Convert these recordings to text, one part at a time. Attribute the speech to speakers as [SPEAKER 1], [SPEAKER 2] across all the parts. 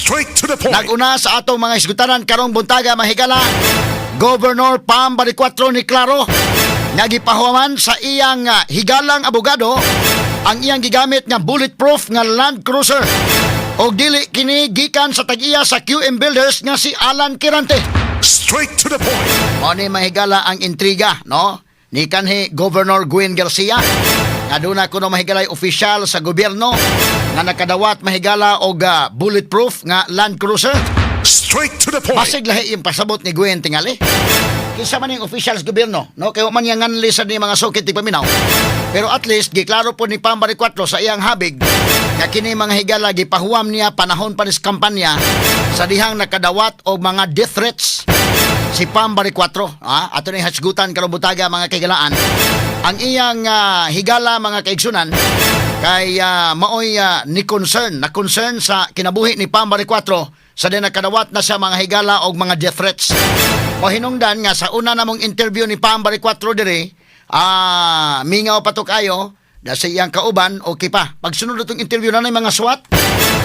[SPEAKER 1] Straight to the point.
[SPEAKER 2] Naguna sa atong mga isgutanan karong buntaga mahigala, Governor Pam Baricuatro ni Claro nagipahuman sa iyang higalang abogado ang iyang gigamit nga bulletproof nga Land Cruiser og dili kini gikan sa tag-iya sa QM Builders nga si Alan Quirante.
[SPEAKER 1] Straight to the point.
[SPEAKER 2] O ni mahigala ang intriga, no? Ni kanhi Governor Gwen Garcia. Nga doon na kuno mahigalay opisyal sa gobyerno nga nakadawat mahigala og bulletproof nga Land Cruiser.
[SPEAKER 1] Straight to the point.
[SPEAKER 2] Basig lahi yung pasabot ni Gwen tingali. Kinsa man yung official sa gobyerno, no? Kaya man yung nganlisan ni mga sukit ti paminaw. Pero at least giklaro po ni Pam Baricuatro sa iyang habig nga kini mga higala gipahuwam niya panahon pa ni kampanya sa dihang nakadawat og mga death threats si Pam Baricuatro. Ato ni hasgutan karong butaga mga kaigalaan. Ang iyang higala mga kaigsunan kay maoy ni concern sa kinabuhi ni Pam Baricuatro sa din nakadawat na sa mga higala og mga death threats. O hinungdan nga sa una namong interview ni Pam Baricuatro dire, mingaw pa to kayo da sa iyang kauban okay pa. Pagsunod itong interview na mga SWAT,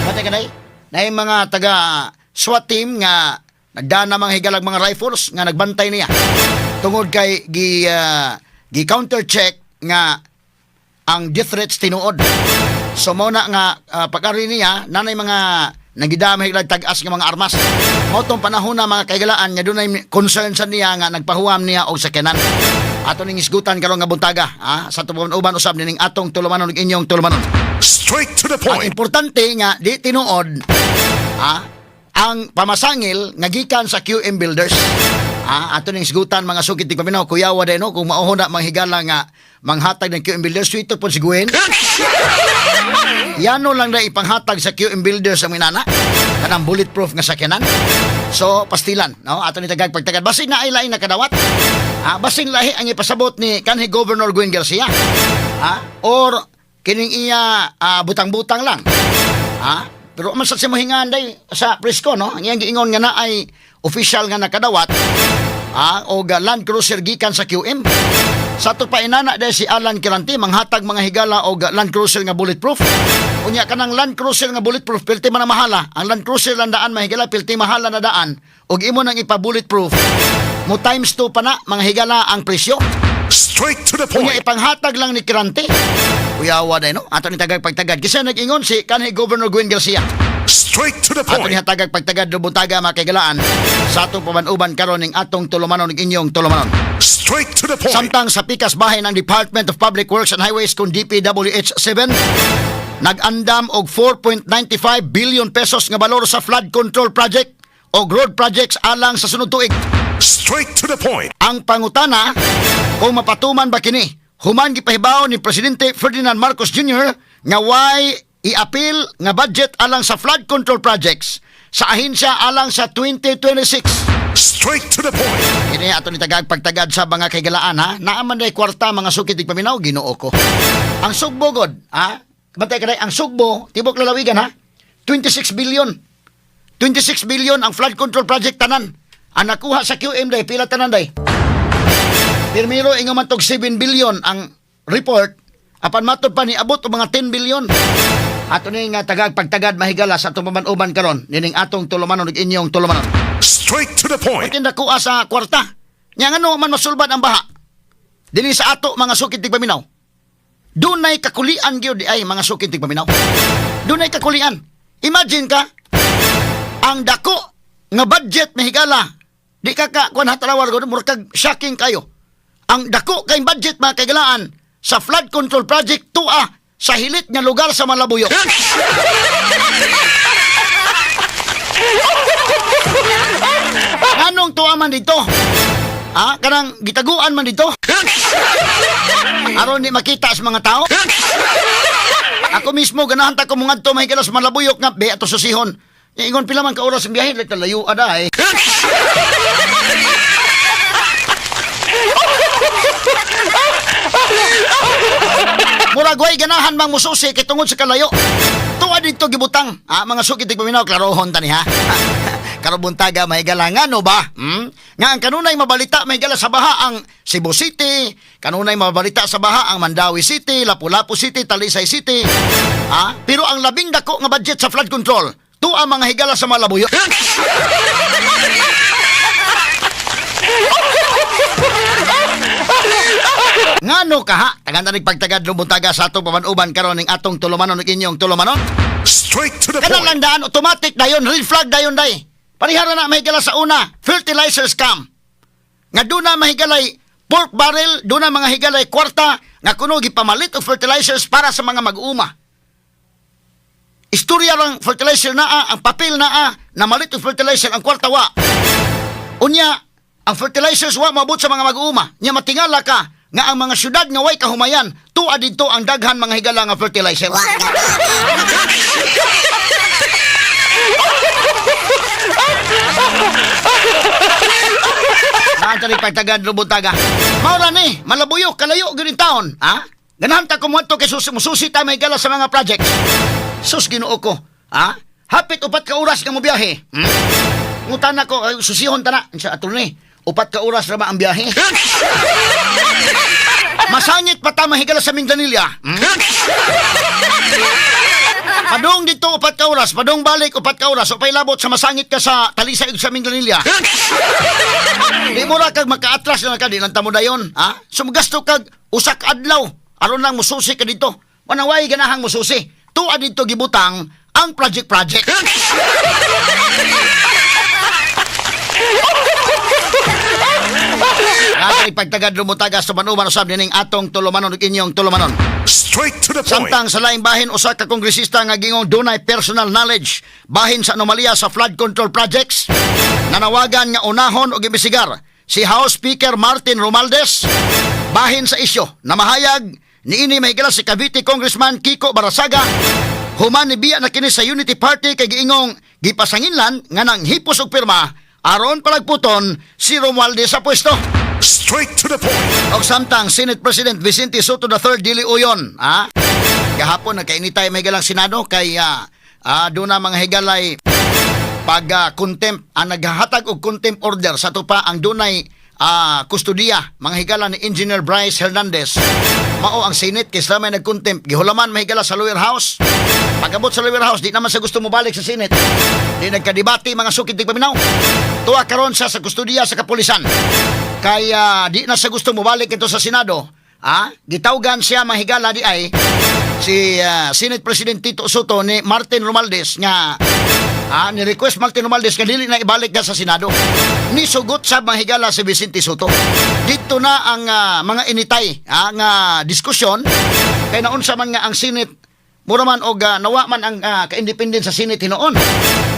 [SPEAKER 2] patay ka na yung mga taga SWAT team nga nagdana mga higalag mga rifles nga nagbantay niya. Tungod kay gi counter check nga ang death threats tinuod. So muna nga pag-ari niya nanay mga nagidamay tag-as nga mga armas. Motong panahon na mga kaigalaan nga dunay concern sa niya nga nagpahuwam niya og sakyanan. Ato ning isgutan karon nga buntaga, sa tuman-uban usab ning atong tulumanon ug inyong tulumanon.
[SPEAKER 1] Straight to the
[SPEAKER 2] Ang
[SPEAKER 1] point.
[SPEAKER 2] importante nga di tinuod ang pamasangil nga gikan sa QM Builders. Ato ning isgutan mga sukit ti paminaw kuya waday no kung mauho na mga higala nga manghatag ng QM Builders suito po si Gwen. Yano lang na ipanghatag sa QM Builders ang minana kanang bulletproof nga sakyanan. So pastilan no ato ni tagag pagtagad basin na ay lain nakadawat. Basin lahi ang ipasabot ni kanhi Governor Gwen Garcia. Or kining iya butang-butang lang. Pero man sa simuhingan day sa presko no ang iyang giingon nga na ay official nga nakadawat o Land Cruiser gikan sa QM. Sa to pa inana dahil si Alan Quirante manghatag mga higala o Land Cruiser nga bulletproof. Unya kanang Land Cruiser nga bulletproof pilti man na mahala. Ang Land Cruiser lang daan mahigala pilti mahala na daan og imo nang ipa bulletproof mo times 2 pa na mga higala ang presyo.
[SPEAKER 1] Straight to the
[SPEAKER 2] Unya
[SPEAKER 1] point.
[SPEAKER 2] ipanghatag lang ni Quirante. Uyawa day no ato ni tagag pagtagad kasi nag-ingon si kanhi Governor Gwen Garcia.
[SPEAKER 1] Straight to the
[SPEAKER 2] Ato
[SPEAKER 1] point.
[SPEAKER 2] niya tagag pagtagad do buntaga mga kaigalaan sa atong pamanuban karon ning atong tulumanon ning inyong tulumanon.
[SPEAKER 1] Straight to the point.
[SPEAKER 2] Samtang sa pikas bahay ng Department of Public Works and Highways kung DPWH7 nag-andam og 4.95 billion pesos nga balor sa flood control project o road projects alang sa sunod tuig.
[SPEAKER 1] Straight to the point.
[SPEAKER 2] Ang pangutana kung mapatuman ba kini human gipahibaw ni Presidente Ferdinand Marcos Jr. nga why i-appeal nga budget alang sa flood control projects sa ahensya alang sa 2026.
[SPEAKER 1] Straight to the point.
[SPEAKER 2] Kini ato ni tagag pagtagad sa mga kaigalaan naaman day kwarta mga sukit tig paminaw Ginoo ko. Ang Sugbo god bantay kaday ang Sugbo tibok lalawigan 26 billion. 26 billion ang flood control project tanan. Ang nakuha sa QM day pila tanan day. Pirmiro ingon man tog 7 billion ang report apan matod pa ni abot og mga 10 billion. Ato ni nga tagag pagtagad mahigala sa atong pamanuban karon nining atong tulumanon ug inyong tulumanon.
[SPEAKER 1] Straight to the point.
[SPEAKER 2] Tinda kuha sa kwarta. Nya ngano man masulbad ang baha. Dinhi sa ato mga sukit tig paminaw. Dunay kakulian gyud di ay mga sukit tig paminaw. Dunay kakulian. Imagine ka ang dako nga budget mahigala. Di ka kuan hatalawar gud murag shocking kayo. Ang dako kay budget mga kaigalaan sa flood control project tua sa hilit nga lugar sa Malabuyok. Anong tuwa man dito? Kanang gitaguan man dito? Aron di makita sa mga tao? Ako mismo ganahan ta ko mungadto mahigala sa Malabuyok nga be ato susihon. Ingon pila man ka oras ang biyahe like layo ada eh. Murag way ganahan mang mususi kay tungod sa kalayo. Tuwa dito gibutang. Mga sukit tig paminaw klarohon tani ha. Karubuntaga mahigala nga no ba? Nga ang kanunay mabalita mahigala sa baha ang Cebu City, kanunay mabalita sa baha ang Mandawi City, Lapu-Lapu City, Talisay City. Pero ang labing dako nga budget sa flood control to ang mga higala sa malabuyo. Ngano ka ha? Tagan na nagpagtagad lumuntaga sa atong pamanuban karon ning atong tulumanon ug inyong tulumanon.
[SPEAKER 1] Straight to the
[SPEAKER 2] Kanang
[SPEAKER 1] point.
[SPEAKER 2] lang daan automatic dayon, red flag dayon day. Parihara na mahigala sa una, fertilizer scam. Nga doon na mahigalay pork barrel, doon na mga higalay kwarta nga kuno gipamalit og fertilizers para sa mga mag-uuma. Istorya lang fertilizer naa, ang papel naa, na malit og fertilizer ang kwarta wa. Unya, ang fertilizers wa mabot sa mga mag-uuma. Nya matingala ka nga ang mga syudad nga way kahumayan, tuwa didto ang daghan mga higala nga fertilizer. Naantari pagtagad lubuntaga. Maura ni, malabuyo, kalayo, ganun taon. Ha? Ganahan ta kumuha to kay mususi ta may gala sa mga projects. Sus, ginoo ko. Ha? Hapit upat ka oras ka mo biyahe. Ngutan ako, susihon ta na. Sa ato ni, upat ka oras na ba ang biyahe? Masangit pa ta mahigala sa Mindanilla. Padong dito upat ka oras, padong balik upat ka oras, o pa'y labot sa masangit ka sa Talisay ug sa Mindanilla. Di mo ra kag makaatras na ka, di lang tamo dayon. Ha? Sumgasto kag usak adlaw, aron lang mususi ka dito. Manaway ganahang mususi. Tuwa dito gibutang ang project. Natay pagtagad lumutaga sa manuman usab nining atong tulumanon ug inyong tulumanon.
[SPEAKER 1] Straight to the point.
[SPEAKER 2] Samtang sa laing bahin usa ka kongresista nga gingong dunay personal knowledge bahin sa anomalya sa flood control projects, nanawagan nga unahon og imbisigar si House Speaker Martin Romualdez bahin sa isyu na mahayag niini mahigala si Cavite Congressman Kiko Barasaga human ni biya na kini sa Unity Party kay giingong gipasanginlan nga nang hipos og pirma aron palagputon si Romualdez sa pwesto.
[SPEAKER 1] Straight to the point.
[SPEAKER 2] Og samtang Senate President Vicente Soto III dili uyon, ha? Kahapon nagkainitay may galang Senado kay doon na mga higalay pag contempt naghahatag og contempt order sa tupa ang dunay kustudiya mga higala ni Engineer Bryce Hernandez. Mao ang Senate kay sila may nagcontempt gihulaman mahigala sa lower house. Pagabot sa lower house di naman sa gusto mo balik sa Senate. Di nagkadebate mga sukit tig paminaw. Tuwa karon sa kustudiya sa kapulisan. Kaya di na sa gusto mo balik ito sa Senado. Gitawgan siya mahigala di ay si Senate President Tito Soto ni Martin Romualdez nga ni-request Martin Romualdez nga dili na ibalik na sa Senado. Ni sugot sa mahigala si Vicente Soto. Dito na ang mga initay nga diskusyon kay naunsa man nga ang Senate mura man og nawa man ang ka-independent sa Senate hinoon.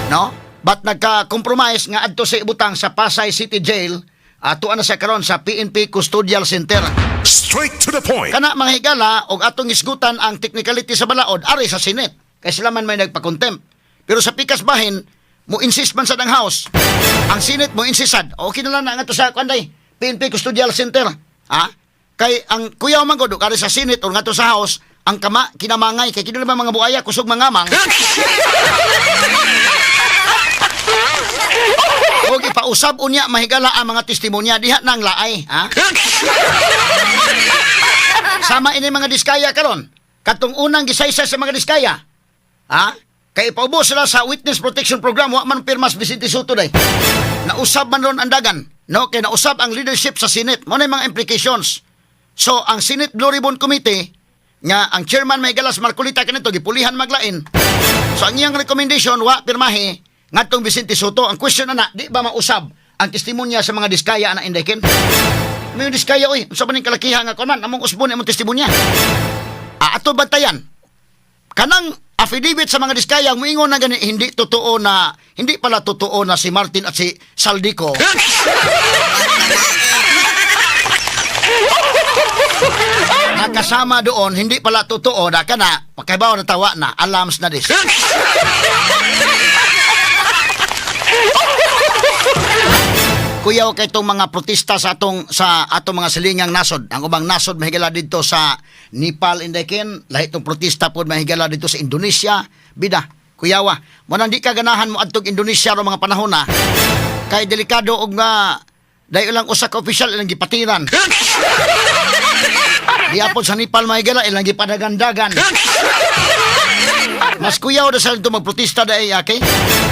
[SPEAKER 2] No? But nagka-compromise nga adto sa ibutang sa Pasay City Jail tuwa na siya karon sa PNP Custodial Center.
[SPEAKER 1] Straight to the point.
[SPEAKER 2] Kana mga higala og atong isgutan ang technicality sa balaod ari sa Senate. Kay sila man may nagpa-contempt. Pero sa pikas bahin, mo insist man sa dang house. Ang Senate mo insisad. Okay na lang na nga to sa kanday. PNP Custodial Center. Kay ang kuyaw man gud ari sa Senate o nga to sa house, ang kinamangay kay kini naman mga buaya kusog mangamang. O ipausab unya mahigala ang mga testimonya diha nang laay, Sama ini mga diskaya karon. Katong unang gisaysa sa mga diskaya. Kay ipaubos sila sa Witness Protection Program wa man pirmas Vicente Soto day. Nausab man ron ang dagan, no? Kay nausab ang leadership sa Senate. Mo na mga implications. So ang Senate Blue Ribbon Committee nga ang chairman may galas Marcolita kanito gipulihan maglain. So ang iyang recommendation wa pirmahi ngatong Vicente Soto. Ang question na di ba mausab ang testimonya sa mga diskaya na indekin? May diskaya oy, unsa man ning kalakiha nga kon man among usbon imong testimonya. Ato bantayan. Kanang affidavit sa mga diskaya moingon na gani hindi pala totoo na si Martin at si Saldico. Nakasama doon, hindi pala totoo na kana, pagkaibaw na tawa na, alarms na dis. Kuyaw kay itong mga protesta sa atong mga silingang nasod. Ang ubang nasod mahigala dito sa Nepal, Indekin. Lahi itong protesta po mahigala dito sa Indonesia. Bida, kuyawa. Muna di ka ganahan mo atong Indonesia ro mga panahon na. Kay delikado og nga dahil ilang usa ka opisyal ilang gipatiran. Di apod sa Nepal mahigala ilang gipadagandagan. Mas kuyaw na sa ito magprotesta da okay?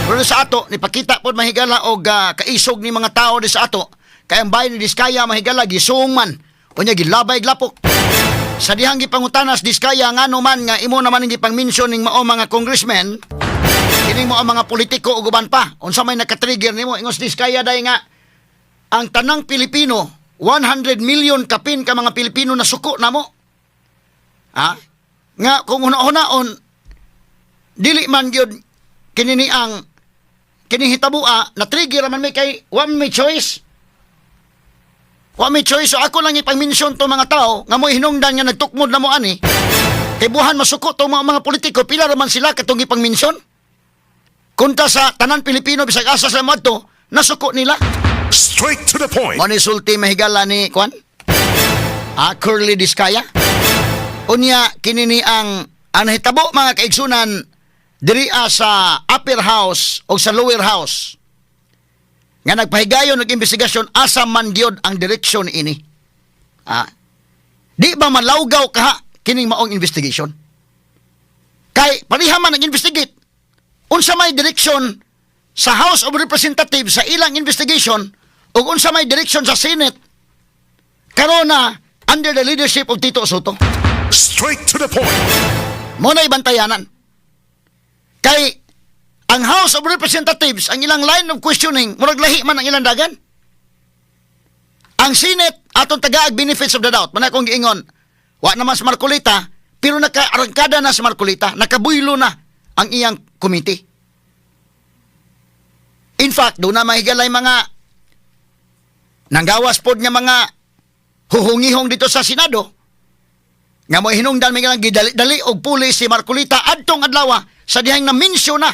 [SPEAKER 2] Pero sa ato, nipakita po mahigala o kaisog ni mga tao di sa ato. Kaya ang bayan ni Diskaya mahigala, gisung man. O niya, gilabay glapok. Sa dihang gipangutanas, Diskaya nga naman nga imo naman hindi pang mention ng mao mga congressmen, kining mo ang mga politiko o guban pa. Unsa may nakatrigger nimo ingos Diskaya day nga ang tanang Pilipino, 100 million kapin ka mga Pilipino na suko na mo. Ha? Nga kung una-unaon dili man gyud kinini ang kining hitabua na trigger man may kay one may choice. One may choice, so ako lang ipang-mention to mga tao nga mo hinungdan nga nagtukmod na mo ani. Kay buhan masuko to mga politiko, pila raman sila katong ipang-mention. Kunta sa tanan Pilipino bisag asa sa mo to, nasuko nila.
[SPEAKER 1] Straight to the point.
[SPEAKER 2] Mo ni sulti mahigala ni Kwan? Curly Diskaya. Unya kinini ang hitabo mga kaigsunan diri sa upper house o sa lower house nga nagpahigayon nag-investigasyon asa man gyud ang direksyon ini. Di ba malawgaw ka kining maong investigation? Kay pariha man nag-investigate unsa may direksyon sa House of Representatives sa ilang investigation ug unsa may direksyon sa Senate karon na under the leadership of Tito Soto.
[SPEAKER 1] Straight to the point.
[SPEAKER 2] Mo na ibantayanan. Kay ang House of Representatives, ang ilang line of questioning, murag lahi man ang ilang dagan. Ang Senate, atong tagaag benefits of the doubt, man akong giingon, wa naman sa Marcolita, pero nakaarangkada na sa Marcolita, nakabuylo na ang iyang committee. In fact, doon na mahigalay mga nanggawas pod nga mga huhungihong dito sa Senado, nga mo hinungdan may ilang gidali-dali og pulis si Marcolita adtong adlaw sa dihang na mention na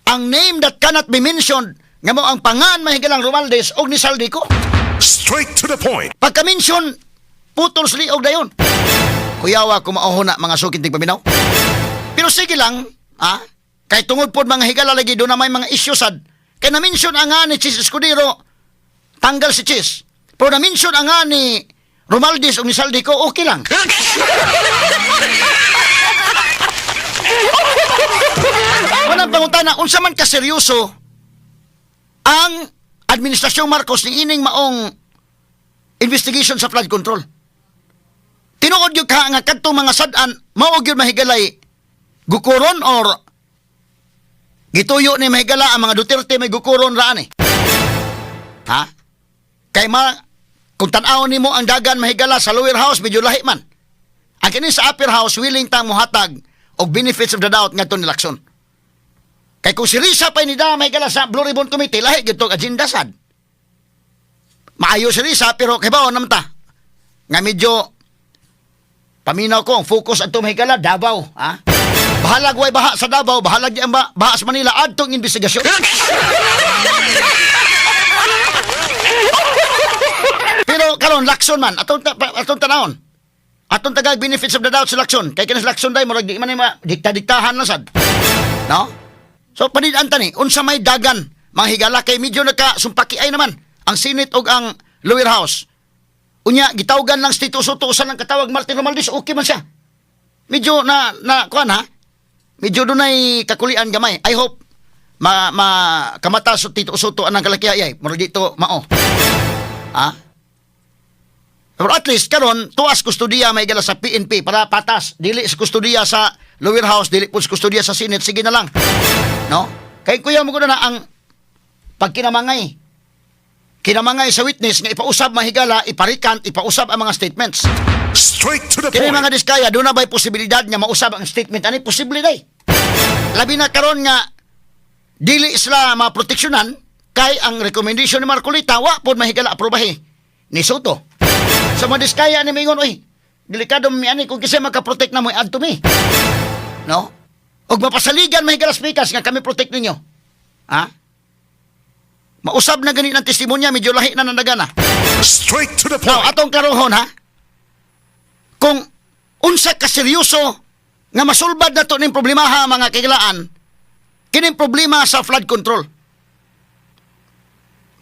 [SPEAKER 2] ang name that cannot be mentioned nga mo ang pangan mahigalang Romualdez og ni Saldico.
[SPEAKER 1] Straight to the point.
[SPEAKER 2] Pagka-mention, putol sliog dayon. Kuyawa kumauho na mga sukit tig paminaw. Pero sige lang, kay tungod pod mga higala lagi do na may mga issue sad. Kay na-mention ang nga ni Chis Escudero, tanggal si Chis. Pero na-mention ang nga ni Romualdez og ni Saldico, okay lang. Walang pangutana, unsa man kaseryoso ang Administrasyong Marcos ni ining maong investigation sa flood control. Tinuod yung ka nga kadtong mga sad-an, maog yun mahigalay gukuron or gituyo ni mahigala ang mga Duterte may gukuron raan eh. Kay kung tanaw ni mo ang dagan mahigala sa lower house, medyo lahi man. Ang kini sa upper house, willing tang muhatag o benefits of the doubt nga itong nilakson. Kay kung si Risa pa inida may gala sa Blue Ribbon Committee, lahi gitong agenda sad. Maayo si Risa, pero kay baon naman ta. Nga medyo, paminaw ko, ang focus at may gala, Davao. Bahalag way baha sa Davao, bahalag di ang baha sa Manila, adtong investigasyon. Pero karon lakson man, atong tanawon. Atong tagag benefits of the doubt sa lakson. Kay kinas lakson day murag di man dikta-diktahan na sad. No? So panidaan tani, unsa may dagan mga higala kay medyo nagkasumpaki ay naman ang Senate ug ang lower house. Unya gitawgan lang Tito Soto usan lang katawag Martin Romualdez, okay man siya. Medyo na kuan ha. Medyo dunay kakulian gamay. I hope kamata sa Tito Soto anang kalakihay murag dito mao. Pero at least karon tuwas kustudiya may gala sa PNP para patas, dili sa kustudiya sa lower house, dili po sa kustudiya sa Senate, sige na lang. No? Kay kuya mo ko na ang pagkinamangay sa witness nga ipausab mahigala, iparikant, ipausab ang mga statements.
[SPEAKER 1] Straight to the
[SPEAKER 2] Kini
[SPEAKER 1] point.
[SPEAKER 2] mga Diskaya, doon na ba'y posibilidad nga mausab ang statement? Ano posible day? Labi na karon nga dili sila maproteksyonan kay ang recommendation ni Marcolita wa pod mahigala aprobahi ni Soto. Sa mga Diskaya ni mingon, oy, delikado mi ani kung kasi makaprotect na mo add to me. No? Og mapasaligan mahigala speakers nga kami protect ninyo. Mausab na ganit ang testimonya, medyo lahi na nandagana.
[SPEAKER 1] Straight to the
[SPEAKER 2] Now,
[SPEAKER 1] point.
[SPEAKER 2] atong karohon kung unsa ka seryoso nga masulbad na to ning problema mga kailaan, kining problema sa flood control.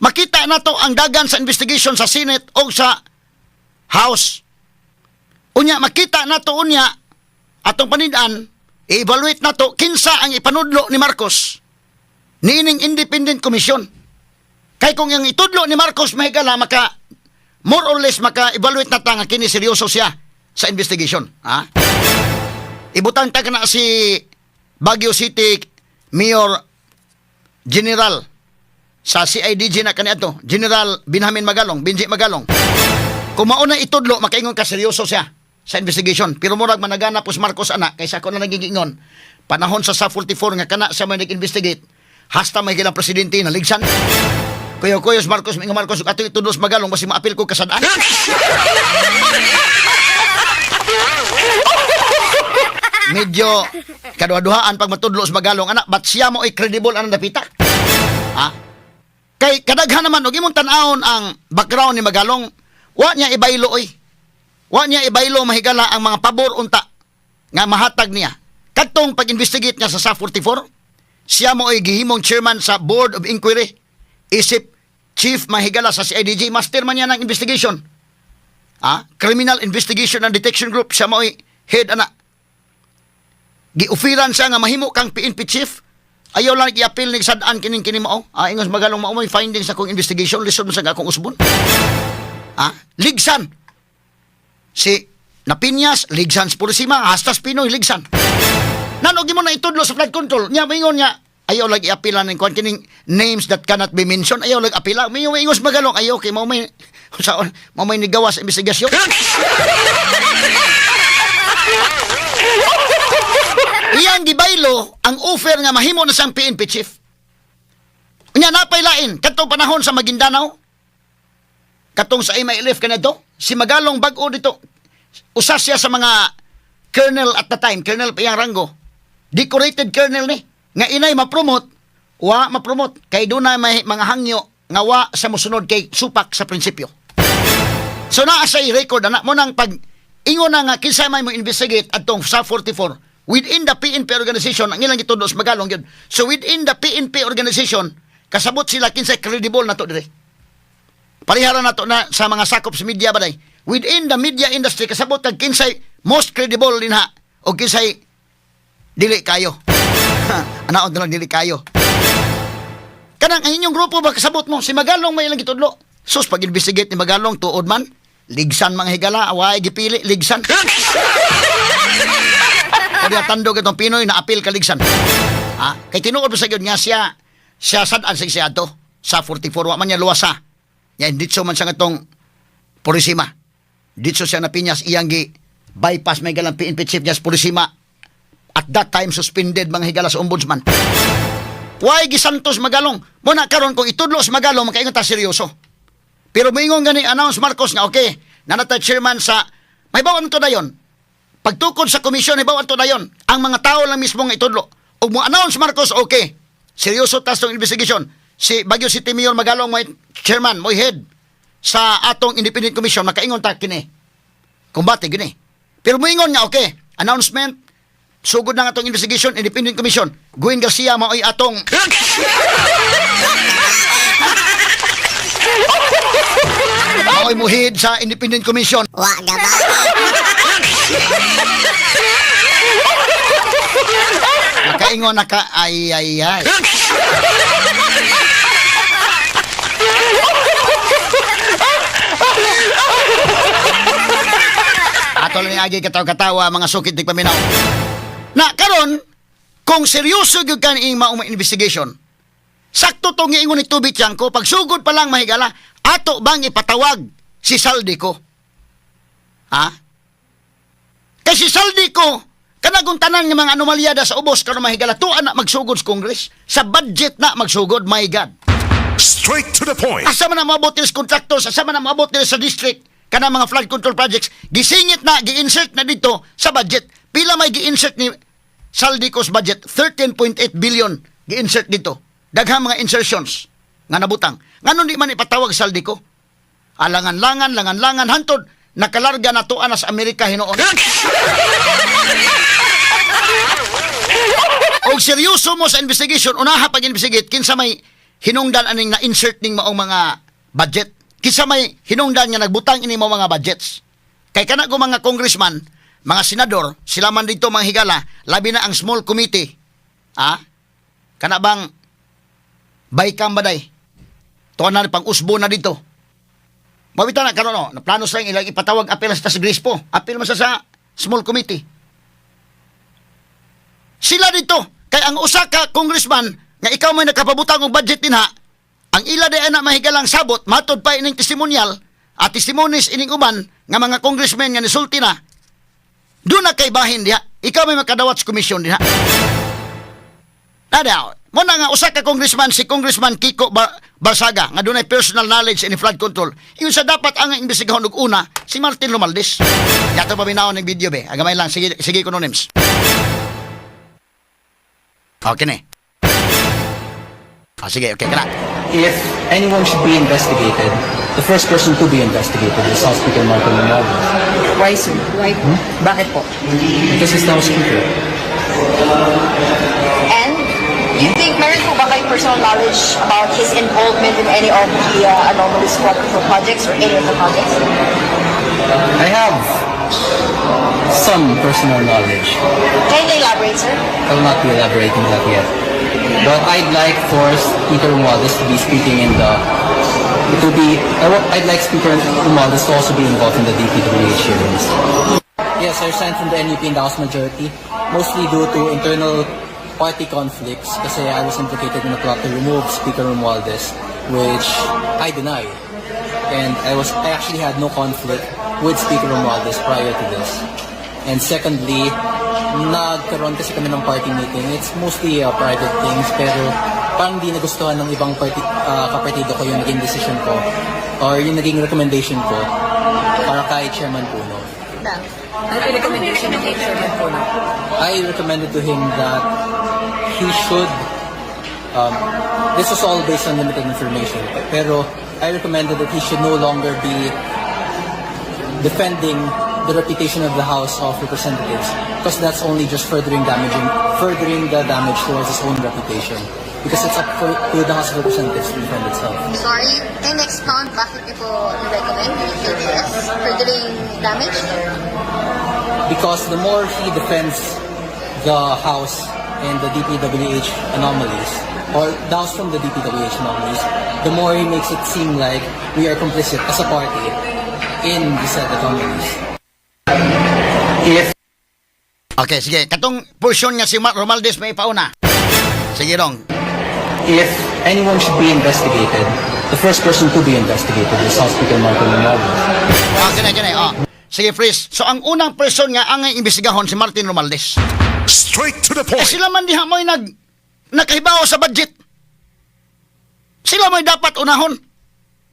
[SPEAKER 2] Makita na to ang dagan sa investigation sa Senate o sa House. Unya, makita na to unya atong panidaan i-evaluate na to kinsa ang ipanudlo ni Marcos niining independent commission. Kay kung yung itudlo ni Marcos mahigala more or less maka-evaluate na ta nga kini seryoso siya sa investigation. Ha? Ibutang ta na si Baguio City Mayor General sa CIDG na kaniadto, General Benjamin Magalong, Benji Magalong. Kung mauna itudlo, makaingon ka seryoso siya sa investigation. Pero murag managana po si Marcos anak, kaysa ako na nagigingon, panahon sa SA-44 nga kana siya may nag-investigate, hasta may gilang presidente na ligsan. Kuyo-kuyos Marcos, mingo Marcos, ato itudlo sa Magalong, basi maapil ko kasadaan. Medyo kaduha-duhaan pag matudlo sa Magalong, anak, ba't siya mo ay credible anong dapita? Ha? Kay kadaghan naman, og imong tan-awon ang background ni Magalong, wa niya ibaylo oy. Wa niya ibaylo mahigala ang mga pabor unta nga mahatag niya. Kadtong pag-investigate niya sa SA-44, siya mo ay gihimong chairman sa Board of Inquiry, isip chief mahigala sa CIDG, master man niya ng investigation. Criminal Investigation and Detection Group, siya mo ay head anak. Giufiran siya nga mahimo kang PNP chief. Ayaw lang i-appeal ni sadaan kining mo. Ingos Magalong mao may findings sa akong investigation, lisod mo sa akong usbon. Ligsan. Si Napinyas, ligsan si Purisima, hastas Pinoy, ligsan. Nanogi mo na itudlo sa flood control. Nya maingon niya, ayaw lang i-appeal ng kining names that cannot be mentioned. Ayaw lang appeal. May ingos Magalong, ayaw kay mo may nigawas sa investigasyon. Iyang gibaylo ang offer nga mahimo na siyang PNP chief. Nya napay lain katong panahon sa Maguindanao. Katong sa MILF kanadto, si Magalong bag-o dito. Usa siya sa mga colonel at the time, colonel pa iyang ranggo. Decorated colonel ni nga inay ma-promote, wa ma-promote kay dunay may mga hangyo nga wa sa mosunod kay supak sa prinsipyo. So naa sa record anak mo nang pag ingon na nga kinsa may mo investigate atong sa 44 within the PNP organization, ang ilang itudos Magalong yun. So within the PNP organization, kasabot sila kinsay credible na to dire. Parihara na to na sa mga sakop sa media ba day. Within the media industry, kasabot kag kinsay most credible din ha, o kinsay dili kayo. Anaon na lang dili kayo. Kanang ang inyong grupo ba kasabot mo, si Magalong may ilang itudlo. Sus, pag-investigate ni Magalong, tuod man, ligsan mga higala, away gipili, ligsan. Kaya tandog itong Pinoy na apil kaligsan. Kay tinuod pa sa yun nga siya sadaan sa siya to sa 44 wa man niya luwasa. Yan ditso man siya itong Purisima. Ditso siya na Piñas iyang gi bypass may galang PNP chief niya sa Purisima. At that time suspended mga higala sa ombudsman. Why gisantos Magalong? Muna karon kung itudlo sa Magalong makaingon ta seryoso. Pero moingon gani announce Marcos nga okay, nanatay chairman sa may bawon to dayon. Pagtukod sa komisyon, ibaw ato na yon. Ang mga tao lang mismo nga itudlo. O mo announce Marcos, okay. Seryoso tas tong investigation. Si Baguio City Mayor Magalong, may chairman, may head sa atong independent commission, makaingon ta kini. Kumbate, gini. Pero moingon nga, okay. Announcement, sugod na nga atong investigation, independent commission. Gwen Garcia, maoy atong... maoy mo head sa independent commission.
[SPEAKER 3] Wag ba?
[SPEAKER 2] Nakaingon na ka, ay. Ato lang agi katawa-katawa mga sukit di paminaw. Na karon kung seryoso gyud kan ing maong investigation, sakto tong ingon ni Tubit ko pag sugod pa lang mahigala, ato bang ipatawag si Saldico? Kasi Saldico kanagong tanan ng mga anomalyada sa ubos karon mahigala tuan na magsugod sa Congress, sa budget na magsugod, my God.
[SPEAKER 1] Straight to the point.
[SPEAKER 2] Asa man na maabot sa contractors, asa man na maabot sa district, kanang mga flood control projects, gisingit na, gi-insert na dito sa budget. Pila may gi-insert ni Saldico's budget? 13.8 billion gi-insert dito. Daghang mga insertions nga nabutang. Ngano di man ipatawag Saldico? Langan-langan, hantod, nakalarga na tuan sa Amerika hinoon. O seryoso mo sa investigation, unaha pag-investigate, kinsa may hinungdan aning na-insert ning maong mga budget. Kisa may hinungdan nga nagbutang ini mo mga budgets. Kay kana ko mga congressman, mga senador, sila man dito mga higala, labi na ang small committee. Kana bang baykam baday? Tuwan na pang usbo na dito. Mabita na karon no, na plano sa ilang ipatawag apel sa Grispo. Apel man sa small committee. Sila dito, kay ang usa ka congressman nga ikaw may nakapabutang og budget dinha, ang ila day ana mahigalang sabot matod pa ining testimonial at testimonies ining uban nga mga congressmen nga nisulti na. Do na kay bahin diha. Ikaw may makadawat sa komisyon diha. Nadaw, mo na nga usa ka congressman si Congressman Kiko Barsaga nga dunay personal knowledge in flood control. Iyon sa dapat ang imbestigahon og una si Martin Romualdez. Yato pa binaon ng video be. Agamay lang sige kuno names. Okay na. Sige, okay kana.
[SPEAKER 3] If anyone should be investigated, the first person to be investigated is House Speaker Martin Romualdez.
[SPEAKER 4] Why, sir? Why po? Bakit po?
[SPEAKER 3] Because he's now Speaker.
[SPEAKER 4] And you think meron po ba kayong personal knowledge about his involvement in any of the anomalous flood control projects or any of the projects?
[SPEAKER 3] I have some personal knowledge.
[SPEAKER 4] Can you elaborate, sir?
[SPEAKER 3] I will not be elaborating that yet. But I'd like for Speaker Romualdez to be speaking in the... I'd like Speaker Romualdez to also be involved in the DPWH hearings. Yes, I resigned from the NUP in the House majority, mostly due to internal party conflicts kasi I was implicated in a plot to remove Speaker Romualdez, which I deny. And I actually had no conflict with Speaker Romualdez prior to this. And secondly, nagkaroon kasi kami ng party meeting. It's mostly private things, pero parang di nagustuhan ng ibang kapartido ko yung naging decision ko or yung naging recommendation ko para kay Chairman Puno.
[SPEAKER 4] Ano yung recommendation ng Chairman Puno?
[SPEAKER 3] I recommended to him that he should, this was all based on limited information, pero I recommended that he should no longer be defending the reputation of the House of Representatives because that's only just furthering the damage towards his own reputation because it's up to the House of Representatives to defend itself.
[SPEAKER 5] Sorry, can you expound bakit niyo po recommend furthering damage?
[SPEAKER 3] Because the more he defends the House and the DPWH anomalies, or the House from the DPWH anomalies, the more he makes it seem like we are complicit as a party in the said anomalies.
[SPEAKER 2] Okay, sige. Katong portion nga si Romualdez may pauna. Sige rong.
[SPEAKER 3] If anyone should be investigated, the first person to be investigated is House Speaker Martin Romualdez.
[SPEAKER 2] Kina. Sige, Fris. So, ang unang person nga ang imbestigahon si Martin Romualdez.
[SPEAKER 1] Straight to the point.
[SPEAKER 2] Sila man diha mo'y nakahibaw sa budget. Sila mo'y dapat unahon.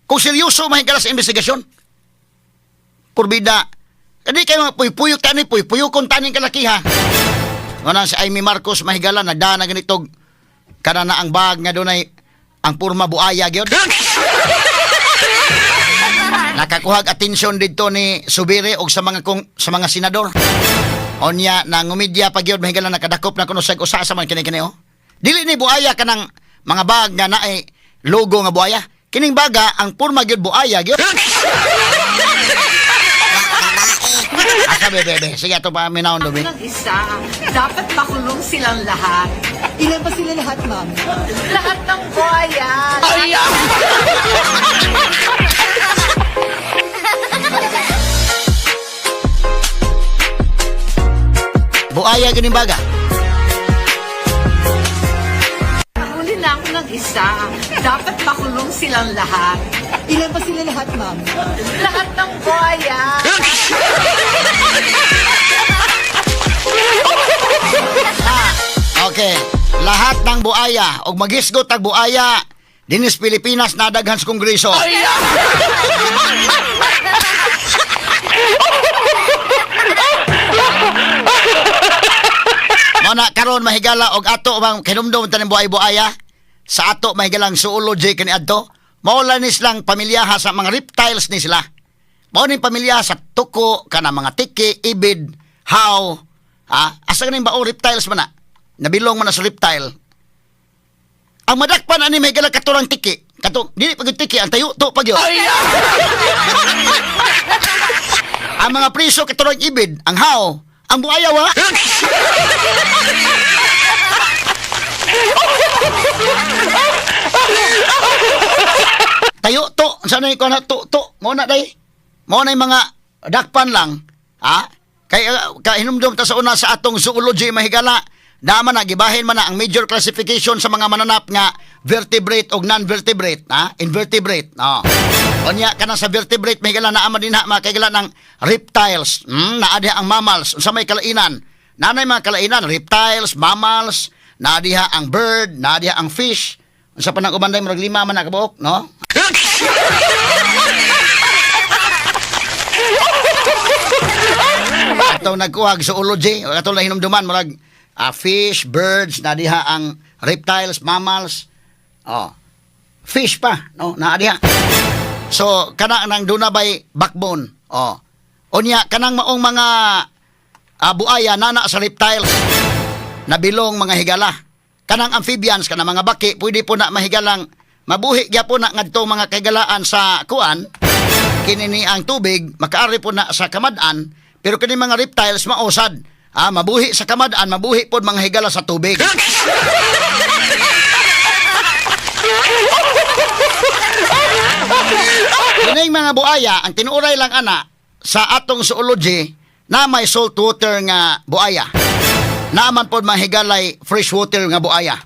[SPEAKER 2] Kung seryoso mahigala sa investigasyon. Purbida. Hindi kayo puyok tani, puyukon taning kalakiha. Nga si Amy Marcos mahigala, nagdaan na ganitog kana na ang bag nga doon ay ang purma buaya gyud. Nakakuhag atensyon dito ni Subiri og sa mga senador. Onya na ngumidya pa gyud mahigala nakadakop na kuno sa usa sa man kini oh. Dili ni buaya kanang mga bag nga naay logo nga buaya. Kining baga ang purma gyud buaya gyud. Asa bebe, sige ato pa minawon do.
[SPEAKER 6] Isa, dapat makulong silang lahat.
[SPEAKER 4] Ilan ba sila lahat, ma'am?
[SPEAKER 6] Lahat ng buhaya.
[SPEAKER 2] Buaya kining baga.
[SPEAKER 6] Huli na ako ng isa. Dapat makulong silang lahat.
[SPEAKER 4] Ilan ba sila lahat, ma'am?
[SPEAKER 6] Lahat ng buhaya.
[SPEAKER 2] Okay, lahat ng buaya og maghisgot ang buaya dinis Pilipinas nadaghan sa Kongreso. Mana karon mahigala og ato bang kinumdum taning buaya sa ato mahigalang zoology kani adto. Maula ni silang pamilyaha sa mga reptiles ni sila. Mao ni pamilya sa tuko kana mga tiki, ibid, how, asa ganing bao reptiles man na. Nabilong man na sa reptile. Ang madakpan ani may gala katurang tiki. Kato dili pag tiki ang tayo to pag yo. Ang mga priso katulad ibid, ang hao, ang buaya wa. Tayo to, sana ko na to, mo na day. Mo na yung mga dakpan lang, ha? Kay hinumdum ta sa una sa atong zoology mahigala. Dama na gibahin man na ang major classification sa mga mananap nga vertebrate o non-vertebrate, ha? Invertebrate. No. Onya kana sa vertebrate mahigala na ama dinha makigala ng reptiles, naa diha ang mammals unsa may kalainan. Nanay mga kalainan, reptiles, mammals, naa diha ang bird, naa diha ang fish. Unsa pa nang ubanday murag 5 man na kabuok, no? Atong nagkuhag zoology, atong hinumduman murag fish, birds, na diha ang reptiles, mammals. Oh. Fish pa, no? Na diha. So kana nang duna bay backbone. Oh. Unya kanang maong mga buaya nana sa reptiles. Nabilong mga higala. Kanang amphibians kanang mga baki pwede po na mahigalang mabuhi gyapon na ngadto mga kagalaan sa kuan. Kini ang tubig makaari po na sa kamad-an, pero kini mga reptiles mausad. Mabuhi sa kamad-an, mabuhi po mga higala sa tubig. Kining mga buaya, ang tinuray lang ana sa atong zoology na may saltwater nga buaya. Naaman po mga higalay freshwater nga buaya.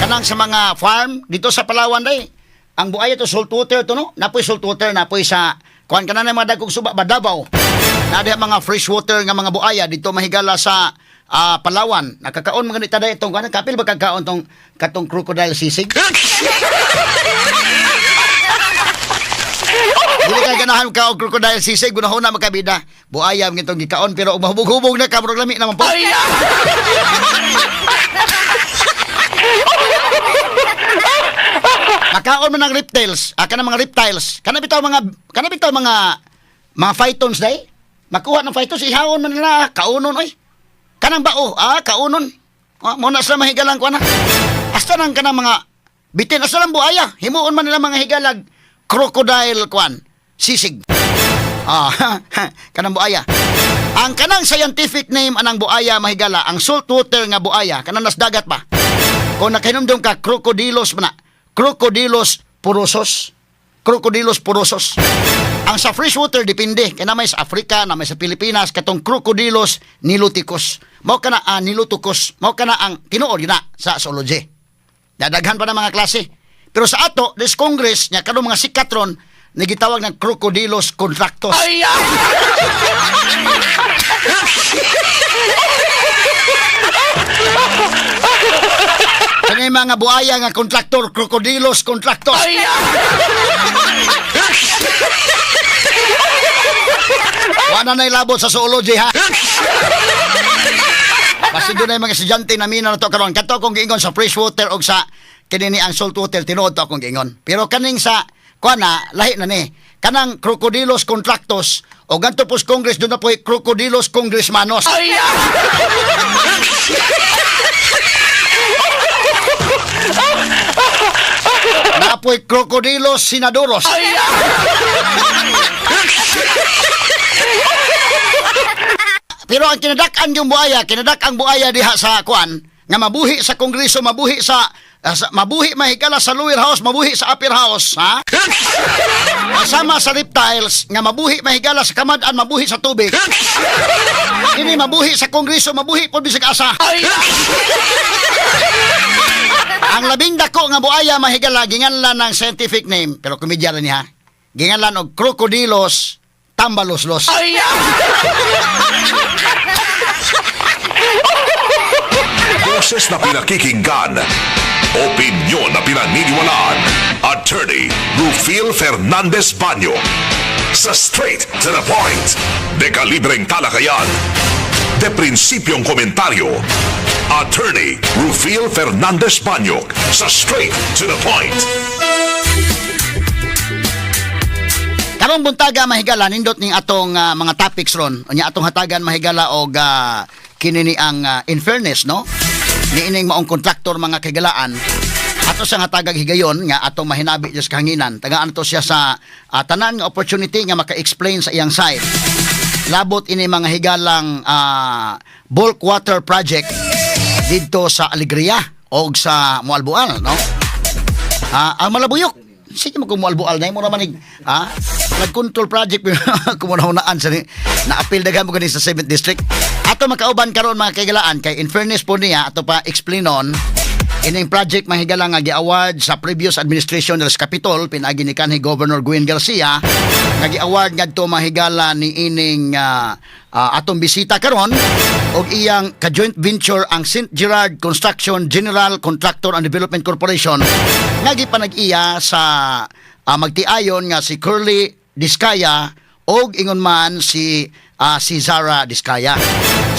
[SPEAKER 2] Kanang sa mga farm dito sa Palawan day, ang buaya to saltwater to, no? Napoy saltwater, napoy sa kuan kana na mga dagkong suba Badabaw. Na diha mga freshwater nga mga buaya dito mahigala sa Palawan. Nakakaon mga nita day itong kuan kapil ba kagkaon tong katong crocodile sisig. Dili kay ganahan ka og crocodile sisig gunahon na makabida. Buaya ngitong gikaon pero mahubog-hubog na ka murag lami naman po. Makaon man ng reptiles, kana mga reptiles. Kana bitaw mga phytons day. Makuha ng phytons ihawon man nila kaunon oy. Kanang bao, kaunon. Mo na sa mahigalang kuan na. Hasta nang kanang mga bitin asa lang buaya. Himuon man nila mga higalag crocodile kuan sisig. Kanang buaya. Ang kanang scientific name anang buaya mahigala, ang saltwater nga buaya, kanang nas dagat ba? Kung nakahinumdum ka, crocodilos man na. Crocodilus porosos. Crocodilus porosos. Ang sa freshwater depende. Kaya na may sa Africa, na may sa Pilipinas, katong Crocodilus niloticus. Mao ka na niloticus. Mao ka na ang tinuod yun na sa zoology. Dadaghan pa ng mga klase. Pero sa ato, this Congress, niya kanong mga sikatron, nagitawag ng Crocodilus contractus. Kanya mga buaya nga kontraktor, Crocodilus contractus. Wala na ilabot sa zoology, ha? Kasi doon na yung mga estudyante na mina na to karon. Kato akong giingon sa freshwater o sa kinini ang saltwater, tinuod to akong giingon. Pero kaning sa kuana, lahi na ni. Kanang Crocodilus contractus o ganto pos Congress, doon na po Crocodilus congressmanos. Naapoy Crocodilus sinadoros. Pero ang kinadak-an yung buaya, kinadak-ang buaya diha sa kuan, nga mabuhi sa kongreso, mabuhi sa mabuhi mahigala sa lower house, mabuhi sa upper house, ha? Kasama sa reptiles, nga mabuhi mahigala sa kamad-an, mabuhi sa tubig. Kini mabuhi sa kongreso, mabuhi po bisag asa. Ang labing dako nga buaya mahigala, ginganlan ng scientific name, pero komedya rin niya, ginganlan og Crocodilus tambaloslos.
[SPEAKER 1] Boses na pinakikinggan, opinyon na pinaniniwalaan. Attorney Rufil Fernandez Banyo. Sa straight to the point, de kalibreng talakayan, de prinsipyong komentaryo. Attorney Rufil Fernandez Banyo. Sa straight to the point.
[SPEAKER 2] Karong buntaga mahigala nindot ning atong mga topics ron. Unya atong hatagan mahigala og kinini ang in fairness, no? Niining maong kontraktor mga kagalaan. Ato sa hatagag higayon nga atong mahinabi just kahanginan. Tagaan to siya sa tanan nga opportunity nga maka-explain sa iyang side. labot ini mga higalang bulk water project dito sa Alegria o sa Mualbual, no? Ang Malabuyok, sige mo kung Mualbual na mo naman nag-control project kumunahunaan sa na-appeal daghan mo gani sa 7th district. Ato makauban karon mga kaigalaan kay in fairness po niya ato pa explainon ining project mahigala nga gi-award sa previous administration del Capitol pinagi ni kanhi Governor Gwen Garcia nga gi-award ngadto mahigala ni ining atong bisita karon og iyang ka-joint venture ang St. Gerard Construction General Contractor and Development Corporation nga gipanag-iya sa magtiayon nga si Curly Diskaya og ingon man si Zara Diskaya.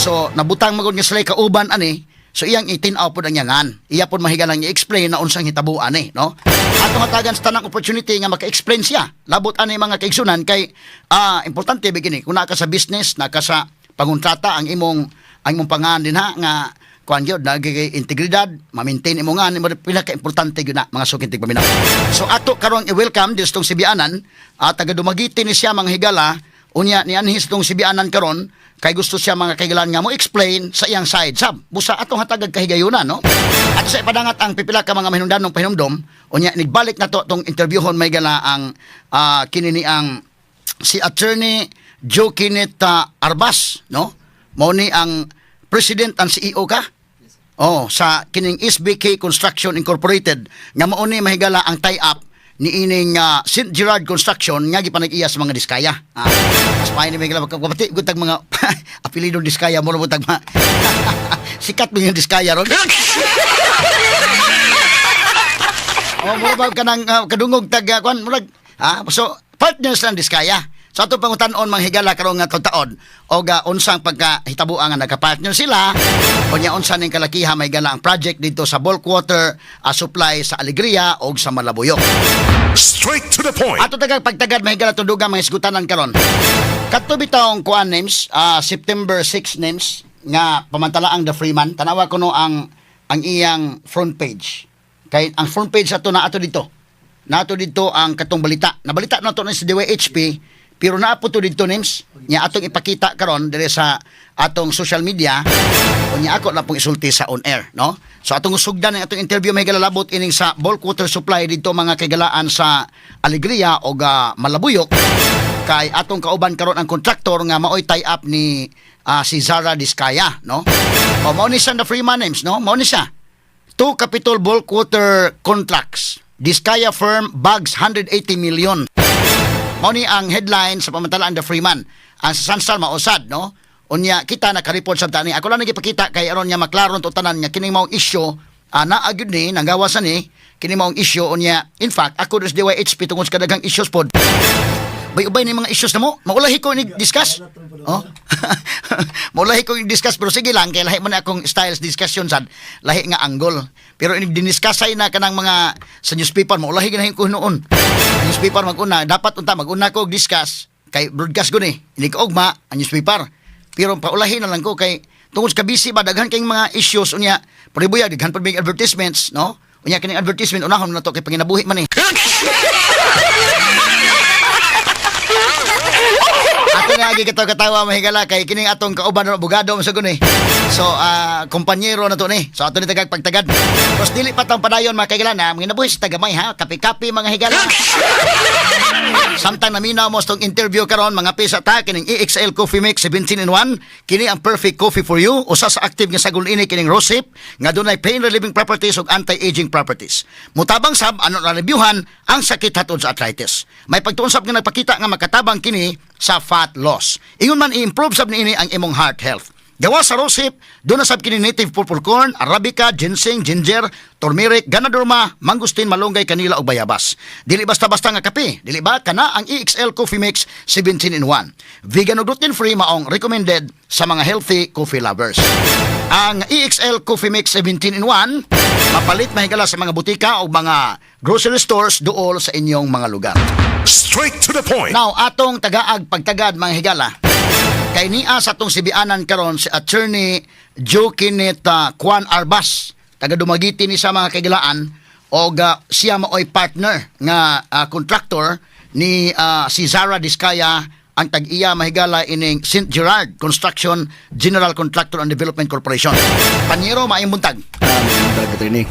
[SPEAKER 2] So nabutang magud nga sila kauban ani. So iyang itinaw po ang yangan. Iya po mahiga lang i-explain na unsang hitabuan no? Ato hatagan sa tanang opportunity nga maka-explain siya. Labot ani mga kaigsunan kay importante begini kung naka sa business, naka sa pangontrata ang imong pangan din nga kuan gyud nagigay integridad, ma-maintain imo nga nimo pinaka-importante gyud na mga sukintig paminaw. So ato karon i-welcome distong Sibianan taga Dumaguete ni siya mga higala unya ni anhis tong Sibianan karon kay gusto siya mga kaigalan nga mo explain sa iyang side sab busa atong hatagag kahigayunan no at sa ipadangat ang pipila ka mga mahinungdanong pahinumdom unya nigbalik na to tong interviewhon may gala ang kini ni ang si attorney Joe Kenneth Arbas no mao ni ang president and CEO ka sa kining SBK Construction Incorporated nga mao ni mahigala ang tie-up ni ining St. Gerard Construction nga gipanag-iya sa mga Diskaya. Mas pahay ni mga kapatid gutag mga apelyido Diskaya mo butag sikat mo yung Diskaya ron. Mo ba kanang kadungog tag kwan murag so partners lang Diskaya. So ato pangutan-on manghigala karong nga taon og unsang pagkahitabuan nga nagka-partner sila unya unsa ning kalakiha may gala ang project dito sa bulk water supply sa Alegria og sa Malabuyok.
[SPEAKER 1] Straight to the point.
[SPEAKER 2] Ato tagag pagtagad mahigala tundugan mga isgutanan karon. Kadto bitawng kuan names September 6 names nga pamantalaang The Freeman tanawa ko no ang iyang front page. Kay ang front page ato na ato dito. Nato dito ang katong balita. Nabalita nato na sa DYHP pero naapo to dito names nya atong ipakita karon dire sa atong social media unya ako na pong isulti sa on air no so atong usugdan ang atong interview may galalabot ining sa bulk water supply dito mga kagalaan sa Alegria o Malabuyok kay atong kauban karon ang contractor nga maoy tie up ni si Zara Diskaya no o mao ni siya the Freeman names no mao ni siya 2 Capitol bulk water contracts Diskaya firm bags 180 million. Mao ni ang headline sa pamantalaan The Freeman. Ang sansal mausad no. Unya kita naka-report sa tani. Ako lang nagipakita kay aron niya maklaron to tanan nga kining maong issue naa gyud ni nanggawasan ni kini maong issue unya. In fact, ako des DYHP tungod sa kadaghang issues pod. Bay-ubay ni mga issues na mo. Maulahi ko ni discuss. Maulahi ko i-discuss pero sige lang kay lahi man akong styles discussion sad lahi nga angle. Pero ini diniscussay na kanang mga sa newspaper maulahi ganahin ko noon. Newspaper maguna dapat unta maguna ko discuss kay broadcast ko ni ini ko ugma ang newspaper pero paulahin na lang ko kay tungod sa busy ba daghan kay mga issues unya paribuya daghan pa big advertisements no unya kining advertisement unahon na to kay panginabuhi man Ato nga gikatawa mahigala kay kining atong kauban na abogado masagod ni. So kompanyero na to ni. So ato ni tagag pagtagad. Tapos dili pa tang padayon mga kaigala na mga nabuhi sa tagamay ha. Kapi-kapi mga higala. Samtang naminaw mo stong interview karon mga pisa ta kining EXL Coffee Mix 17 in 1. Kini ang perfect coffee for you. Usa sa active nga sagol ini kining rosehip nga dunay pain relieving properties ug anti-aging properties. Mutabang sab ano ra reviewhan ang sakit hatod sa arthritis. May pagtuon sab nga nagpakita nga makatabang kini sa fat loss. Ingon man i-improve sab niini ang imong heart health. Gawa sa rosehip, doon na sab kini native purple corn, arabica, ginseng, ginger, turmeric, ganadorma, mangustin, malunggay, kanila ug bayabas. Dili basta-basta nga kape, dili ba kana ang EXL Coffee Mix 17 in 1. Vegan ug gluten-free maong recommended sa mga healthy coffee lovers. Ang EXL Coffee Mix 17 in 1 mapalit mahigala sa mga butika o mga grocery stores duol sa inyong mga lugar.
[SPEAKER 1] Straight to the point.
[SPEAKER 2] Now, atong tagaag pagtagad mga higala. Kay niya sa atong sibianan karon si attorney Joe Kenneth Kwan Arbas, taga Dumaguete ni sa mga kaigalaan o siya maoy partner nga contractor ni si Zara Diskaya ang tag-iya mahigala ining St. Gerard Construction General Contractor and Development Corporation. Panyero, maayong buntag.
[SPEAKER 7] May buntag ka rin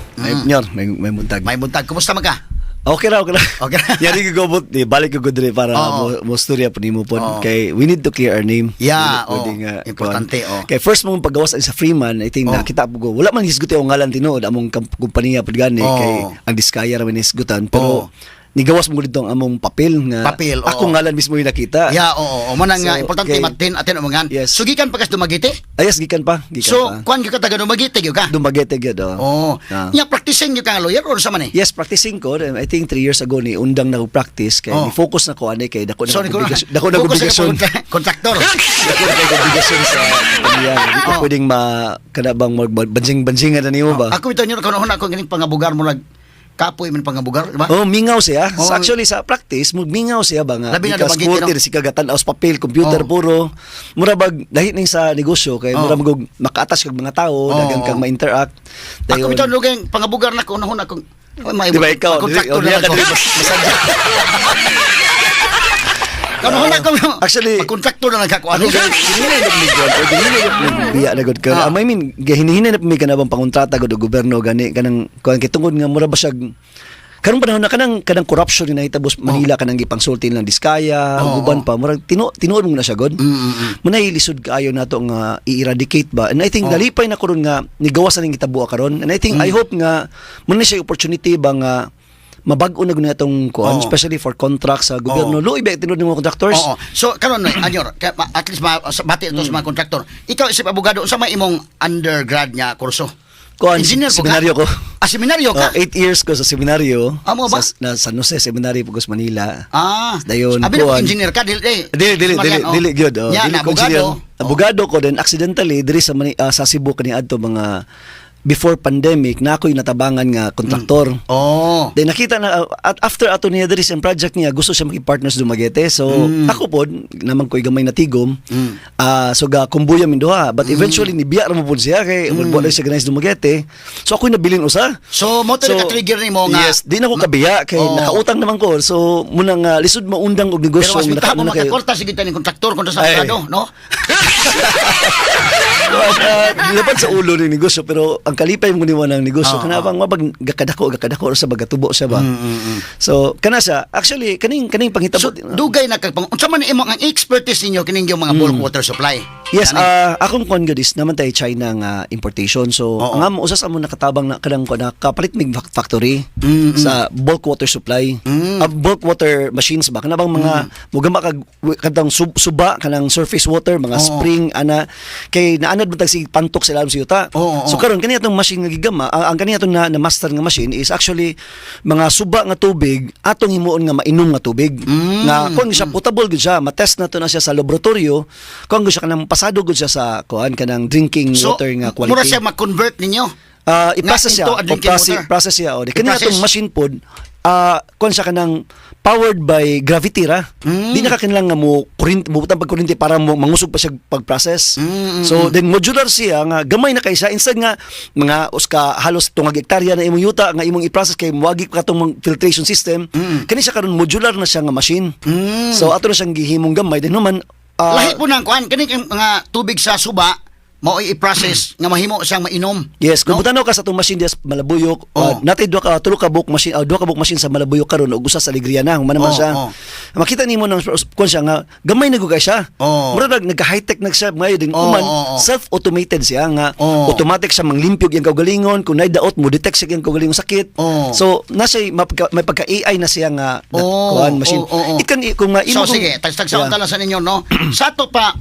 [SPEAKER 7] may buntag.
[SPEAKER 2] May buntag. Kumusta man ka?
[SPEAKER 7] Okay ra.
[SPEAKER 2] Okay ra.
[SPEAKER 7] Yari ko gobot, balik ko diri para
[SPEAKER 2] Oo.
[SPEAKER 7] mo storya po nimo po.
[SPEAKER 2] Oo.
[SPEAKER 7] Kay we need to clear our name.
[SPEAKER 2] Yeah,
[SPEAKER 7] Pwede nga,
[SPEAKER 2] importante,
[SPEAKER 7] kuwan. Kay first mong paggawas sa Freeman, I think nakita po ko, wala man hisguti ang ngalan tinuod among kumpanya pud gani kay ang Diskaya ra man hisgutan, pero nigawas mo dito ang among papel nga
[SPEAKER 2] Papel, oo.
[SPEAKER 7] ako ngalan mismo yung nakita.
[SPEAKER 2] Yeah, oo. Manang
[SPEAKER 7] So,
[SPEAKER 2] nga, importante
[SPEAKER 7] okay.
[SPEAKER 2] matin atin umangan.
[SPEAKER 7] Yes.
[SPEAKER 2] So, gikan pa kas Dumaguete?
[SPEAKER 7] Ayas gikan pa.
[SPEAKER 2] So, kuan gyud ka taga Dumaguete gyud ka?
[SPEAKER 7] Dumaguete gyud.
[SPEAKER 2] Oo. Nya practicing gyud ka nga lawyer or sa man eh?
[SPEAKER 7] Yes, practicing ko. I think 3 years ago ni undang na ko practice kay
[SPEAKER 2] Oh.
[SPEAKER 7] ni-focus na ko ani kay dako na
[SPEAKER 2] So,
[SPEAKER 7] dako na obligasyon.
[SPEAKER 2] Kontraktor.
[SPEAKER 7] Dako na obligasyon sa kanya. Di ko pwedeng kanabang banjing-banjingan na nimo ba?
[SPEAKER 2] Ako ito nyo kanuhon ako ganing pangabugar mo kapoy man pangabugar, di ba?
[SPEAKER 7] Oh, mingaw siya.
[SPEAKER 2] Oh.
[SPEAKER 7] Actually sa practice, mingaw siya ba nga
[SPEAKER 2] Labi na
[SPEAKER 7] because
[SPEAKER 2] Dumaguete,
[SPEAKER 7] kurti
[SPEAKER 2] no?
[SPEAKER 7] si kagatan aus papel, computer
[SPEAKER 2] Oh.
[SPEAKER 7] puro. Mura bag dahil ning sa negosyo kay mura magog makaatas kag mga tao, dagan kang ma-interact.
[SPEAKER 2] Ako ito nyo ganing pangabugar na kanuhon ako.
[SPEAKER 7] Di ba ikaw?
[SPEAKER 2] Kontraktor
[SPEAKER 7] Di
[SPEAKER 2] na
[SPEAKER 7] ka
[SPEAKER 2] ako.
[SPEAKER 7] dili masadya.
[SPEAKER 2] Kanuhon ako.
[SPEAKER 7] Actually,
[SPEAKER 2] kontraktor na nagkakuan.
[SPEAKER 7] Ano guys, hindi na biya na gud ka. I mean, hinihinay na mi kanabang pangontrata gud og gobyerno gani kanang kuan kay tungod nga mura ba siya karong panahon na kanang corruption ni nahitabos Manila kanang gipangsulti lang Diskaya, uban pa murag tinuod mo na siya god. Munay lisod kaayo nato nga i-eradicate ba. And I think dalipay na karon nga nigawas na ning gitabuo karon. And I think I hope nga muna siya opportunity ba nga mabag-o na gud natong kuan, especially for contracts sa gobyerno. Luoy ba tinuod ng mga contractors?
[SPEAKER 2] Oo. So karon anyor, at least bati ito sa mga kontraktor. Ikaw isip abogado unsa may imong undergrad nga kurso?
[SPEAKER 7] Kuan,
[SPEAKER 2] Engineer po ka?
[SPEAKER 7] seminaryo ko.
[SPEAKER 2] Seminaryo ka?
[SPEAKER 7] 8 years ko sa seminaryo.
[SPEAKER 2] Mo ba?
[SPEAKER 7] Sa San Jose Seminary po ko sa Manila. Dayon
[SPEAKER 2] Abi na
[SPEAKER 7] kuan.
[SPEAKER 2] engineer ka dili
[SPEAKER 7] Dili gyud.
[SPEAKER 2] Yan,
[SPEAKER 7] Dili ko
[SPEAKER 2] abogado.
[SPEAKER 7] Abogado ko then accidentally diri sa Cebu kaniadto mga before pandemic na ako'y natabangan nga kontraktor. Then nakita na after ato niya diri sa project niya gusto siya maki-partners Dumaguete. So ako pod naman ko'y gamay na tigom. So ga kumbuya min duha but eventually nibiya ra mo pod siya kay wala siya ganay sa Dumaguete. So ako'y nabilin usa.
[SPEAKER 2] So mo to ka-trigger nimo nga.
[SPEAKER 7] Yes, di na ko kabiya kay nakautang naman ko. So munang lisod maundang og
[SPEAKER 2] Pero
[SPEAKER 7] negosyo
[SPEAKER 2] mas bitaw mo
[SPEAKER 7] kayo.
[SPEAKER 2] makakorta sige tani kontraktor kontra sa abogado, no?
[SPEAKER 7] Laban sa ulo ni negosyo pero ang kalipay mo niwa ng negosyo kanabang mabag gakadako sa bagatubo siya ba. So kana siya actually kaning panghitabo.
[SPEAKER 2] So dugay na kagpang unsa man imo ang expertise ninyo kining yung mga bulk water supply?
[SPEAKER 7] Yes, akong kon gadis naman tay China nga importation. So ang usas amo nakatabang na kanang kapalit mig factory sa bulk water supply. Bulk water machines ba kanabang mga mugama kag kadang suba kanang surface water mga spring ana kay naanad mo tag si pantok sa ilalom sa yuta. So karon kani atong machine nga gigama ang kani atong na master nga machine is actually mga suba nga tubig atong himuon nga mainom nga tubig. Nga kung siya potable gud siya, matest na to na siya sa laboratorio. Kung siya kanang pasado gud siya sa kuan kanang drinking water nga quality.
[SPEAKER 2] Mura siya ma-convert ninyo.
[SPEAKER 7] I-process siya.
[SPEAKER 2] into a drinking water.
[SPEAKER 7] Process siya. Kani atong machine pod kung siya kanang powered by gravity ra. Di na ka kinlang nga mo butang pag kuryente para mo mangusog pa siya pag-process. So then modular siya nga gamay na kay siya instead nga mga uska halos tungag hektarya na imong yuta nga imong i-process kay muwagi ka tong filtration system. Kani siya karon modular na siya nga machine. So ato na siyang gihimong gamay then naman
[SPEAKER 2] lahi po nang kuan kani nga tubig sa suba mao i-process nga mahimo siyang mainom.
[SPEAKER 7] Yes, kung butanaw ka sa itong machine diya sa Malabuyok, natay tulo ka book machine sa Malabuyok karon ug usa sa Alegria na, man siya. Makita nimo nang kun siya nga gamay na gugay siya. Mura nagka-high-tech na siya ngayon din self-automated siya nga automatic siya manglimpyog yang kaugalingon kung nay daot mo detect siya yang kaugalingon sakit. So nasa may pagka AI na siya nga kuan machine. It can kung
[SPEAKER 2] So sige, tagsaon ta lang sa ninyo no. Sa to pa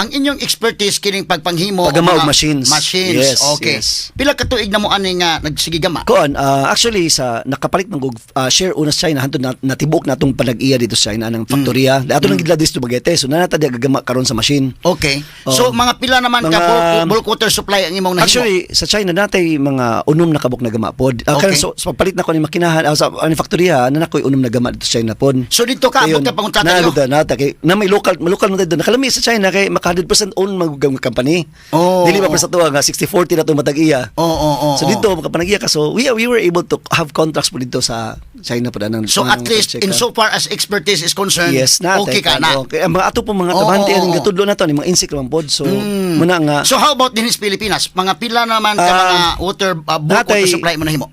[SPEAKER 2] ang inyong expertise kining pagpanghimo
[SPEAKER 7] paggama og machines.
[SPEAKER 2] Machines.
[SPEAKER 7] Yes,
[SPEAKER 2] Okay.
[SPEAKER 7] yes.
[SPEAKER 2] Pila ka tuig na mo ani nga nagsigigama?
[SPEAKER 7] Kuan actually sa nakapalit ng share una sa China hantud natibok natong panag-iya dito sa China ng faktorya. Ato nang gidla dito Dumaguete. So nanata di gagama karon sa machine.
[SPEAKER 2] Okay. So mga pila naman ka bulk water supply ang imong nahimo?
[SPEAKER 7] Actually sa China natay mga unom na kabuk na gama pod.
[SPEAKER 2] Okay.
[SPEAKER 7] So palit na ko ni makinahan sa ani faktorya na nakoy unom na gama dito sa China pod.
[SPEAKER 2] So dito ka abot ka panguntrata nyo?
[SPEAKER 7] Nata kay na may local man tayo nakalami sa China kay maka 100% own mag company.
[SPEAKER 2] Oh,
[SPEAKER 7] Dili ba
[SPEAKER 2] oh.
[SPEAKER 7] sa tuwa nga 60-40 na to matag iya.
[SPEAKER 2] Oo.
[SPEAKER 7] So dito makapanag-iya ka. So we were able to have contracts po dito sa China po ng
[SPEAKER 2] So at least in so far as expertise is concerned,
[SPEAKER 7] yes na
[SPEAKER 2] okay ka na.
[SPEAKER 7] Okay. Ang mga ato po mga
[SPEAKER 2] Oo,
[SPEAKER 7] kabante
[SPEAKER 2] oo,
[SPEAKER 7] ang
[SPEAKER 2] oo.
[SPEAKER 7] gatudlo na to ni mga insect naman pod. So muna nga
[SPEAKER 2] So how about din sa Pilipinas? Mga pila naman ka mga water bulk
[SPEAKER 7] natay-
[SPEAKER 2] water supply mo nahimo.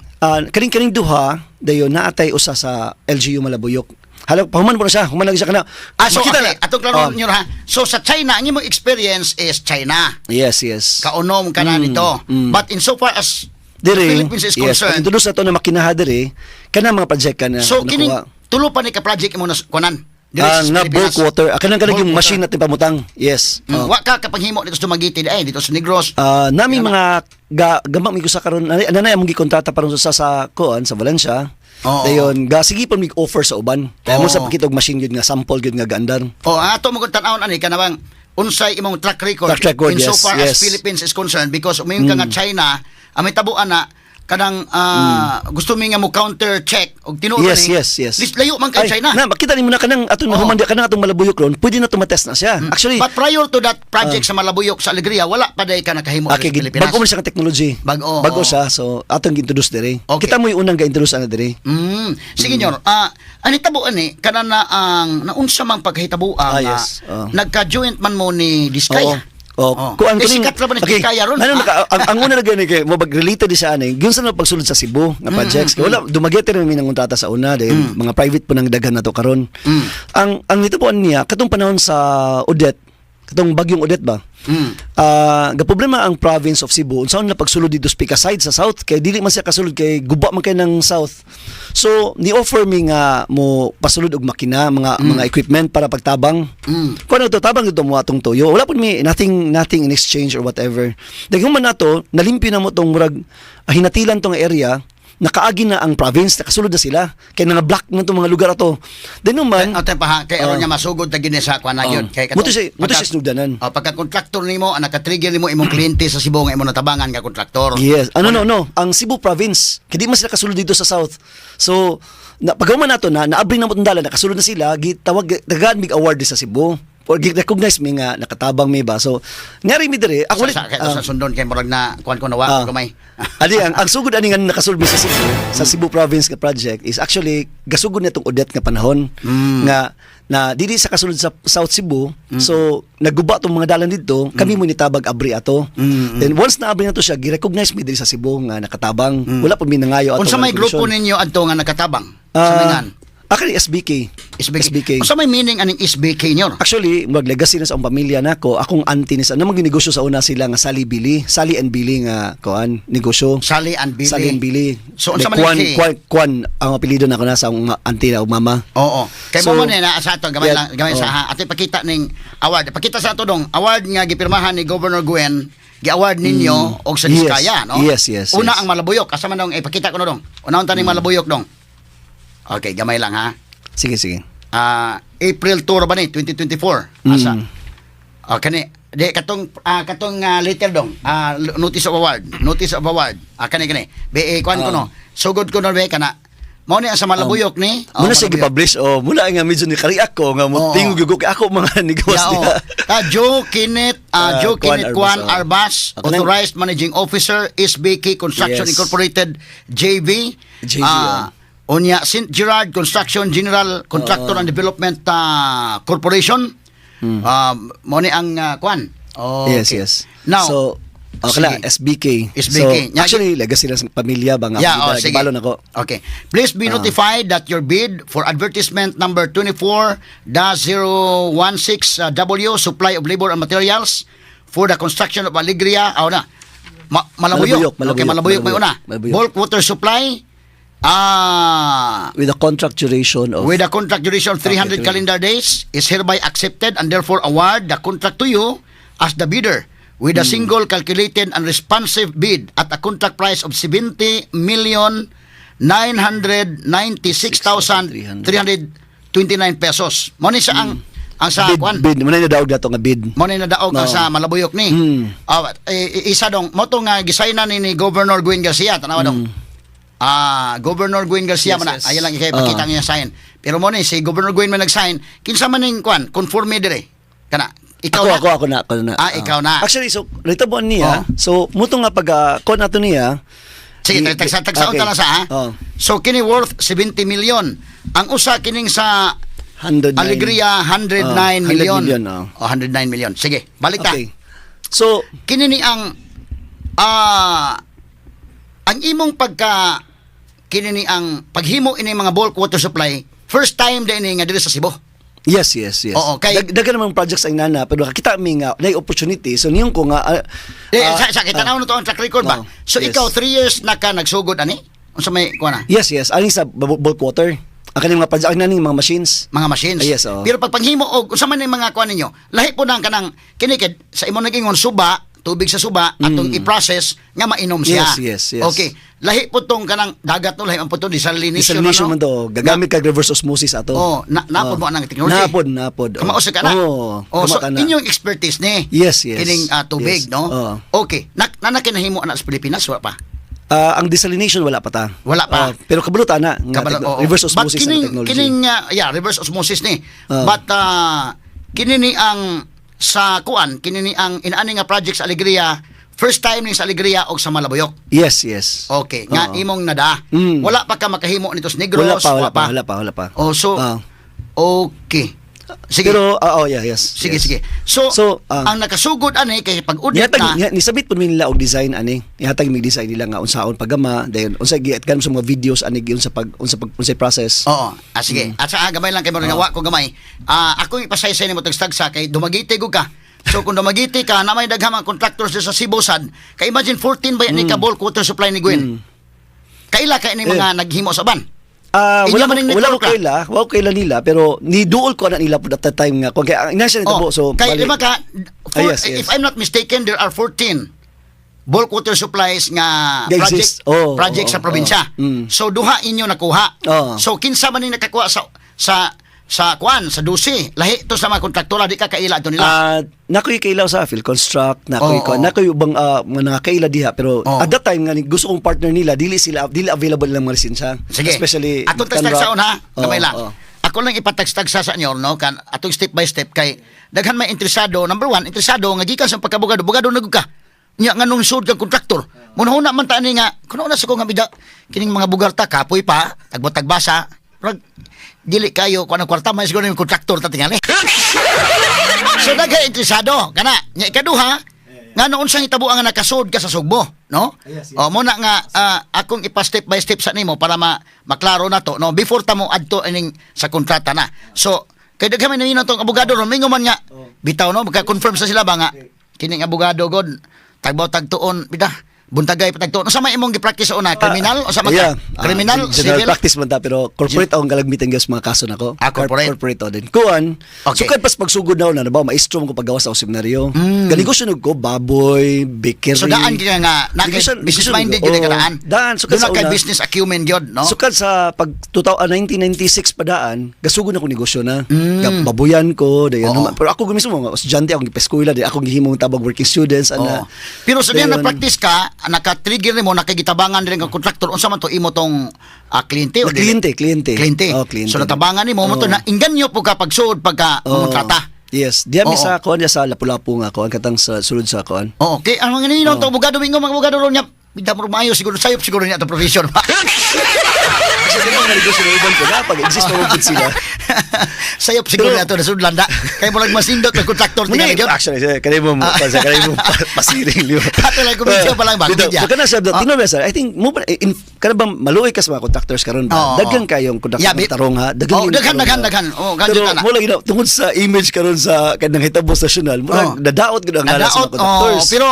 [SPEAKER 7] kaning duha dayon naatay usa sa LGU Malabuyok. Hala pahuman po na siya. Human lagi siya kana.
[SPEAKER 2] So
[SPEAKER 7] Makita
[SPEAKER 2] okay,
[SPEAKER 7] na.
[SPEAKER 2] atong klaro nyo ha. So sa China, ang imong experience is China.
[SPEAKER 7] Yes.
[SPEAKER 2] Kaunom ka na nito. But in so far as the
[SPEAKER 7] Dire,
[SPEAKER 2] Philippines is
[SPEAKER 7] yes,
[SPEAKER 2] concerned,
[SPEAKER 7] introduce na to na makinaha dire, kana mga project ka na
[SPEAKER 2] so
[SPEAKER 7] nakuha.
[SPEAKER 2] kining tulo pa ni ka project imo na kunan.
[SPEAKER 7] Nga bulk water. Kanang
[SPEAKER 2] Bulk
[SPEAKER 7] yung
[SPEAKER 2] water.
[SPEAKER 7] machine natin pamutang. Yes.
[SPEAKER 2] Wa ka kapanghimo dito sa Dumaguete dito sa Negros.
[SPEAKER 7] Nami mga gamang mi ko sa karon nanay among gikontrata paron sa kuan sa Valencia.
[SPEAKER 2] Oo.
[SPEAKER 7] Dayon ga sige pa mig offer sa uban. Kaya mo sa
[SPEAKER 2] Oo.
[SPEAKER 7] pakitog machine gyud nga sample gyud nga gaandar.
[SPEAKER 2] Ato mo kung tan-awon ani kanabang unsay imong track record,
[SPEAKER 7] Track record,
[SPEAKER 2] in so
[SPEAKER 7] yes,
[SPEAKER 2] far
[SPEAKER 7] yes.
[SPEAKER 2] as Philippines is concerned because umayon ka nga China, amay tabuan na kanang gusto mi nga mo counter check og tinuod
[SPEAKER 7] Yes.
[SPEAKER 2] Lis layo man kay China.
[SPEAKER 7] Na makita ni mo na kanang atong humandi kanang atong Malabuyok ron, pwede na tumatest na siya. Actually,
[SPEAKER 2] But prior to that project sa Malabuyok sa Alegria, wala pa day ka nakahimo sa Pilipinas.
[SPEAKER 7] bago man siya ka technology.
[SPEAKER 2] Bago,
[SPEAKER 7] Bago
[SPEAKER 2] oo.
[SPEAKER 7] siya. So atong gi-introduce dire.
[SPEAKER 2] Okay.
[SPEAKER 7] Kita mo yung unang ga-introduce ana dire.
[SPEAKER 2] Sige nyor, ani tabuan ni kana na ang naunsa mang pagkahitabuan nga
[SPEAKER 7] yes.
[SPEAKER 2] nagka-joint man mo ni Diskaya.
[SPEAKER 7] Kuan
[SPEAKER 2] Sikat ra ba ni Diskaya ron?
[SPEAKER 7] Ano ang una na gani kay mo related di sa ani. Gyud sa pagsulod sa Cebu nga projects. Kay wala Dumaguete rin mi nang kontrata sa una dahil mga private po nang daghan na to karon. Ang nito po niya katong panahon sa Odette, katong bagyong Odette ba? Ga problema ang province of Cebu unsaon na pagsulod dito sa Pikaside sa south kay dili man siya kasulod kay guba man kay ng south. So ni offer mi nga mo pasulod og makina mga equipment para pagtabang. Kuno to tabang dito mo atong toyo. Wala pud mi nothing in exchange or whatever. Daghan man nato nalimpyo na mo tong murag hinatilan tong area. Nakaagi na ang province, nakasulod na sila. Kaya nga black na itong mga lugar ato. Then naman,
[SPEAKER 2] Ate pa kay aron niya masugod ta gini sa kuan na yun. Kay
[SPEAKER 7] Muto siya sinugdanan.
[SPEAKER 2] pagka kontraktor nimo ang naka-trigger nimo imong kliyente sa Cebu nga imo natabangan nga kontraktor.
[SPEAKER 7] Yes. No. Ang Cebu province, kaya di man sila kasulod dito sa south. So, pagkaman nato naabring na mo itong dala, nakasulod na sila, gitawag, tagaan mig award di sa Cebu. Or recognize mi nga nakatabang mi ba. So, nyari mi dire, ako
[SPEAKER 2] Sa sundon kay murag na kuan ko nawa kamay.
[SPEAKER 7] Ali ang sugod ani nga nakasulod mi sa Cebu province nga project is actually gasugod nitong Odette nga panahon nga na dili sa kasulod sa South Cebu. So nagguba tong mga dalan dito, kami mo nitabag abri ato. Then once na abri na to siya, gi-recognize mi diri sa Cebu nga nakatabang. Wala pa mi nangayo ato.
[SPEAKER 2] Unsa may grupo ninyo adto nga nakatabang sa Mingan?
[SPEAKER 7] Actually SBK.
[SPEAKER 2] Unsa may meaning aning SBK nyor?
[SPEAKER 7] Actually, legacy na sa akong pamilya nako, akong auntie ni sa namang ginegosyo sa una sila nga Sally and Billy nga kuan negosyo.
[SPEAKER 2] Sally and Billy.
[SPEAKER 7] Sally and Billy.
[SPEAKER 2] So, unsa man
[SPEAKER 7] kuan ang apelyido nako na sa akong auntie na o mama.
[SPEAKER 2] Oo. Kay
[SPEAKER 7] So,
[SPEAKER 2] mo man na sa ato gamay
[SPEAKER 7] yeah,
[SPEAKER 2] lang gamay sa ato pakita ning award. Pakita sa ato dong award nga gipirmahan ni Governor Guen gi-award ninyo og sa Diskaya, no?
[SPEAKER 7] Yes.
[SPEAKER 2] Una ang Malabuyok, asa man dong ipakita ko na dong. Unahon ta ning Malabuyok dong. Okay, gamay lang ha.
[SPEAKER 7] Sige.
[SPEAKER 2] April tour ba ni 2024? Asa? Kani katong letter dong. Notice of award. Kani. Be kuan ko no. Sugod ko no be kana. Mao ni sa Malabuyok ni.
[SPEAKER 7] Muna siya gi-publish mula nga medyo ni kariak ko nga mo tingog gyud kay ako mga negosyo niya.
[SPEAKER 2] Joe Kenneth Kwan Arbas, Authorized Managing Officer, SBK Construction
[SPEAKER 7] Yes.
[SPEAKER 2] Incorporated, JV. Onya St. Gerard Construction General Contractor and Development Corporation. Mo ni ang Kwan.
[SPEAKER 7] Yes.
[SPEAKER 2] Now,
[SPEAKER 7] so
[SPEAKER 2] sige.
[SPEAKER 7] SBK.
[SPEAKER 2] SBK.
[SPEAKER 7] So, actually, legacy na sa pamilya ba nga.
[SPEAKER 2] Sige.
[SPEAKER 7] Gibalon ako.
[SPEAKER 2] Okay. Please be notified that your bid for advertisement number 24-016W, supply of labor and materials for the construction of Alegria. Malabuyok. Okay, Malabuyok may una.
[SPEAKER 7] Malabuyok.
[SPEAKER 2] Bulk water supply.
[SPEAKER 7] With a contract duration of
[SPEAKER 2] With a contract duration of 300 calendar days is hereby accepted and therefore award the contract to you as the bidder with a single calculated and responsive bid at a contract price of 70,996,329 pesos. Mo ni sa ang sa kwan.
[SPEAKER 7] bid. Muna na daog dato nga bid.
[SPEAKER 2] Mo ni nadaog ang sa Malabuyok ni. Isa dong mo to nga gisaynan ni Governor Guen Garcia tanawa dong. Governor Guen Garcia man
[SPEAKER 7] Yes.
[SPEAKER 2] ayan lang ikay pakita niya sign. Pero mo ni si Governor Guen man nag-sign, kinsa man ning kwan, conforme dire. Kana Ikaw
[SPEAKER 7] Ako na.
[SPEAKER 2] Ikaw na.
[SPEAKER 7] Actually, so nitabuan niya. So muto nga pag kon ato niya.
[SPEAKER 2] Sige, tagsaon ta lang sa ha.
[SPEAKER 7] Oh.
[SPEAKER 2] So kini worth 70 million. Ang usa kining sa
[SPEAKER 7] 109.
[SPEAKER 2] Alegria 109 million.
[SPEAKER 7] 100 million, oh.
[SPEAKER 2] 109 million. Sige, balik ta.
[SPEAKER 7] Okay. So
[SPEAKER 2] Kini ni ang imong kini ni ang paghimo ini mga bulk water supply first time din nga diri sa Cebu.
[SPEAKER 7] yes.
[SPEAKER 2] Oo, kay-
[SPEAKER 7] Dagan namang projects ang nana pero kita mi nga na opportunity. So niyon ko nga
[SPEAKER 2] Sa kita na to ang track record ba?
[SPEAKER 7] Oh,
[SPEAKER 2] So
[SPEAKER 7] yes.
[SPEAKER 2] ikaw 3 years na ka nagsugod ani? Unsa may kuha na?
[SPEAKER 7] yes. Ani sa bulk water. Ang kaning mga project ang naning mga machines.
[SPEAKER 2] Mga machines.
[SPEAKER 7] Yes, oo.
[SPEAKER 2] Pero pag panghimo og unsa man yung mga kuha ninyo, lahi po nang kanang kinikid sa imo nagingon suba, tubig sa suba atong i-process nga mainom siya.
[SPEAKER 7] Yes.
[SPEAKER 2] Okay. Lahi po tong kanang dagat no, lahi man po to desalination.
[SPEAKER 7] Desalination man
[SPEAKER 2] ano?
[SPEAKER 7] to. Gagamit kag reverse osmosis ato.
[SPEAKER 2] Oh, napod mo anang technology.
[SPEAKER 7] Napod.
[SPEAKER 2] Kamaos ka na.
[SPEAKER 7] Oo.
[SPEAKER 2] So
[SPEAKER 7] kama ka na.
[SPEAKER 2] inyong expertise ni.
[SPEAKER 7] Yes.
[SPEAKER 2] Kining tubig,
[SPEAKER 7] Yes.
[SPEAKER 2] no?
[SPEAKER 7] Oo.
[SPEAKER 2] Okay. Nakinahimo na sa Pilipinas wa pa.
[SPEAKER 7] Ang desalination wala pa ta.
[SPEAKER 2] Wala pa.
[SPEAKER 7] Pero kabalutan na nga
[SPEAKER 2] Oo.
[SPEAKER 7] reverse osmosis
[SPEAKER 2] But
[SPEAKER 7] na technology.
[SPEAKER 2] reverse osmosis ni.
[SPEAKER 7] Oo.
[SPEAKER 2] But kini ni ang sa kuan, kini ni ang inaani nga project sa Alegria, first time ni sa Alegria og sa Malabuyok.
[SPEAKER 7] Yes.
[SPEAKER 2] Okay, nga
[SPEAKER 7] Oo.
[SPEAKER 2] imong nada.
[SPEAKER 7] Mm.
[SPEAKER 2] Wala pa ka makahimo nito sa Negros.
[SPEAKER 7] Wala pa.
[SPEAKER 2] Oh, so
[SPEAKER 7] Ah.
[SPEAKER 2] okay. Sige.
[SPEAKER 7] Pero yes.
[SPEAKER 2] Sige. So, ang nakasugod ani kay pag-udit na
[SPEAKER 7] Nisabit po nila og design ani. Ihatag mi design nila nga unsaon pagama, then unsa giatkan sa mga videos ani unsa process.
[SPEAKER 2] Oo. Sige. At sa gamay lang kay mo nga wa ko gamay. Ako ipasaysay nimo tagstagsa kay dumagiti gud ka. So kung dumagiti ka na may daghang mga contractors sa Cebu sad, kay imagine 14 ba ni ka bulk water supply ni Gwen. Kaila kay ni mga naghimo sa ban. Inyo man ning network
[SPEAKER 7] wala ko kaila nila pero ni duol ko na nila po at that time nga kung kaya ina siya nitabo so
[SPEAKER 2] kay
[SPEAKER 7] bali-
[SPEAKER 2] lima ka
[SPEAKER 7] yes.
[SPEAKER 2] if I'm not mistaken there are 14 bulk water supplies nga
[SPEAKER 7] They exist.
[SPEAKER 2] project sa probinsya. So duha inyo nakuha.
[SPEAKER 7] Oh.
[SPEAKER 2] So kinsa man ni nakakuha sa kuan sa dusi lahi to sa mga kontraktora di ka kaila to nila.
[SPEAKER 7] nakoy kailaw sa Phil Construct, nakoy
[SPEAKER 2] Oo.
[SPEAKER 7] nakoy ubang mga kaila diha pero
[SPEAKER 2] Oo.
[SPEAKER 7] at that time nga gusto kong partner nila dili available lang mga lisensya.
[SPEAKER 2] Sige.
[SPEAKER 7] Especially
[SPEAKER 2] atong
[SPEAKER 7] Canrock.
[SPEAKER 2] tagstagsaon ha.
[SPEAKER 7] Oo,
[SPEAKER 2] Kamay lang.
[SPEAKER 7] oo.
[SPEAKER 2] Ako lang ipatagstagsa sa inyo no kan atong step by step kay daghan may interesado. Number 1, interesado nga gikan sa pagkabugado, bugado na gud ka. Nya nga nung sud kang kontraktor. Munahuna man ta ani nga kuno na sa ko nga bida kining mga bugarta kapoy pa tagbasa. Dili kayo kung anong kwarta may siguro yung kontraktor ta tingali. So daghay interesado kana nya ikaduha nga noon sang hitabo ang nakasud ka sa Sugbo, no?
[SPEAKER 7] Yes.
[SPEAKER 2] O mo na nga akong ipa step by step sa nimo para maklaro na to, no? Before ta mo adto ining sa kontrata na. So kay daghan man nino tong abogado ron mingo man nga bitaw no magka-confirm sa sila ba nga kining abogado god tagbaw tagtuon bida buntagay patagtuon. Sa may imong gi-practice una kriminal o sa mga kriminal
[SPEAKER 7] general
[SPEAKER 2] civil
[SPEAKER 7] practice man ta pero corporate ang galagmitan gyud sa mga kaso nako.
[SPEAKER 2] Corporate
[SPEAKER 7] din. Kuan.
[SPEAKER 2] Okay.
[SPEAKER 7] Sukad pas pagsugod na ba maestro mo ko paggawa sa seminaryo. Galigosyo ko baboy, bakery.
[SPEAKER 2] so daan ka nga na business minded gyud ka daan.
[SPEAKER 7] Daan sukad
[SPEAKER 2] Doon
[SPEAKER 7] sa
[SPEAKER 2] na kay
[SPEAKER 7] una.
[SPEAKER 2] business acumen gyud, no?
[SPEAKER 7] Sukad sa pag 1996 pa daan, gasugod ako negosyo na. Babuyan ko, dayon
[SPEAKER 2] Oo.
[SPEAKER 7] naman. Pero ako gumismo mga estudyante ako gipeskwela di ako gihimong tabag working students ana.
[SPEAKER 2] Pero sa diyan
[SPEAKER 7] Dayon-
[SPEAKER 2] na practice ka, naka-trigger mo nakagitabangan din ang kontraktor unsa man to imo tong kliyente o dili?
[SPEAKER 7] Kliyente.
[SPEAKER 2] Kliyente.
[SPEAKER 7] Oh, kliyente.
[SPEAKER 2] So natabangan nimo mo to
[SPEAKER 7] Oo.
[SPEAKER 2] na inganyo po ka pagsuod pagka kontrata.
[SPEAKER 7] Yes, diyan mi
[SPEAKER 2] Oo.
[SPEAKER 7] sa kuan sa Lapu-Lapu nga kuan katang sa sulod sa kuan.
[SPEAKER 2] Oo, okay. Ang mga nino to abogado mingo mga abogado ron niya. Bida mo mayo siguro sayop siguro niya to provision.
[SPEAKER 7] Kasi di mo nga negosyo na ibang ko na pag-exist mo gud sila.
[SPEAKER 2] sayop siguro niya to na sudlanda. Kay mo lang masindot ng kontraktor tingali gyud.
[SPEAKER 7] Actually, kanay mo pasiring liyo.
[SPEAKER 2] Ato lang kumisyon pa lang ba?
[SPEAKER 7] So kana sa tino ba sir? I think mo kana ba maluoy ka sa mga contractors karon
[SPEAKER 2] Oo,
[SPEAKER 7] ba? Daghan kayong
[SPEAKER 2] Yeah,
[SPEAKER 7] contractor tarong ha.
[SPEAKER 2] Oh, daghan. Oh, ganito
[SPEAKER 7] Pero
[SPEAKER 2] na.
[SPEAKER 7] mo lang tungod sa image karon sa kanang hitabo national, mo lang dadaot gud ang ngalan sa mga contractors.
[SPEAKER 2] pero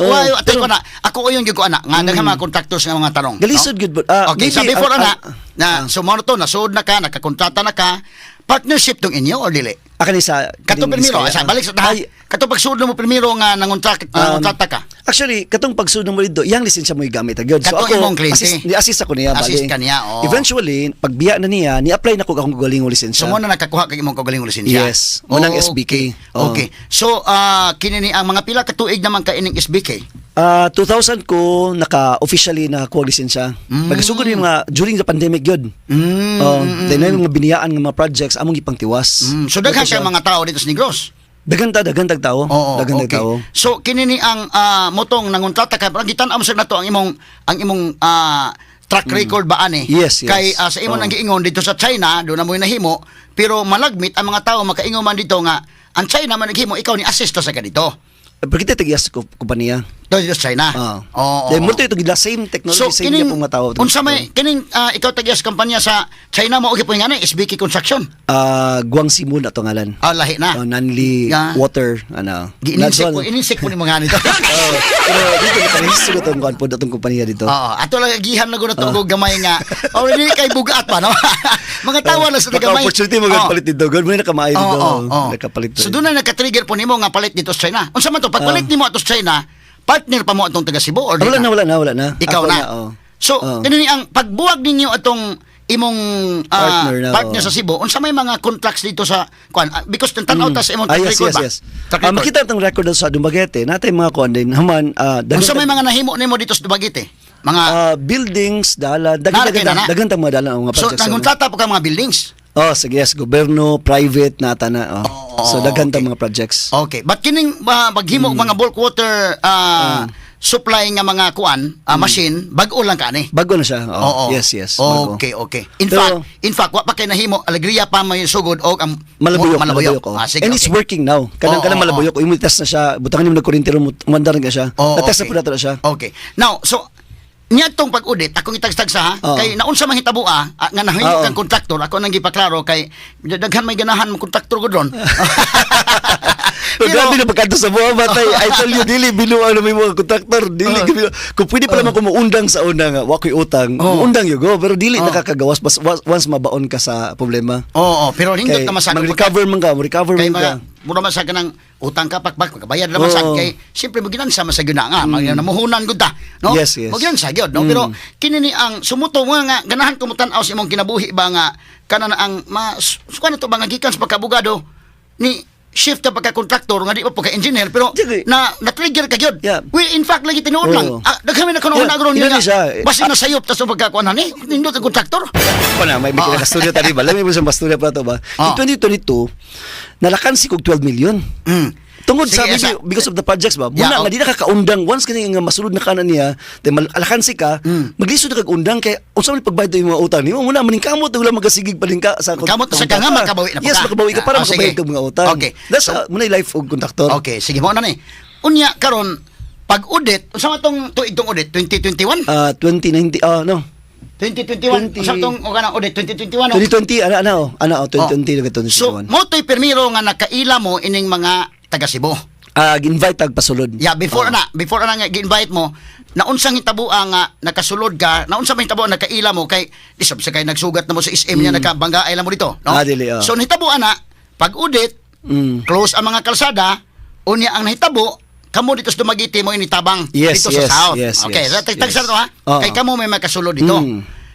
[SPEAKER 2] wayo atay
[SPEAKER 7] pero-
[SPEAKER 2] ko na. Ako uyon gyud ko ana nga daghan mga contractors nga mga tarong.
[SPEAKER 7] Galisod gud ba?
[SPEAKER 2] Okay, so before na sumonto to nasud na ka, nakakontrata na ka, partnership tong inyo or dili?
[SPEAKER 7] Akan sa
[SPEAKER 2] Kato primero, sa balik sa tahay. Kato pagsud mo primero nga nangontrata ka.
[SPEAKER 7] Actually, katong pagsud mo dito, yang lisensya mo igamit agad.
[SPEAKER 2] Katong imong kliyente.
[SPEAKER 7] assist ako niya
[SPEAKER 2] Assist
[SPEAKER 7] bali.
[SPEAKER 2] ka niya, oo.
[SPEAKER 7] Eventually, pagbiya na niya, ni-apply na ko akong galing lisensya.
[SPEAKER 2] So mo na nakakuha kag imong kagaling lisensya.
[SPEAKER 7] Yes, unang SBK.
[SPEAKER 2] Okay. So kini ni ang mga pila ka tuig naman ka ining SBK.
[SPEAKER 7] 2000 ko naka-officially na kuha lisensya. Nagasugod yung mga during the pandemic yun. Then yung mga biniyaan ng mga projects among ipangtiwas.
[SPEAKER 2] So daghan kay mga tao dito sa Negros.
[SPEAKER 7] Dagan tag tao.
[SPEAKER 2] Oo,
[SPEAKER 7] Dagan
[SPEAKER 2] okay.
[SPEAKER 7] tag tao.
[SPEAKER 2] So kini ni ang motong nanguntrata kay gitan-aw mo sa nato ang imong track record ba ani?
[SPEAKER 7] Yes, yes.
[SPEAKER 2] Kay sa imo nang giingon dito sa China, do na mo nahimo, pero malagmit ang mga tao makaingon man dito nga ang China man naghimo, ikaw ni assist sa kadito.
[SPEAKER 7] Pero kita tagyas ko kompanya.
[SPEAKER 2] Dito sa China. Oo.
[SPEAKER 7] Dahil mo ito gila same technology, same niya pong mga tao.
[SPEAKER 2] Unsa may kining ikaw tagyas kampanya sa China mo og nga ni SBK Construction.
[SPEAKER 7] Guangxi Moon ato ngalan.
[SPEAKER 2] Lahi na.
[SPEAKER 7] Nanli
[SPEAKER 2] Yeah.
[SPEAKER 7] water ano.
[SPEAKER 2] Ininsik mo ni mga nito.
[SPEAKER 7] Pero dito kita history ko tong kuan po datong kompanya dito.
[SPEAKER 2] Ato lang gihan na gud to gamay nga. Already kay bugat pa no. Mga tawa lang sa gamay.
[SPEAKER 7] Opportunity mo palit dito. God mo na kamay dito. Nakapalit.
[SPEAKER 2] So doon na naka-trigger po nimo nga palit dito sa China. Unsa man to pagpalit nimo ato sa China, partner pa mo atong taga Cebu or
[SPEAKER 7] Wala na.
[SPEAKER 2] Ikaw
[SPEAKER 7] Ako
[SPEAKER 2] na.
[SPEAKER 7] oh.
[SPEAKER 2] So, kini ang pagbuwag ninyo atong imong partner sa Cebu, unsa may mga contracts dito sa kuan because tan-aw ta sa imong track
[SPEAKER 7] yes,
[SPEAKER 2] record
[SPEAKER 7] yes,
[SPEAKER 2] ba?
[SPEAKER 7] yes.
[SPEAKER 2] Track record.
[SPEAKER 7] Makita tong record sa Dumaguete, natay mga kuan din. Haman
[SPEAKER 2] Unsa may mga nahimo nimo dito sa Dumaguete? Mga
[SPEAKER 7] buildings, dala,
[SPEAKER 2] Narakay na na.
[SPEAKER 7] dagan tang mga dala ang mga
[SPEAKER 2] so
[SPEAKER 7] projects.
[SPEAKER 2] nanguntrata po ka mga buildings.
[SPEAKER 7] Sige, yes, gobyerno, private nata na. So dagan tang mga projects.
[SPEAKER 2] Okay, but kining paghimo mga bulk water supply nga mga kuan machine bag-o lang ka ni.
[SPEAKER 7] Bago na siya.
[SPEAKER 2] Oo.
[SPEAKER 7] Yes, bago.
[SPEAKER 2] Okay. In
[SPEAKER 7] Pero-
[SPEAKER 2] fact, wa pa kay nahimo alegria pa may sugod og ang
[SPEAKER 7] Malabuyok.
[SPEAKER 2] Sige,
[SPEAKER 7] And it's
[SPEAKER 2] okay.
[SPEAKER 7] working now. Kanang malabuyok. Imo-test na siya. Butangan nimo na kuryente ro umandar na siya. Na-test na po nato na siya.
[SPEAKER 2] Okay. Now, so niya tong pag-audit, akong itagstag sa kay naunsa man hitabo nga nahimo kang kontraktor, ako nang gipaklaro kay daghan may ganahan mo kontraktor ko doon.
[SPEAKER 7] Grabe na pagkanto sa buha batay. I tell you, dili binuang na may mga kontraktor. Dili kung pwede pa naman ko maundang sa una nga wakoy utang. Maundang yo go, pero dili nakakagawas once mabaon ka sa problema.
[SPEAKER 2] Oo, pero hindot
[SPEAKER 7] Kay
[SPEAKER 2] ka masag
[SPEAKER 7] mag-recover man ka.
[SPEAKER 2] kay mga mura man sa kanang utang ka pagbayad naman sa kay siyempre maginansa man sa gyud nga namuhunan gud ta no
[SPEAKER 7] Yes.
[SPEAKER 2] maginansa gyud no pero kini ni ang sumuto mo nga ganahan ko mo tan-aw sa imong kinabuhi ba nga kana na ang kuan to ba nga gikan sa pagkabugado ni shift ka pagka-contractor nga di pa pagka-engineer pero
[SPEAKER 7] Sige.
[SPEAKER 2] na-trigger ka gyud.
[SPEAKER 7] Yeah.
[SPEAKER 2] We in fact lagi tinuod lang. Daghan na kuno na agron
[SPEAKER 7] Yun
[SPEAKER 2] nga.
[SPEAKER 7] siya.
[SPEAKER 2] Basta nasayop ta sa pagkakuan ni nindot ang contractor.
[SPEAKER 7] May kinakasturya tadi ba? Lami mo sa basturya pa to ba? In 2022, nalakan si kog 12 million. Tungod sa
[SPEAKER 2] Sige,
[SPEAKER 7] because of the projects ba?
[SPEAKER 2] Yeah,
[SPEAKER 7] Muna nga di na kakaundang once kani nga masulod na kanan niya, then alakan si ka, maglisod na kag-undang kay unsa man pagbayad yung mga utang nimo muna maningkamot wala magasigig pa din ka sa
[SPEAKER 2] Kamot sa ka nga makabawi na pa
[SPEAKER 7] Yes,
[SPEAKER 2] ka.
[SPEAKER 7] makabawi ka para
[SPEAKER 2] Sige.
[SPEAKER 7] makabayad kag mga utang.
[SPEAKER 2] Okay.
[SPEAKER 7] That's
[SPEAKER 2] So,
[SPEAKER 7] muna yung life og kontraktor.
[SPEAKER 2] Okay, sige mo na ni. Unya karon pag-audit, unsa man tong tuig tong audit 2021?
[SPEAKER 7] 2019 no.
[SPEAKER 2] 2021 unsa tong o kanang audit 2021?
[SPEAKER 7] 2020 ana 2020 na
[SPEAKER 2] So,
[SPEAKER 7] 2021.
[SPEAKER 2] mo to'y permiro nga nakaila mo ining mga taga Cebu.
[SPEAKER 7] Gi-invite tag pasulod.
[SPEAKER 2] Yeah, before na nga gi-invite mo, naunsang hitabo nga nakasulod ka, naunsang man hitabo nakaila mo kay isab sa kay nagsugat na mo sa SM niya nakabangga ay lang mo dito, no?
[SPEAKER 7] Dili,
[SPEAKER 2] So nahitabo ana pag-audit, close ang mga kalsada, unya ang nahitabo kamo dito sa Dumaguete mo initabang
[SPEAKER 7] Yes,
[SPEAKER 2] dito
[SPEAKER 7] yes,
[SPEAKER 2] sa South.
[SPEAKER 7] yes,
[SPEAKER 2] Okay,
[SPEAKER 7] yes,
[SPEAKER 2] tagtagsa
[SPEAKER 7] yes.
[SPEAKER 2] to ha. Kay kamo may makasulod dito.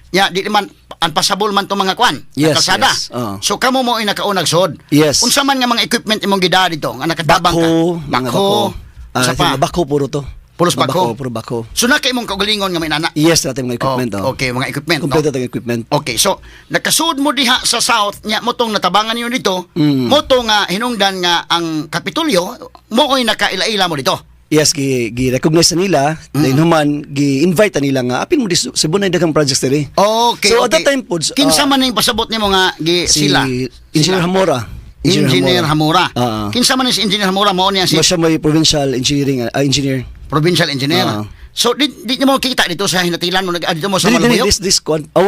[SPEAKER 2] Ya, di man unpassable man to mga kwan,
[SPEAKER 7] Yes,
[SPEAKER 2] kalsada.
[SPEAKER 7] yes,
[SPEAKER 2] So kamo mo ay nakaunag sod.
[SPEAKER 7] Yes.
[SPEAKER 2] Unsa man nga mga equipment imong gida dito nga nakatabang ka?
[SPEAKER 7] Bako.
[SPEAKER 2] Sa pa.
[SPEAKER 7] Bako puro to.
[SPEAKER 2] Pulos
[SPEAKER 7] Mga
[SPEAKER 2] bako.
[SPEAKER 7] Puro bako.
[SPEAKER 2] So na kay mong kaugalingon nga may nana.
[SPEAKER 7] Yes, natin mga equipment.
[SPEAKER 2] Okay, mga equipment.
[SPEAKER 7] Kompleto tayong equipment.
[SPEAKER 2] Okay, so nakasud mo diha sa South nya mo tong natabangan niyo dito. Mo to nga hinungdan nga ang Kapitolyo mo oy nakaila-ila mo dito.
[SPEAKER 7] Yes, gi-recognize na nila. Then human, gi-invite na nila nga, apin mo di Cebu na daghang projects diri.
[SPEAKER 2] Okay,
[SPEAKER 7] So,
[SPEAKER 2] okay.
[SPEAKER 7] at that time po,
[SPEAKER 2] kinsa man ning pasabot nimo nga
[SPEAKER 7] si
[SPEAKER 2] sila?
[SPEAKER 7] Engineer Hamora.
[SPEAKER 2] Engineer Hamura.
[SPEAKER 7] Oo.
[SPEAKER 2] Kinsa man ni si Engineer Hamura mao niya si
[SPEAKER 7] Mas siya may provincial engineering engineer.
[SPEAKER 2] provincial engineer.
[SPEAKER 7] Oo.
[SPEAKER 2] So di mo kita dito sa hinatilan mo dito mo sa
[SPEAKER 7] Dili
[SPEAKER 2] Malabuyok.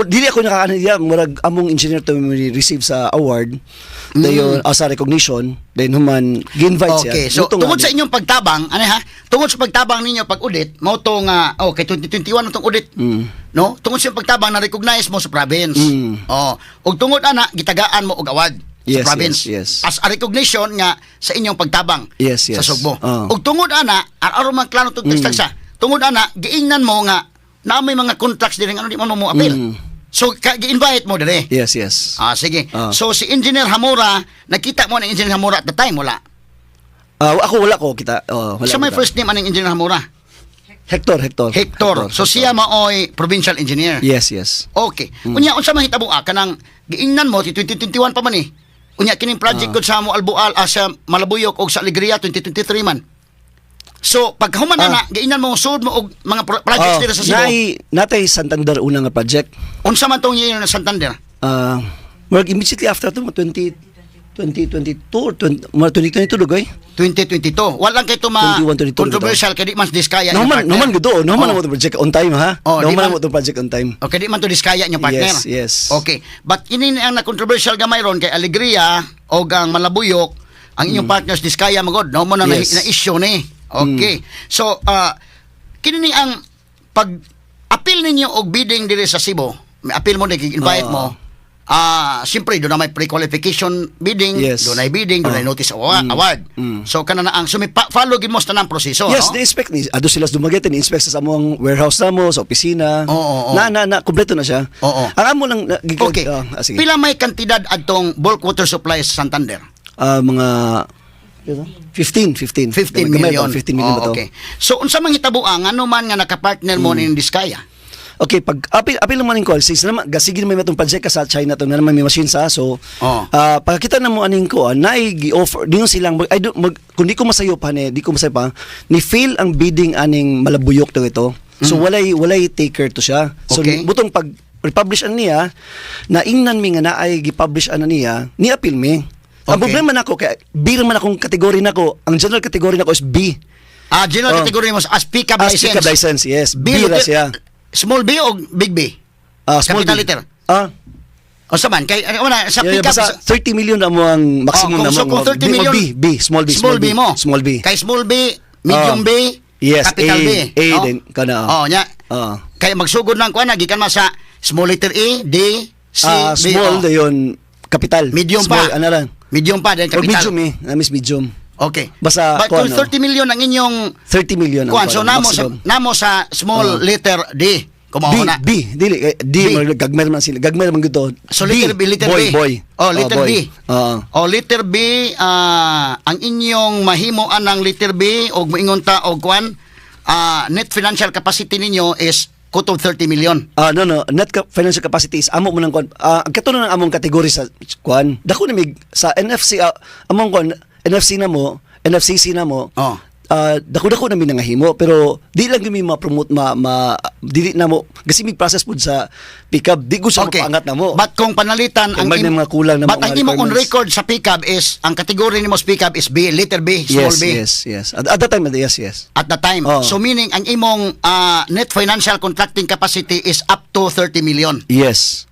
[SPEAKER 7] dili ako nakakaano diya murag among engineer to receive sa award. Dayon sa recognition, then human gi-invite siya.
[SPEAKER 2] Okay, so
[SPEAKER 7] Luto nga
[SPEAKER 2] tungod sa
[SPEAKER 7] di-
[SPEAKER 2] inyong pagtabang, ano ha? Tungod sa pagtabang ninyo pag-audit, mo to nga okay 2021 itong audit. No? Tungod sa pagtabang na recognize mo sa province. Oh, ug tungod ana gitagaan mo og award
[SPEAKER 7] Yes,
[SPEAKER 2] sa province.
[SPEAKER 7] yes.
[SPEAKER 2] As a recognition nga sa inyong pagtabang
[SPEAKER 7] Yes,
[SPEAKER 2] sa
[SPEAKER 7] yes.
[SPEAKER 2] Sugbo.
[SPEAKER 7] Oh.
[SPEAKER 2] Ug tungod ana, aron man klaro tug sa. Tungod ana, giingnan mo nga na may mga contracts diri nga ano di mo mo appeal. So gi-invite mo diri.
[SPEAKER 7] Yes, yes.
[SPEAKER 2] Sige.
[SPEAKER 7] Ah.
[SPEAKER 2] So si Engineer Hamura, nakita mo ni Engineer Hamura at the time wala.
[SPEAKER 7] Ako wala ko kita. Wala.
[SPEAKER 2] Sa may
[SPEAKER 7] kita.
[SPEAKER 2] first name aning Engineer Hamura?
[SPEAKER 7] Hector.
[SPEAKER 2] Hector. So siya maoy provincial engineer.
[SPEAKER 7] Yes, yes.
[SPEAKER 2] Okay. Unya unsa man hitabo kanang giingnan mo ti 2021 pa man ni. Unya kining project gud sa mo Albual sa Malabuyok og sa Alegria 2023 man. So pag human na giinan mo sud mo og mga projects dito sa Cebu.
[SPEAKER 7] Natay Santander una nga project.
[SPEAKER 2] Unsa man tong year na Santander?
[SPEAKER 7] Immediately after to 2022 or 2022 dugoy.
[SPEAKER 2] 2022. Walang kay to ma
[SPEAKER 7] 21, 22
[SPEAKER 2] controversial kay di man diskaya
[SPEAKER 7] No man gud no man
[SPEAKER 2] Oh.
[SPEAKER 7] mo to project on time ha.
[SPEAKER 2] Oh,
[SPEAKER 7] No
[SPEAKER 2] di
[SPEAKER 7] man
[SPEAKER 2] man-
[SPEAKER 7] mo to project on time.
[SPEAKER 2] Okay, di man to diskaya niya partner.
[SPEAKER 7] Yes.
[SPEAKER 2] Okay. But ini ang na-controversial gamay ron kay Alegria o ang Malabuyok, ang inyong partners diskaya magod. No mo na
[SPEAKER 7] Yes.
[SPEAKER 2] na issue ni. Okay. So, kini ni ang pag-appeal ninyo og bidding diri sa Cebu. May appeal mo ni invite mo. Siyempre doon na may pre-qualification bidding,
[SPEAKER 7] Yes.
[SPEAKER 2] doon na bidding, doon na notice award. So kana na ang follow gid mo sa tanang proseso,
[SPEAKER 7] Yes,
[SPEAKER 2] no?
[SPEAKER 7] ni-inspect ni ado sila sa Dumaguete, ni-inspect sa among warehouse namo, sa opisina.
[SPEAKER 2] Oo.
[SPEAKER 7] Na kompleto na siya.
[SPEAKER 2] Oo.
[SPEAKER 7] Ang amo lang
[SPEAKER 2] Okay.
[SPEAKER 7] sige.
[SPEAKER 2] Pila may kantidad adtong bulk water supply sa Santander?
[SPEAKER 7] Mga 15
[SPEAKER 2] 15
[SPEAKER 7] Gamay
[SPEAKER 2] million.
[SPEAKER 7] ba? 15 million ba to?
[SPEAKER 2] Okay. So unsa man hitabuang ano man nga naka-partner mo ning Diskaya?
[SPEAKER 7] Okay, pag apil naman ko, since naman gasige naman itong project ka sa China to na naman may machine sa so. Pagkita na mo aning ko, offer din silang kung di ko masayo pa di ko masayo pa ni fail ang bidding aning Malabuyok to ito. So walay taker to siya. So
[SPEAKER 2] Okay.
[SPEAKER 7] butong pag republish an niya na ingnan mi nga naay gi-publish an niya, ni appeal mi. Ang
[SPEAKER 2] Okay.
[SPEAKER 7] problema nako kay B man akong kategory nako, ang general category nako is B.
[SPEAKER 2] General category mo as pickup
[SPEAKER 7] As
[SPEAKER 2] license.
[SPEAKER 7] pickup license, yes. B ra
[SPEAKER 2] letter-
[SPEAKER 7] siya.
[SPEAKER 2] Small B o big B?
[SPEAKER 7] Small
[SPEAKER 2] Capital
[SPEAKER 7] B.
[SPEAKER 2] letter. O sa man kay sa
[SPEAKER 7] Yeah,
[SPEAKER 2] pickup
[SPEAKER 7] basta 30 million na mo ang maximum na mo.
[SPEAKER 2] kung 30 million
[SPEAKER 7] Small B
[SPEAKER 2] mo.
[SPEAKER 7] Small B.
[SPEAKER 2] Kay small B, medium B,
[SPEAKER 7] Yes,
[SPEAKER 2] capital B.
[SPEAKER 7] A
[SPEAKER 2] no?
[SPEAKER 7] din kana.
[SPEAKER 2] nya. Kaya magsugod lang kuan gikan man sa small letter E, D, C, B.
[SPEAKER 7] Small dayon capital.
[SPEAKER 2] Medium
[SPEAKER 7] Small,
[SPEAKER 2] pa.
[SPEAKER 7] ano lang.
[SPEAKER 2] Medium pa din
[SPEAKER 7] Or
[SPEAKER 2] capital.
[SPEAKER 7] medium Miss medium.
[SPEAKER 2] Okay.
[SPEAKER 7] Basta
[SPEAKER 2] But
[SPEAKER 7] kuan,
[SPEAKER 2] kung 30 million ang inyong
[SPEAKER 7] 30 million ang
[SPEAKER 2] kuan, so
[SPEAKER 7] kuan,
[SPEAKER 2] namo sa small letter D. Kumaho na.
[SPEAKER 7] B, dili D gagmer man sila. Gagmer man gito.
[SPEAKER 2] So letter B, letter B.
[SPEAKER 7] Boy.
[SPEAKER 2] Oh, letter
[SPEAKER 7] boy.
[SPEAKER 2] B. Letter B, ang inyong mahimoan ng letter B og moingon ta og kuan, net financial capacity ninyo is kutog 30 million.
[SPEAKER 7] No. Financial capacity is amo mo nang kuan. Ang katuno ng among kategory sa kuan. Dako na mig sa NFC among kuan NFCC na mo. Dako na mi nangahimo pero di lang gyud mi ma-promote dili na mo kasi mig process pud sa pickup di ko siya mapaangat na mo.
[SPEAKER 2] But kung panalitan
[SPEAKER 7] Kung may mga kulang na
[SPEAKER 2] but ang
[SPEAKER 7] mga
[SPEAKER 2] imong on
[SPEAKER 7] requirements.
[SPEAKER 2] record sa pickup is ang category nimo sa pickup is B, letter B, small B.
[SPEAKER 7] Yes. At that time, yes.
[SPEAKER 2] At the time.
[SPEAKER 7] Oh.
[SPEAKER 2] So meaning ang imong net financial contracting capacity is up to 30 million.
[SPEAKER 7] Yes.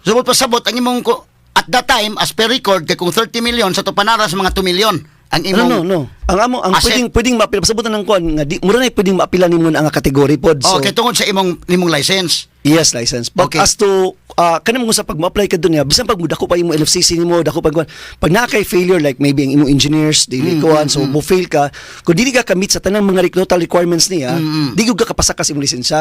[SPEAKER 2] So pasabot ang imong at that time as per record kay kung 30 million sa to panara sa mga 2 million ang imong
[SPEAKER 7] No. Ang
[SPEAKER 2] asset.
[SPEAKER 7] pwedeng maapil pasabutan ng kuan nga di mura na pwedeng maapilan nimo ang kategory pod. So
[SPEAKER 2] kay tungod sa imong license.
[SPEAKER 7] yes, license. But
[SPEAKER 2] Okay.
[SPEAKER 7] as to kanang mo sa pag ma-apply ka dunya bisan pag dako pa imong LFCC nimo, dako pag kuan. Pag nakay failure like maybe ang imong engineers dili kuan so mo fail ka, kung dili ka kamit sa tanang mga total requirements niya, di gyud ka kapasaka sa imong lisensya.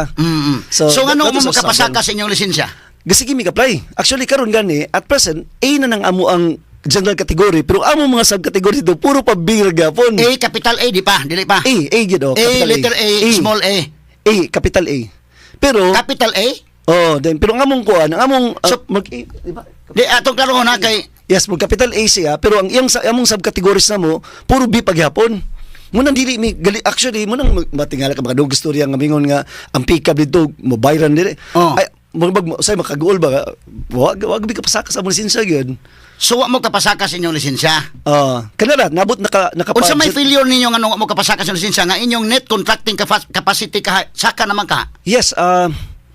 [SPEAKER 2] So ano
[SPEAKER 7] that is
[SPEAKER 2] mo
[SPEAKER 7] a
[SPEAKER 2] kapasaka
[SPEAKER 7] sample.
[SPEAKER 2] sa inyong lisensya?
[SPEAKER 7] Gasigi mi apply. Actually karon gani at present A na nang amo ang general category pero amo mga subcategory dito puro pa B ra gapon.
[SPEAKER 2] A, capital A, dili pa.
[SPEAKER 7] A gid
[SPEAKER 2] A, letter A, small A.
[SPEAKER 7] A, capital A. Pero
[SPEAKER 2] Capital A?
[SPEAKER 7] then pero ang among kuan, ang among
[SPEAKER 2] So,
[SPEAKER 7] di ba?
[SPEAKER 2] Di atong klaro na kay
[SPEAKER 7] Yes, mag capital A siya, pero ang iyang among subcategories na mo puro B paghapon. Munang dili mi gali actually munang matingala ka makadug istorya nga mingon nga ang pickup dito mo bayran dili.
[SPEAKER 2] Oh.
[SPEAKER 7] Ay say makaguol ba? Wag bi ka pasaka sa mo lisensya gyud.
[SPEAKER 2] so wa mo kapasaka sa inyong lisensya.
[SPEAKER 7] Kanala nabot naka
[SPEAKER 2] Unsa may failure ninyo nga wa mo kapasaka sa lisensya nga inyong net contracting capacity saka naman ka?
[SPEAKER 7] Yes,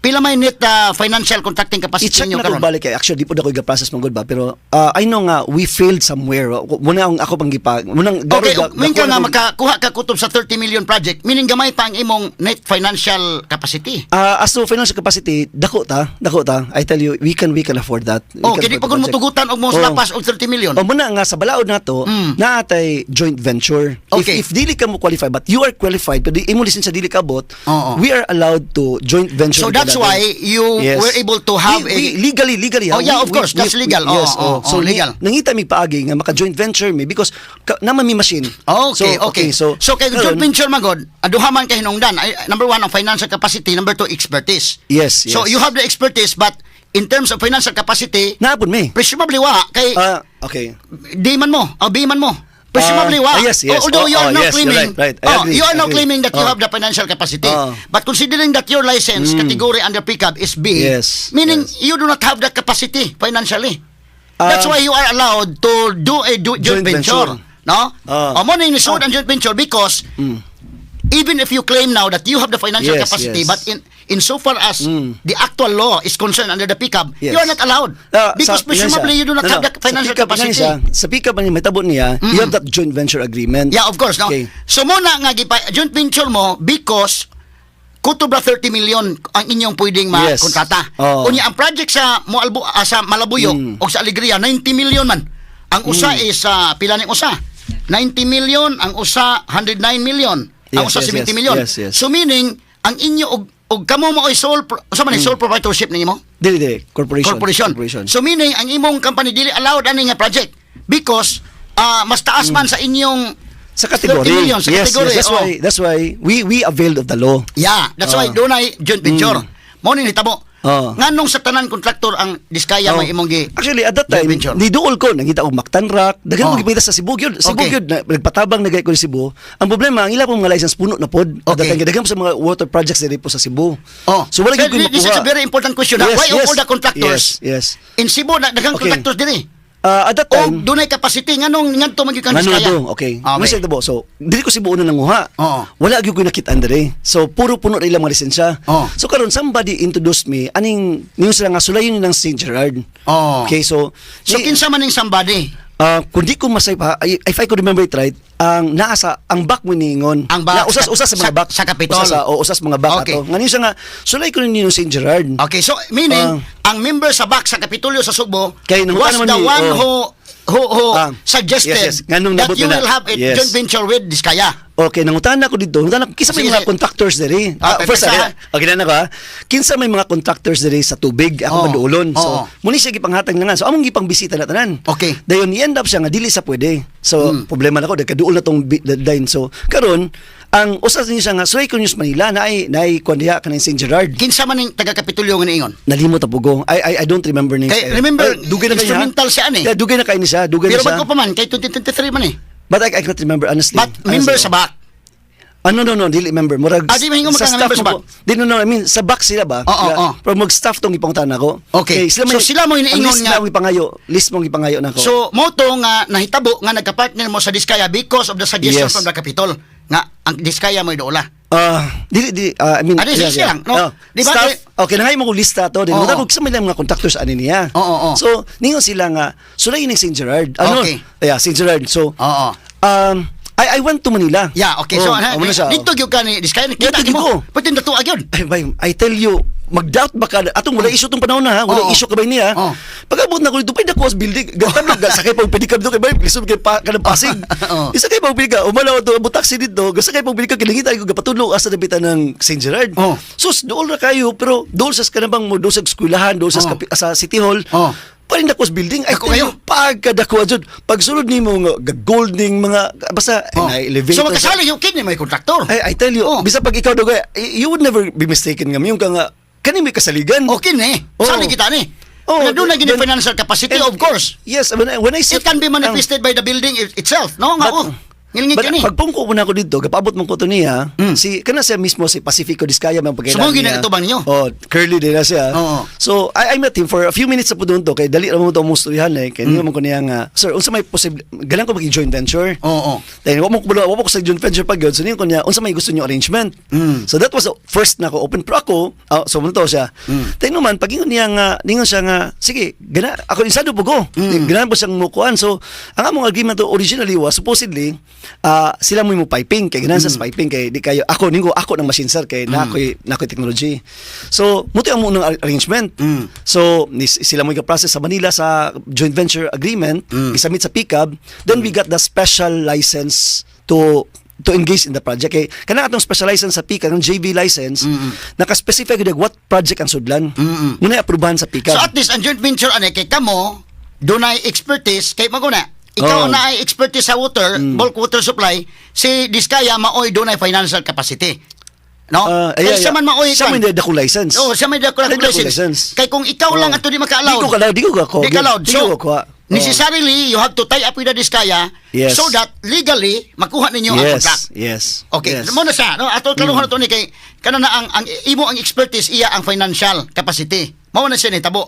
[SPEAKER 2] Pila may net financial contracting capacity
[SPEAKER 7] i-check
[SPEAKER 2] ninyo
[SPEAKER 7] na ko
[SPEAKER 2] karon?
[SPEAKER 7] balik kay actually di po na ko i-process mong good ba pero I know nga we failed somewhere muna ang ako pang gipag munang
[SPEAKER 2] Okay, min ka nga makakuha ka kutob sa 30 million project, meaning gamay pa ang imong net financial capacity.
[SPEAKER 7] as to financial capacity dako ta I tell you we can afford that.
[SPEAKER 2] Kini pag mutugutan og mo lapas og 30 million.
[SPEAKER 7] Muna nga sa balaod nato naatay joint venture.
[SPEAKER 2] Okay.
[SPEAKER 7] If dili ka mo qualify but you are qualified pero imo lisensya dili ka bot,
[SPEAKER 2] Oo.
[SPEAKER 7] we are allowed to joint venture.
[SPEAKER 2] So that's why you
[SPEAKER 7] Yes.
[SPEAKER 2] were able to have
[SPEAKER 7] legally
[SPEAKER 2] Oh, yeah, of course, that's legal.
[SPEAKER 7] Yes,
[SPEAKER 2] So
[SPEAKER 7] so
[SPEAKER 2] legal.
[SPEAKER 7] nangita mi paagi nga maka joint venture mi because naman mi machine.
[SPEAKER 2] Okay.
[SPEAKER 7] So
[SPEAKER 2] kay joint venture magod, aduha man kay hinungdan. Number 1 ang financial capacity, number 2 expertise.
[SPEAKER 7] Yes.
[SPEAKER 2] So you have the expertise but in terms of financial capacity,
[SPEAKER 7] Naapon mi.
[SPEAKER 2] presumably wa kay
[SPEAKER 7] Okay.
[SPEAKER 2] D-man mo, o B-man mo. Presumably wa.
[SPEAKER 7] yes.
[SPEAKER 2] Although you are now
[SPEAKER 7] Yes, you're
[SPEAKER 2] claiming,
[SPEAKER 7] right. I agree,
[SPEAKER 2] you are now
[SPEAKER 7] I agree.
[SPEAKER 2] claiming that you have the financial capacity. But considering that your license category under pickup is B,
[SPEAKER 7] Yes,
[SPEAKER 2] meaning
[SPEAKER 7] yes.
[SPEAKER 2] you do not have the capacity financially. That's why you are allowed to do a joint venture. No? Mo na yung ang joint venture because even if you claim now that you have the financial
[SPEAKER 7] Yes,
[SPEAKER 2] capacity,
[SPEAKER 7] yes.
[SPEAKER 2] but in so far as the actual law is concerned under the pickup,
[SPEAKER 7] Yes.
[SPEAKER 2] you are not allowed. Because presumably you do not have the financial capacity.
[SPEAKER 7] Sa pick-up may tabo niya, you have that joint venture agreement.
[SPEAKER 2] Yeah, of course. No?
[SPEAKER 7] Okay.
[SPEAKER 2] So muna nga joint venture mo because kutubra 30 million ang inyong pwedeng
[SPEAKER 7] Yes.
[SPEAKER 2] makontrata.
[SPEAKER 7] Oh.
[SPEAKER 2] Unya ang project sa sa Malabuyog o sa Alegria 90 million man. Ang usa is pila ning usa? 90 million, ang usa 109 million, ang
[SPEAKER 7] Yes,
[SPEAKER 2] usa
[SPEAKER 7] yes,
[SPEAKER 2] 70
[SPEAKER 7] yes.
[SPEAKER 2] million.
[SPEAKER 7] Yes, yes.
[SPEAKER 2] So meaning ang inyo og kamo mo ay sole sole proprietorship nimo?
[SPEAKER 7] Dili, corporation.
[SPEAKER 2] So meaning ang imong company dili allowed ani nga project because mas taas man sa inyong
[SPEAKER 7] Sa category.
[SPEAKER 2] 30 million sa
[SPEAKER 7] Yes,
[SPEAKER 2] category.
[SPEAKER 7] yes, that's why we availed of the law.
[SPEAKER 2] Yeah, that's why doon ay joint venture. Mo ni hitabo.
[SPEAKER 7] Oh.
[SPEAKER 2] Nganong sa tanan kontraktor ang diskaya may imong gi.
[SPEAKER 7] Actually, at that
[SPEAKER 2] joint
[SPEAKER 7] time,
[SPEAKER 2] venture.
[SPEAKER 7] ni Duol ko, nangita ko Mactanrak, daghan
[SPEAKER 2] Oh.
[SPEAKER 7] ko gipita sa Cebu gyud. Cebu
[SPEAKER 2] Okay.
[SPEAKER 7] gyud, nagpatabang nagay ko ni Cebu. Ang problema, ang ila pong mga license puno na pod. At
[SPEAKER 2] Okay.
[SPEAKER 7] that time, daghan po sa mga water projects diri po sa Cebu.
[SPEAKER 2] Oh.
[SPEAKER 7] So wala gyud ko
[SPEAKER 2] This is a very important question. Why of all the contractors
[SPEAKER 7] Yes.
[SPEAKER 2] in Cebu daghang
[SPEAKER 7] Okay.
[SPEAKER 2] contractors diri?
[SPEAKER 7] At that
[SPEAKER 2] O
[SPEAKER 7] time,
[SPEAKER 2] doon ay capacity nganong ngadto magikan diskaya.
[SPEAKER 7] okay.
[SPEAKER 2] Okay.
[SPEAKER 7] Masay tabo. So, dili ko Cebu una nanguha.
[SPEAKER 2] Oo.
[SPEAKER 7] Wala gyud ko nakit andre. So, puro puno na ilang mga lisensya.
[SPEAKER 2] Oo.
[SPEAKER 7] So karon somebody introduced me aning niyo sila nga sulayon ng St. Gerard.
[SPEAKER 2] Oh.
[SPEAKER 7] Okay, so
[SPEAKER 2] So kinsa man ning somebody?
[SPEAKER 7] kung di ko masay pa, if I could remember it right, ang naasa ang back mo niingon.
[SPEAKER 2] Ang back
[SPEAKER 7] na usas sa mga back
[SPEAKER 2] sa Capitol.
[SPEAKER 7] usas mga back
[SPEAKER 2] Okay.
[SPEAKER 7] ato. Ngani siya nga sulay ko ninyo St. Gerard.
[SPEAKER 2] Okay, so meaning ang member sa back sa Kapitolyo sa Sugbo
[SPEAKER 7] Kay nang
[SPEAKER 2] was
[SPEAKER 7] naman
[SPEAKER 2] the
[SPEAKER 7] ni-
[SPEAKER 2] one who suggested
[SPEAKER 7] yes. Nganong
[SPEAKER 2] that
[SPEAKER 7] nabot
[SPEAKER 2] you
[SPEAKER 7] nila.
[SPEAKER 2] will have a
[SPEAKER 7] Yes.
[SPEAKER 2] joint venture with Diskaya.
[SPEAKER 7] Okay, nangutan ako dito. Nangutan ako, kinsa may
[SPEAKER 2] Sige,
[SPEAKER 7] mga
[SPEAKER 2] sige.
[SPEAKER 7] contractors diri.
[SPEAKER 2] Okay,
[SPEAKER 7] First,
[SPEAKER 2] kinsa?
[SPEAKER 7] okay na ko ha. Kinsa may mga contractors diri sa tubig, ako
[SPEAKER 2] Oo.
[SPEAKER 7] maduulon.
[SPEAKER 2] Oo.
[SPEAKER 7] So, muni siya gipanghatag na nga. So, among gipang bisita na tanan.
[SPEAKER 2] Okay.
[SPEAKER 7] Dayon, i-end up siya nga, dili sa pwede. So, problema na ko, nagkaduol na tong deadline. So, karon ang usas niya siya nga, Suay ko News Manila, na ay kwandiya ka ng St. Gerard.
[SPEAKER 2] Kinsa man ning taga Kapitolyo nga niingon?
[SPEAKER 7] Nalimot na pugo. I don't remember names.
[SPEAKER 2] Kay remember
[SPEAKER 7] dugay na kanya.
[SPEAKER 2] instrumental siya ani.
[SPEAKER 7] Yeah, dugay na kayo ni siya. Dugay
[SPEAKER 2] Pero
[SPEAKER 7] na siya.
[SPEAKER 2] bago pa man kay 2023 man eh.
[SPEAKER 7] But I cannot remember honestly.
[SPEAKER 2] But member sa back.
[SPEAKER 7] No, dili member. Murag
[SPEAKER 2] Di mo hingo
[SPEAKER 7] sa
[SPEAKER 2] magkang member sa
[SPEAKER 7] mo ko- Di, no, I mean, sa back sila ba?
[SPEAKER 2] Oo, oo.
[SPEAKER 7] Pero mag-staff tong ipangutan ako.
[SPEAKER 2] Okay. So, sila mo iniingon
[SPEAKER 7] ang list
[SPEAKER 2] nga-
[SPEAKER 7] na ipangayo. List mong ipangayo na ako.
[SPEAKER 2] So mo to nga nahitabo nga nagka-partner mo sa Diskaya because of the suggestion
[SPEAKER 7] Yes.
[SPEAKER 2] from the Capitol nga ang Diskaya mo dola.
[SPEAKER 7] I mean,
[SPEAKER 2] siya lang, no? Di ba,
[SPEAKER 7] Staff, okay, nangay mo ko lista to. Din,
[SPEAKER 2] Oo.
[SPEAKER 7] ko sa mga contractors ani niya.
[SPEAKER 2] Oo, oo.
[SPEAKER 7] So, ningon sila nga, sulay ng St. Gerard.
[SPEAKER 2] Okay.
[SPEAKER 7] Yeah, St. Gerard. So,
[SPEAKER 2] Oo.
[SPEAKER 7] I went to Manila.
[SPEAKER 2] Yeah, okay. So
[SPEAKER 7] ano siya?
[SPEAKER 2] dito gyud ka ni Diskaya nakita
[SPEAKER 7] Dito
[SPEAKER 2] mo.
[SPEAKER 7] ko.
[SPEAKER 2] Pwede na to agyon.
[SPEAKER 7] Ay, bay, I tell you, mag-doubt ba ka? Atong wala issue tong panahon na ha? Wala
[SPEAKER 2] Oo.
[SPEAKER 7] issue ka ba niya?
[SPEAKER 2] Oo.
[SPEAKER 7] Pag-abot na ko dito, pwede ako sa building. Gantam lang, sakay pang pedicab doon kay bay, lisod kay ka ng Pasig.
[SPEAKER 2] Oo.
[SPEAKER 7] Isa kay pang pedicab, umalaw to, abot taxi dito, sakay pang pedicab, kilingit ay ko gapatulog asa nabitan ng St. Gerard.
[SPEAKER 2] Oo.
[SPEAKER 7] Sus, doon na kayo, pero doon sa kanabang mo, doon sa eskwelahan, doon sa,
[SPEAKER 2] Oo.
[SPEAKER 7] sa City Hall,
[SPEAKER 2] Oo.
[SPEAKER 7] parin ako sa building. Ay,
[SPEAKER 2] Ako
[SPEAKER 7] kayo, pagkadako dyan, pagsunod ni mo, golding mga, basta,
[SPEAKER 2] Oh.
[SPEAKER 7] na-elevate.
[SPEAKER 2] So magkasali yung kid ni may kontraktor.
[SPEAKER 7] I tell you,
[SPEAKER 2] Oh.
[SPEAKER 7] bisa pag ikaw daw, you would never be mistaken nga, yung ka nga, kani may kasaligan.
[SPEAKER 2] Okay ni.
[SPEAKER 7] Oh.
[SPEAKER 2] Sali kita ni.
[SPEAKER 7] Oh,
[SPEAKER 2] Kaya doon na gini
[SPEAKER 7] then-
[SPEAKER 2] financial capacity,
[SPEAKER 7] And-
[SPEAKER 2] of course.
[SPEAKER 7] Yes, when I see...
[SPEAKER 2] It can be manifested by the building itself. No nga
[SPEAKER 7] But-
[SPEAKER 2] Ngilingit
[SPEAKER 7] But
[SPEAKER 2] ka ni.
[SPEAKER 7] pagpungko po na ako dito, kapabot mong ko to niya, kana siya mismo si Pacifico Diskaya mang pagkailan
[SPEAKER 2] So, mo ginagatuban ninyo?
[SPEAKER 7] Oh, curly din na siya.
[SPEAKER 2] Oo.
[SPEAKER 7] So, I met him for a few minutes sa po doon to, kay dali naman mo ito mong storyahan eh, kaya niyo man ko niya nga, sir, unsa may posible, galang ko maging joint venture.
[SPEAKER 2] Oo.
[SPEAKER 7] Dahil wala mo ko sa joint venture pag yun, so niyo ko niya, unsa may gusto niyo arrangement. So that was the first na ko open pro ako, so mo to siya. Dahil naman, pag ingon niya nga, ningon siya nga, sige, gana, ako insado po ko. Ganahan po siyang mukuan. So, ang among agreement to originally was, supposedly, sila mo piping, kay ganahan sa piping, kay di kayo, ako ng machine sir, kay na ako'y technology. So, muti ang munang arrangement. So, sila mo process sa Manila sa joint venture agreement, isubmit sa pickup, then we got the special license to engage in the project. Kay kana atong special license sa pickup, ng JV license, naka-specify gud what project ang sudlan. Muna aprubahan sa pickup.
[SPEAKER 2] So at least ang joint venture ane kay kamo dunay expertise kay maguna. Ikaw
[SPEAKER 7] Oo.
[SPEAKER 2] na ay expertise sa water, bulk water supply, si Diskaya maoy dunay financial capacity. No? Kaya siya man maoy
[SPEAKER 7] Siya
[SPEAKER 2] kan.
[SPEAKER 7] may dako license.
[SPEAKER 2] Oh, siya may dako
[SPEAKER 7] May dako
[SPEAKER 2] license.
[SPEAKER 7] license.
[SPEAKER 2] Kay kung ikaw lang ato di maka-allow.
[SPEAKER 7] Di ko ako.
[SPEAKER 2] Di ka allowed.
[SPEAKER 7] Di ko ako.
[SPEAKER 2] Necessarily, you have to tie up with the Diskaya
[SPEAKER 7] Yes.
[SPEAKER 2] so that legally makuha ninyo ang contract.
[SPEAKER 7] Yes.
[SPEAKER 2] Okay,
[SPEAKER 7] Yes.
[SPEAKER 2] mo na siya, no? Ato kaluhan to ni kay kana na ang imo ang expertise iya ang financial capacity. Mao na siya ni tabo.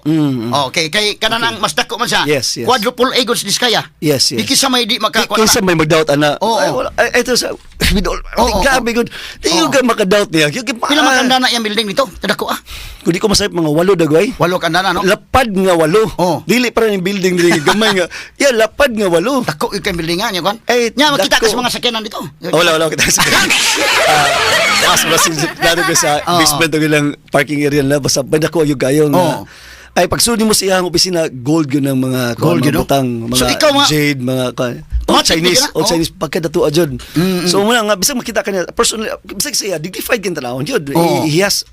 [SPEAKER 2] Okay, kay kana na ang mas dako man siya.
[SPEAKER 7] Yes, yes.
[SPEAKER 2] Quadruple A goods Diskaya.
[SPEAKER 7] Yes, yes.
[SPEAKER 2] Di kisa may di makakuha
[SPEAKER 7] Kaysa may mag-doubt ana.
[SPEAKER 2] Oo.
[SPEAKER 7] Ay, wala. Ay, ito sa bidol.
[SPEAKER 2] Oo,
[SPEAKER 7] Grabe gud. Di
[SPEAKER 2] Oo.
[SPEAKER 7] ko ka maka-doubt niya.
[SPEAKER 2] Pila man kanda na iyang building nito? Tadako ah.
[SPEAKER 7] Kung di ko masayap mga 8 dagway.
[SPEAKER 2] Walo kanda na no.
[SPEAKER 7] Lapad nga 8.
[SPEAKER 2] Oo.
[SPEAKER 7] Dili pa rin yung building dili gamay nga. Yeah, lapad nga 8.
[SPEAKER 2] Dako yung building nga niya kon.
[SPEAKER 7] Eh,
[SPEAKER 2] Nya makita
[SPEAKER 7] dako.
[SPEAKER 2] ka sa mga sakyanan dito.
[SPEAKER 7] Wala kita sa. Mas lalo ko sa
[SPEAKER 2] Oo.
[SPEAKER 7] basement ng ilang parking area na basta banda ko yung gayong.
[SPEAKER 2] Oo.
[SPEAKER 7] Ay pagsudi mo sa iyang opisina gold yun ng mga
[SPEAKER 2] Gold
[SPEAKER 7] mga
[SPEAKER 2] yun, no?
[SPEAKER 7] butang, mga
[SPEAKER 2] So, ikaw mga-
[SPEAKER 7] jade, mga
[SPEAKER 2] Matik
[SPEAKER 7] Chinese,
[SPEAKER 2] mo ka na?
[SPEAKER 7] all
[SPEAKER 2] Oo.
[SPEAKER 7] Chinese pagkadato jud. So muna nga bisag makita kanya personally bisag siya dignified kin tanawon jud.
[SPEAKER 2] Oo.
[SPEAKER 7] He has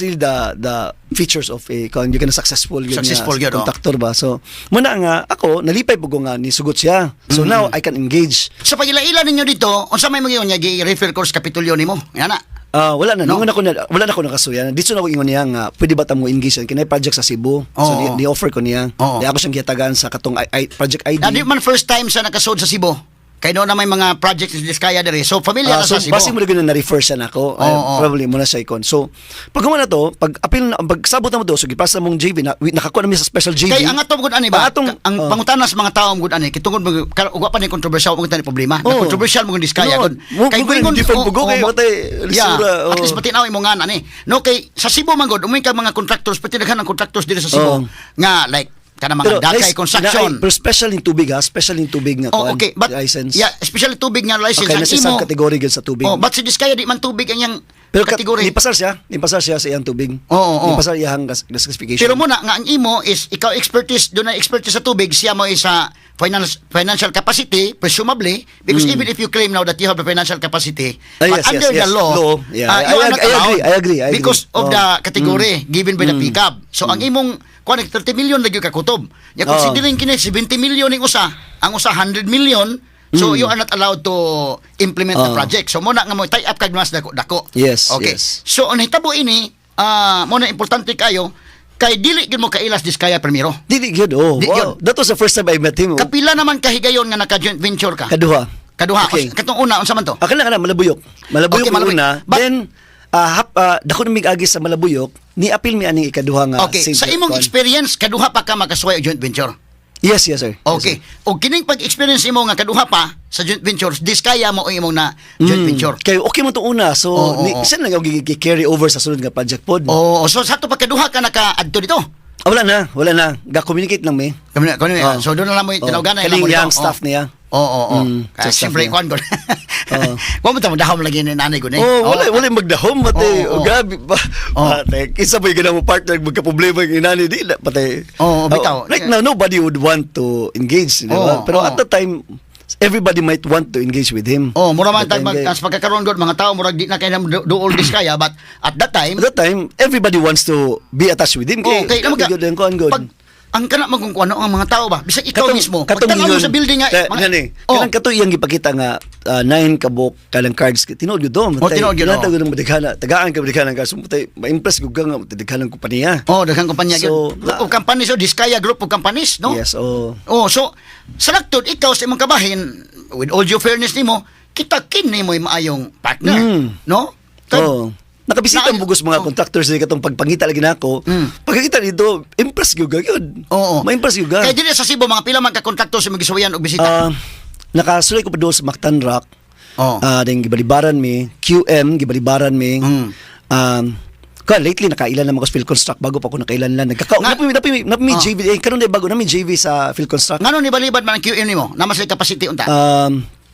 [SPEAKER 7] really the features of a kung you can successful yun
[SPEAKER 2] Successful
[SPEAKER 7] nga,
[SPEAKER 2] yun, oh.
[SPEAKER 7] contractor ba. So muna nga ako nalipay pugo nga ni sugot siya. So now I can engage.
[SPEAKER 2] Sa pagila-ila ninyo dito, unsa may mga niya gi-refer course Kapitulyo nimo? Yan na.
[SPEAKER 7] Wala na.
[SPEAKER 2] No?
[SPEAKER 7] Wala na ko nakasuyan. Dito na ko ingon niya nga, pwede ba tamo engage yan? Kinay project sa Cebu. So,
[SPEAKER 2] Oo.
[SPEAKER 7] ni-offer ko niya.
[SPEAKER 2] Oo.
[SPEAKER 7] Di ako siyang giyatagan sa katong project ID.
[SPEAKER 2] Di man first time sa nakasod sa Cebu. Kay doon na may mga projects ni Diskaya diri. So familiar na
[SPEAKER 7] So,
[SPEAKER 2] sa Cebu.
[SPEAKER 7] base mo na na-refer siya na ako.
[SPEAKER 2] Oo.
[SPEAKER 7] Probably mo na siya ikon. So, pag na to, pag appeal na, pag sabot na mo to, so gipasa mong JV, nakakuha namin sa special JV.
[SPEAKER 2] Kay ang atong gud ani ba? Ang
[SPEAKER 7] Oo.
[SPEAKER 2] pangutana sa mga tawo gud ani kitungod ugwa pa ni kontrobersyal mo ni problema.
[SPEAKER 7] Oo.
[SPEAKER 2] Na kontrobersyal mo Diskaya
[SPEAKER 7] No,
[SPEAKER 2] gud.
[SPEAKER 7] mo gud different pugo kay matay lisura.
[SPEAKER 2] At least patinaw imo nga ani. No kay sa Cebu man gud umay ka mga contractors pati daghan ng contractors diri sa Cebu
[SPEAKER 7] Oo.
[SPEAKER 2] nga like kana mga dakay construction.
[SPEAKER 7] Pero special in tubig ha, special in tubig nga
[SPEAKER 2] Oh,
[SPEAKER 7] kuan,
[SPEAKER 2] okay. But,
[SPEAKER 7] license.
[SPEAKER 2] yeah, especially tubig nga license.
[SPEAKER 7] Okay,
[SPEAKER 2] ang
[SPEAKER 7] nasa isang kategory gyud sa tubig.
[SPEAKER 2] Oh, but si Diskaya di man tubig ang yang
[SPEAKER 7] Pero
[SPEAKER 2] kategory.
[SPEAKER 7] ni pasar siya sa iyang tubig.
[SPEAKER 2] Oo.
[SPEAKER 7] Ni pasar iyang classification.
[SPEAKER 2] Pero muna nga ang imo is ikaw expertise doon na expertise sa tubig, siya mo is sa financial capacity presumably because even if you claim now that you have the financial capacity but
[SPEAKER 7] yes,
[SPEAKER 2] under
[SPEAKER 7] yes,
[SPEAKER 2] the
[SPEAKER 7] yes.
[SPEAKER 2] law,
[SPEAKER 7] Yeah.
[SPEAKER 2] you are not allowed
[SPEAKER 7] I agree.
[SPEAKER 2] because of
[SPEAKER 7] Oh.
[SPEAKER 2] the category given by the PCAB. So ang imong kuan 30 million lagi ka kutob. Ya considering kini 70 million ning usa, ang usa 100 million. So you are not allowed to implement the project. So muna nga mo tie up kag mas dako.
[SPEAKER 7] Yes,
[SPEAKER 2] Okay.
[SPEAKER 7] yes.
[SPEAKER 2] So ang hitabo ini mo na importante kayo kay dili gyud mo kailas Diskaya primero.
[SPEAKER 7] Dili gyud. Oh.
[SPEAKER 2] Di
[SPEAKER 7] Wow.
[SPEAKER 2] gyud.
[SPEAKER 7] That was the first time I met him.
[SPEAKER 2] Kapila naman kahigayon nga naka-joint venture ka?
[SPEAKER 7] Kaduha.
[SPEAKER 2] Okay.
[SPEAKER 7] Okay.
[SPEAKER 2] Katong una, unsa man to?
[SPEAKER 7] Akan na malabuyok. Malabuyok
[SPEAKER 2] Okay,
[SPEAKER 7] yung
[SPEAKER 2] Malabuyok.
[SPEAKER 7] una.
[SPEAKER 2] But-
[SPEAKER 7] Then dako na mig-agi sa malabuyok, ni apil mi ani ikaduha nga.
[SPEAKER 2] Okay,
[SPEAKER 7] Saint
[SPEAKER 2] sa imong
[SPEAKER 7] Juan.
[SPEAKER 2] experience, kaduha pa ka makasway og joint venture.
[SPEAKER 7] Yes, sir.
[SPEAKER 2] Okay. O kining pag-experience imo nga kaduha pa sa joint ventures, Diskaya mo ang imong na joint venture.
[SPEAKER 7] Kay okay mo to una. So,
[SPEAKER 2] Oo, oo.
[SPEAKER 7] isa na yung carry over sa sunod nga project pod.
[SPEAKER 2] Oh, so sa to pagkaduha ka naka-adto dito.
[SPEAKER 7] Wala na. Ga-communicate lang mi.
[SPEAKER 2] Kami,
[SPEAKER 7] Oh.
[SPEAKER 2] so doon na lang mo tinawagan na
[SPEAKER 7] Kaling
[SPEAKER 2] mo
[SPEAKER 7] yang
[SPEAKER 2] dito.
[SPEAKER 7] staff niya.
[SPEAKER 2] Oo. Kaya
[SPEAKER 7] sa staff
[SPEAKER 2] siyempre,
[SPEAKER 7] niya.
[SPEAKER 2] kuhan ko.
[SPEAKER 7] Oo.
[SPEAKER 2] Kuha mo tamo dahom lagi ni nanay ko ni.
[SPEAKER 7] Wala magdahom pati.
[SPEAKER 2] Oo, oo.
[SPEAKER 7] Grabe ba. Pati isa pa yung mo partner magka-problema yung inani di na pati.
[SPEAKER 2] Oo, bitaw.
[SPEAKER 7] Right now nobody would want to engage, di ba?
[SPEAKER 2] Oo,
[SPEAKER 7] Pero
[SPEAKER 2] oo.
[SPEAKER 7] at the time everybody might want to engage with him.
[SPEAKER 2] Oh, mura man
[SPEAKER 7] But
[SPEAKER 2] tag
[SPEAKER 7] then,
[SPEAKER 2] as pagkakaroon gud mga tao murag di na kay duol Diskaya but at that time
[SPEAKER 7] at that time everybody wants to be attached with him.
[SPEAKER 2] okay,
[SPEAKER 7] Grabe good and kuan good.
[SPEAKER 2] Pag ang kana magkung kuno ang mga tao ba bisag ikaw mismo
[SPEAKER 7] katong
[SPEAKER 2] pagtanaw mo
[SPEAKER 7] ingon,
[SPEAKER 2] sa building nga
[SPEAKER 7] kanang kato iyang gipakita nga 9 kabok kalang cards tinuod gyud do
[SPEAKER 2] tinuod gyud,
[SPEAKER 7] natag ng madighana tagaan ka madighana ka sumutay ma-impress gud nga madighana kompanya.
[SPEAKER 2] daghang kumpanya
[SPEAKER 7] So,
[SPEAKER 2] gyud group of companies Diskaya group of companies no
[SPEAKER 7] Yes,
[SPEAKER 2] so sa laktod ikaw sa imong kabahin with all due fairness nimo kita kini mo maayong partner no
[SPEAKER 7] Oh. Nakabisita
[SPEAKER 2] Na-
[SPEAKER 7] mo bugos mga contractors sa katong pagpangita lagi nako. Pagkakita dito, impress gyud gyud.
[SPEAKER 2] Oo.
[SPEAKER 7] Ma-impress gyud.
[SPEAKER 2] kaya dili sa Cebu mga pila man ka kontraktor sa magisuwayan og bisita
[SPEAKER 7] Nakasulay ko pa doon sa Mactan Rock.
[SPEAKER 2] Oh.
[SPEAKER 7] Then gibalibaran mi, QM gibalibaran mi. Lately nakailan na mga Philconstruct bago pa ako nakailan lang. Napimi JV karon day bago na mi JV sa Philconstruct.
[SPEAKER 2] ngano ni balibad man ang QM nimo na mas capacity unta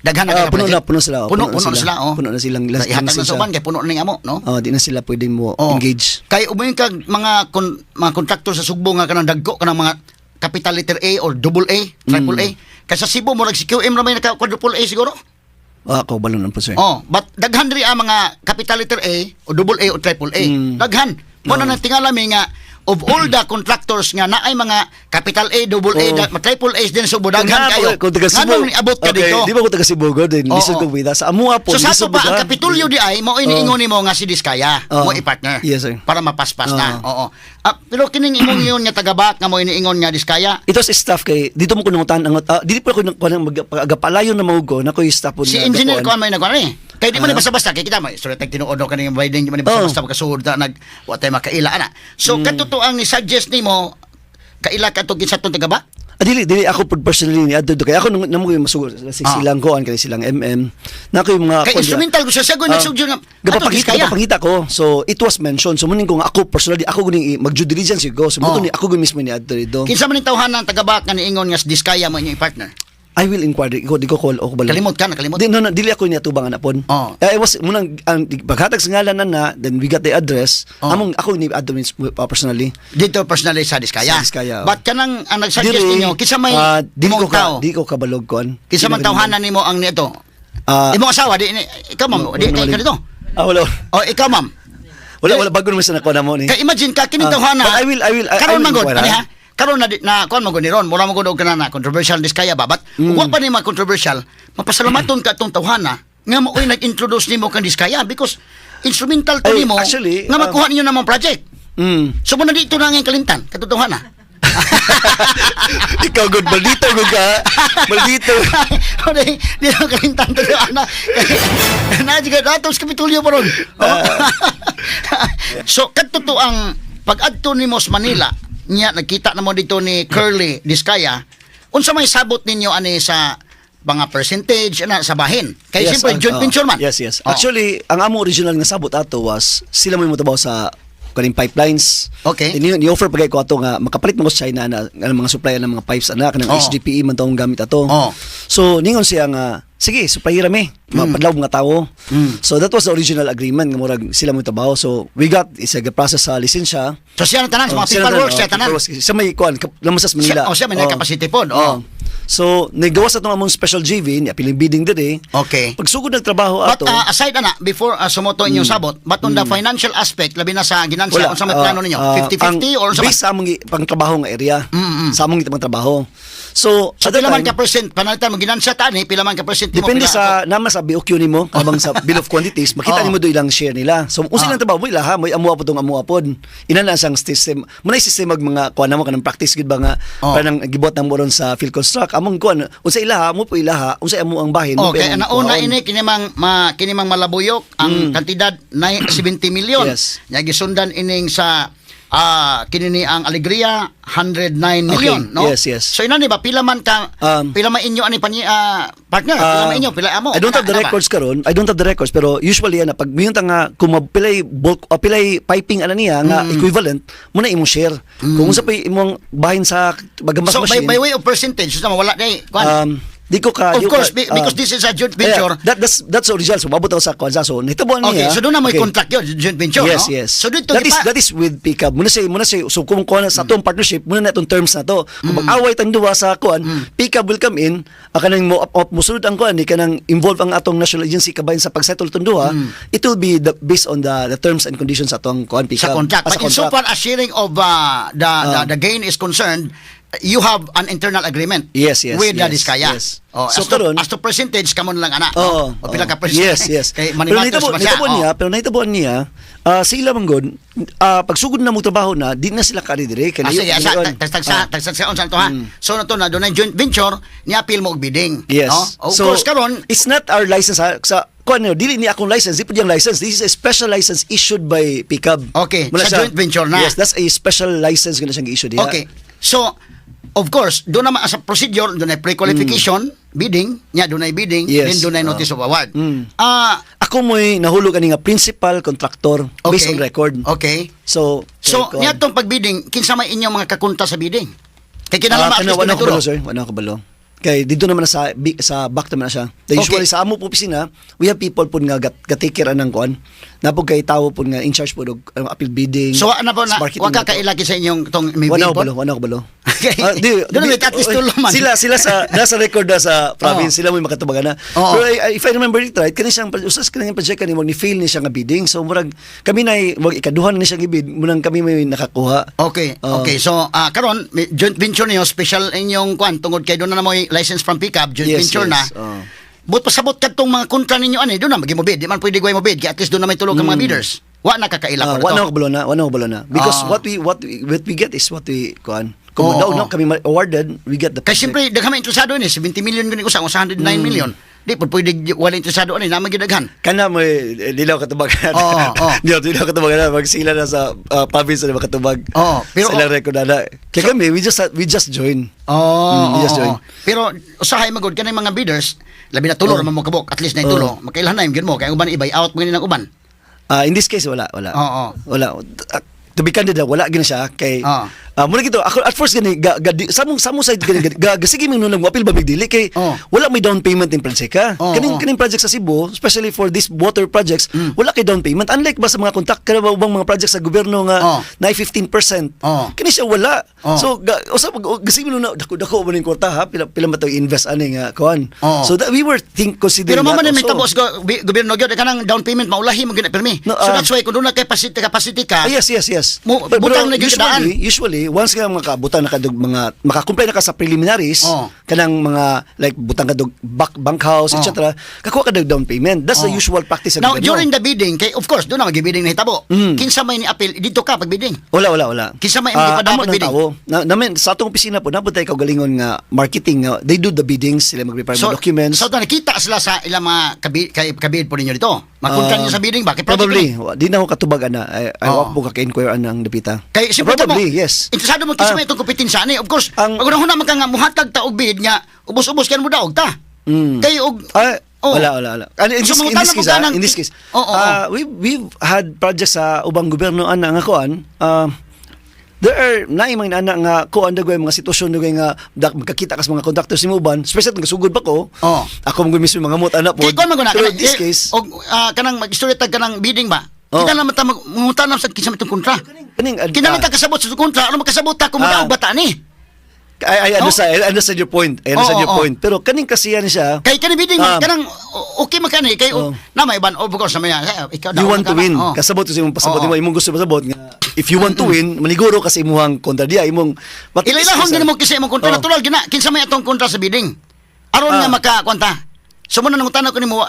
[SPEAKER 2] daghan na
[SPEAKER 7] puno na sila.
[SPEAKER 2] puno sila
[SPEAKER 7] Puno na silang last
[SPEAKER 2] ihatag na sa uban kay puno na ning amo no
[SPEAKER 7] di na sila pwedeng mo
[SPEAKER 2] Oo.
[SPEAKER 7] engage.
[SPEAKER 2] Kay umayon kag mga mga kontraktor sa Sugbo nga kanang dagko kanang mga capital letter A or double A, triple A. Kay sa Cebu mo si QM ra may naka quadruple A siguro.
[SPEAKER 7] Ako balon lang po sir.
[SPEAKER 2] But daghan diri ang mga capital letter A o double A o triple A. Daghan. Mo na tingala mi nga of all the contractors nga na ay mga capital A, double A, triple A din sa budagan kayo.
[SPEAKER 7] Kung taga Cebu,
[SPEAKER 2] Nganong niabot ka
[SPEAKER 7] okay,
[SPEAKER 2] dito?
[SPEAKER 7] di ba ko taga Cebu god din, lisod kong bida. Sa amua po,
[SPEAKER 2] So sa ato
[SPEAKER 7] lisod
[SPEAKER 2] pa, ang
[SPEAKER 7] buda.
[SPEAKER 2] Kapitulyo di ay, mo iniingon mo nga si Diskaya, mo i-partner.
[SPEAKER 7] Yes, sir.
[SPEAKER 2] Para mapaspas na. Oo. Pero kining imong yun nga tagabak nga mo iniingon nga Diskaya,
[SPEAKER 7] Ito sa staff kay dito mo ko nangutan ang dili pa ko magapalayon na maugo na ko yung staff po
[SPEAKER 2] si
[SPEAKER 7] na
[SPEAKER 2] engineer ko
[SPEAKER 7] gakuan.
[SPEAKER 2] may nagkuan eh. Kaya di man basta-basta kay kita mo sure tag tinuod ka ning Biden di man basta-basta makasuod na nag wa tay makaila ana. So katutuang ni suggest nimo kaila ka to sa tong tagabak?
[SPEAKER 7] Dili ako personally ni adto kay ako namo ko masugo sa silang koan kay silang MM na ko yung mga
[SPEAKER 2] Kay instrumental ko siya ko nagsugyo nga
[SPEAKER 7] gapapangita ko, so it was mentioned, so muning ko nga ako personally ako guning mag due diligence ko, so muto ni ako mismo ni adto dito.
[SPEAKER 2] Kinsa man ning tawhanan tagabak nga niingon nga si Diskaya mo inyong partner?
[SPEAKER 7] I will inquire ko di ko call o balo.
[SPEAKER 2] Nakalimot.
[SPEAKER 7] Di, no, dili ako niya tubang anapon. I was munang ang paghatag sa ngalan na then we got the address. Among ako ni admin personally.
[SPEAKER 2] Dito personally sa Diskaya.
[SPEAKER 7] Sa Diskaya,
[SPEAKER 2] But kanang ang nag-suggest ninyo, kinsa may imong tao?
[SPEAKER 7] di ko kabalog kon.
[SPEAKER 2] Kinsa man tawhanan nimo ang nito? Imong asawa di ikaw ma'am, di kay dito.
[SPEAKER 7] Wala.
[SPEAKER 2] O ikaw ma'am.
[SPEAKER 7] Wala bago naman sa nakuha mo ni.
[SPEAKER 2] Kay imagine ka kining tawhanan.
[SPEAKER 7] But I will
[SPEAKER 2] Karon man gud
[SPEAKER 7] inquire,
[SPEAKER 2] ani ha. Karon na kuan man gud ni ron, mura man gud og kana controversial Diskaya ba? But wa pa ni ma controversial, mapasalamaton ka tong tawhana nga mo nag-introduce nimo kang Diskaya because instrumental to
[SPEAKER 7] Ay,
[SPEAKER 2] nimo
[SPEAKER 7] actually,
[SPEAKER 2] nga makuha ninyo namang project. So mo na dito na nga kalimtan, katotohanan.
[SPEAKER 7] Ikaw good maldito gud ka. Maldito.
[SPEAKER 2] Di na kalimtan to ana. Na juga datos kapitulyo pa ron. So kadto ang pag-adto nimo sa Manila, nya nakita na mo dito ni Curly Diskaya, unsa may sabot ninyo ani sa mga percentage na sa bahin? Kay siyempre joint venture man.
[SPEAKER 7] Yes. Actually, ang amo original nga sabot ato was sila mo motabaw sa kaning pipelines.
[SPEAKER 2] Okay.
[SPEAKER 7] Ni-offer pa kay ko ato nga makapalit mo sa China na mga supplier ng mga pipes ana kanang HDPE man tong gamit ato. So ningon siya nga sige, supplier mi. Mapadlaw mga tao. So that was the original agreement nga murag sila mo tabaw. So we got isa process sa lisensya.
[SPEAKER 2] So siya na tanan sa mga paperwork siya tanan.
[SPEAKER 7] Siya may kuan lamasas Manila.
[SPEAKER 2] Siya may capacity pod.
[SPEAKER 7] So, nagawa sa itong among special JV, piling bidding diri.
[SPEAKER 2] Okay.
[SPEAKER 7] Pagsugod nagtrabaho
[SPEAKER 2] But
[SPEAKER 7] ato.
[SPEAKER 2] aside ana, before sumoto inyong sabot, but on the financial aspect, labi na sa ginansya, unsa may plano ninyo? 50-50 or sa
[SPEAKER 7] based sa among pangtrabaho nga area. Sa among itong trabaho. So,
[SPEAKER 2] So,
[SPEAKER 7] at that
[SPEAKER 2] pila man
[SPEAKER 7] time,
[SPEAKER 2] ka percent, panalitan mo ginansya tani, pila man ka percent mo?
[SPEAKER 7] depende
[SPEAKER 2] pila
[SPEAKER 7] sa naman sa BOQ nimo, habang sa bill of quantities, makita nimo do ilang share nila. So, kung silang trabaho mo ilaha, mo amua po tong amua pod. Ina na sang system. Muna system mag mga kuan namo kanang practice gid ba nga kanang gibot nang moron sa field construct. Among kuan, unsa ilaha mo po ilaha, unsa amo ang bahin mo.
[SPEAKER 2] Okay, nauna ini kinimang malabuyok ang kantidad na 70 million.
[SPEAKER 7] Yes.
[SPEAKER 2] Nya gisundan ining sa kinini ang Alegria 109 million, no?
[SPEAKER 7] Yes.
[SPEAKER 2] So ina ni ba pila man ka pila man inyo ani partner, pila man inyo, pila amo.
[SPEAKER 7] I don't have the records karon. I don't have the records pero usually ana pag miyon nga kung pilay bulk o pilay piping ana niya nga equivalent mo na imong share. Kung unsa pa imong bahin sa bagambas
[SPEAKER 2] So
[SPEAKER 7] machine.
[SPEAKER 2] by way of percentage, so wala day kwan.
[SPEAKER 7] Di ko ka
[SPEAKER 2] Of course, because this is a joint venture.
[SPEAKER 7] That's the original. So mabot ako sa kwanza. So nahitabuan niya.
[SPEAKER 2] Okay, so doon na may contract yun, joint venture,
[SPEAKER 7] Yes,
[SPEAKER 2] no?
[SPEAKER 7] yes.
[SPEAKER 2] So dito
[SPEAKER 7] that is with pickup. Muna say so kung kuan sa atong partnership, muna na itong terms na to. Kung mag-away tang duwa sa kuan, pickup will come in, kanang musulod ang kuan, kanang involve ang atong national agency kabayan sa pagsettle tong duwa, it will be based on the terms and conditions sa atong kuan pickup.
[SPEAKER 2] Sa contract. But so far as sharing of the gain is concerned, you have an internal agreement
[SPEAKER 7] Yes,
[SPEAKER 2] with the
[SPEAKER 7] yes,
[SPEAKER 2] Diskaya.
[SPEAKER 7] yes.
[SPEAKER 2] So as to percentage, kamo lang ana. O pila ka
[SPEAKER 7] Yes,
[SPEAKER 2] percentage.
[SPEAKER 7] yes.
[SPEAKER 2] Kay
[SPEAKER 7] Pero
[SPEAKER 2] manimatos
[SPEAKER 7] nahitabuan niya, sila man god, pagsugod na mo trabaho na, di na sila kari dire.
[SPEAKER 2] Sige, tagsa on to ha. So na to na doon joint venture, ni-appeal mo og bidding.
[SPEAKER 7] Yes.
[SPEAKER 2] No? Of course karon,
[SPEAKER 7] it's not our license sa kuan dili ni akong license, di po yung license. This is a special license issued by Pickup.
[SPEAKER 2] Okay, sa joint venture na.
[SPEAKER 7] Yes, that's a special license gina siyang i-issue diha.
[SPEAKER 2] Okay. So, of course, doon naman as a procedure, doon ay pre-qualification, bidding, doon ay bidding,
[SPEAKER 7] Yes.
[SPEAKER 2] then doon ay notice of award.
[SPEAKER 7] Ako mo'y nahulog ani nga principal contractor based on record.
[SPEAKER 2] Okay.
[SPEAKER 7] So
[SPEAKER 2] niya tong pagbidding, kinsa may inyong mga kakunta sa bidding? Kay kinahanglan
[SPEAKER 7] wala
[SPEAKER 2] at least
[SPEAKER 7] ko
[SPEAKER 2] naturo.
[SPEAKER 7] balo, sir. Wala ko balo. Kay dito naman na sa back naman na siya. The
[SPEAKER 2] Okay.
[SPEAKER 7] usually sa amo po opisina, we have people po nga take care ng kuan. Napog kay tawo po nga in charge po og appeal bidding.
[SPEAKER 2] So ano po na,
[SPEAKER 7] sa marketing
[SPEAKER 2] wag ka
[SPEAKER 7] na to.
[SPEAKER 2] kailaki sa inyong tong may
[SPEAKER 7] Wala
[SPEAKER 2] billboard?
[SPEAKER 7] ko balo.
[SPEAKER 2] Okay. Doon may at least tulo man.
[SPEAKER 7] Sila sa nasa record na sa province, sila mo makatubagan na.
[SPEAKER 2] Oo.
[SPEAKER 7] Pero if I remember it right, kani siyang usas kani project kani mo ni fail ni siya nga bidding. So murag kami na wag ikaduhan ni siya gibid, munang kami may nakakuha.
[SPEAKER 2] Okay, okay. So, karon may joint venture niyo, special inyong kwan tungod kay doon na mo license from pickup, joint
[SPEAKER 7] Yes,
[SPEAKER 2] venture
[SPEAKER 7] yes.
[SPEAKER 2] na.
[SPEAKER 7] Oo.
[SPEAKER 2] But pasabot kadtong mga kontra ninyo ani, doon na magi mo bid. Di man pwede gaway mo bid, kaya at least doon na may tulog ang mga bidders. Wa na kakaila pa
[SPEAKER 7] Wala ko balo na. Because
[SPEAKER 2] Ah.
[SPEAKER 7] what we get is what we kuan.
[SPEAKER 2] Oo,
[SPEAKER 7] Kung daw
[SPEAKER 2] oo.
[SPEAKER 7] no kami awarded, we get the
[SPEAKER 2] Kaya
[SPEAKER 7] project.
[SPEAKER 2] siyempre, daghan interesado ni 70 million gani usang 109 million. Di po pwede wala interesado ani, naman gidaghan.
[SPEAKER 7] Kana mo dilaw katubagan.
[SPEAKER 2] Oo.
[SPEAKER 7] Dilaw katubagan mag sila na sa province na makatubag.
[SPEAKER 2] Oo, pero-
[SPEAKER 7] sila record na. Kaya kami we just join.
[SPEAKER 2] Oh,
[SPEAKER 7] yes, join.
[SPEAKER 2] Pero usahay magod kanay mga bidders, labi na tulo naman mo kabok, at least na tulo. Makailhan na yung mo, kaya uban i-buy out mo ng uban.
[SPEAKER 7] In this case wala.
[SPEAKER 2] Oo.
[SPEAKER 7] Wala. To be candid, wala gina siya kay muna gito ako at first gani samong side gani sige mi nung apil ba bigdili kay wala may down payment in project kaning project sa Cebu, especially for these water projects, wala kay down payment, unlike ba sa mga kontak kana ba ubang mga projects sa gobyerno nga na 15%, kani siya wala. So usab sige mi nung dako ba ning kwarta ha, pila ba to invest ani nga kuan. So that we were considering.
[SPEAKER 2] Pero
[SPEAKER 7] that
[SPEAKER 2] man may
[SPEAKER 7] also.
[SPEAKER 2] tabos gobyerno gyud kanang down payment maulahi mo gyud permi.
[SPEAKER 7] No,
[SPEAKER 2] So that's why kung doon na capacity ka.
[SPEAKER 7] Yes.
[SPEAKER 2] Mo-
[SPEAKER 7] Pero
[SPEAKER 2] butang na gyud daan.
[SPEAKER 7] usually, once ka makabutan na kadug mga makakumpay na ka sa preliminaries, kanang mga like butang kadug bank house, etc. Kakuha ka dag down payment. That's the usual practice sa
[SPEAKER 2] Now,
[SPEAKER 7] gobyerno.
[SPEAKER 2] during the bidding, kay of course, doon na mag-bidding na hitabo. Kinsa may ni appeal dito ka pag bidding.
[SPEAKER 7] Wala.
[SPEAKER 2] Kinsa may ipadapa
[SPEAKER 7] amo ng
[SPEAKER 2] bidding?
[SPEAKER 7] tao. Namin sa atong opisina po nabuntay kaugalingon nga marketing nga they do the biddings, sila mag-prepare mga documents.
[SPEAKER 2] So, nakita sila sa ilang mga kabid po ninyo dito. Makunta niyo sa bidding ba? Kay project
[SPEAKER 7] Probably.
[SPEAKER 2] ni.
[SPEAKER 7] Di na ako katubag ana. I walk po ka-inquire anang dapita.
[SPEAKER 2] Kay siyempre
[SPEAKER 7] Probably,
[SPEAKER 2] mo,
[SPEAKER 7] yes.
[SPEAKER 2] interesado mo kinsa may itong kompetensya ni. Of course,
[SPEAKER 7] Ang-
[SPEAKER 2] pag unahuna man ka nga muhatag ta og bid nga ubos-ubos kan mo daog ta. Kay og
[SPEAKER 7] Wala. In this case, we've had projects sa ubang gobyerno ana nga kuan. There are naimang ana nga kuan dagway mga sitwasyon dagway nga magkakita kas mga conductors ni Uban, especially kung sugod pa ko. Ako mo mismo mga mut ana po.
[SPEAKER 2] Kay kon man guna
[SPEAKER 7] Pero in this case,
[SPEAKER 2] og kanang mag-istorya tag kanang bidding ba? Kita naman ta mangutanam sa kinsa may itong kontra. Kinahanglan ta kasabot sa kontra, ano makasabot ta kung daog bata ni.
[SPEAKER 7] I understand your point. Pero kaning kasiyan siya,
[SPEAKER 2] Kay kanang bidding kanang okay man kani kay na may ban of course may ikaw
[SPEAKER 7] you want to win. Kasabot sa imong pasabot mo, imong gusto pasabot nga. If you want to win, maniguro kasi imong kontra diya, imong
[SPEAKER 2] Ilailahon din mo kasi imong kontra natural gina kinsa may atong kontra sa bidding. Aron nga makakwanta. So muna nang utana ko nimo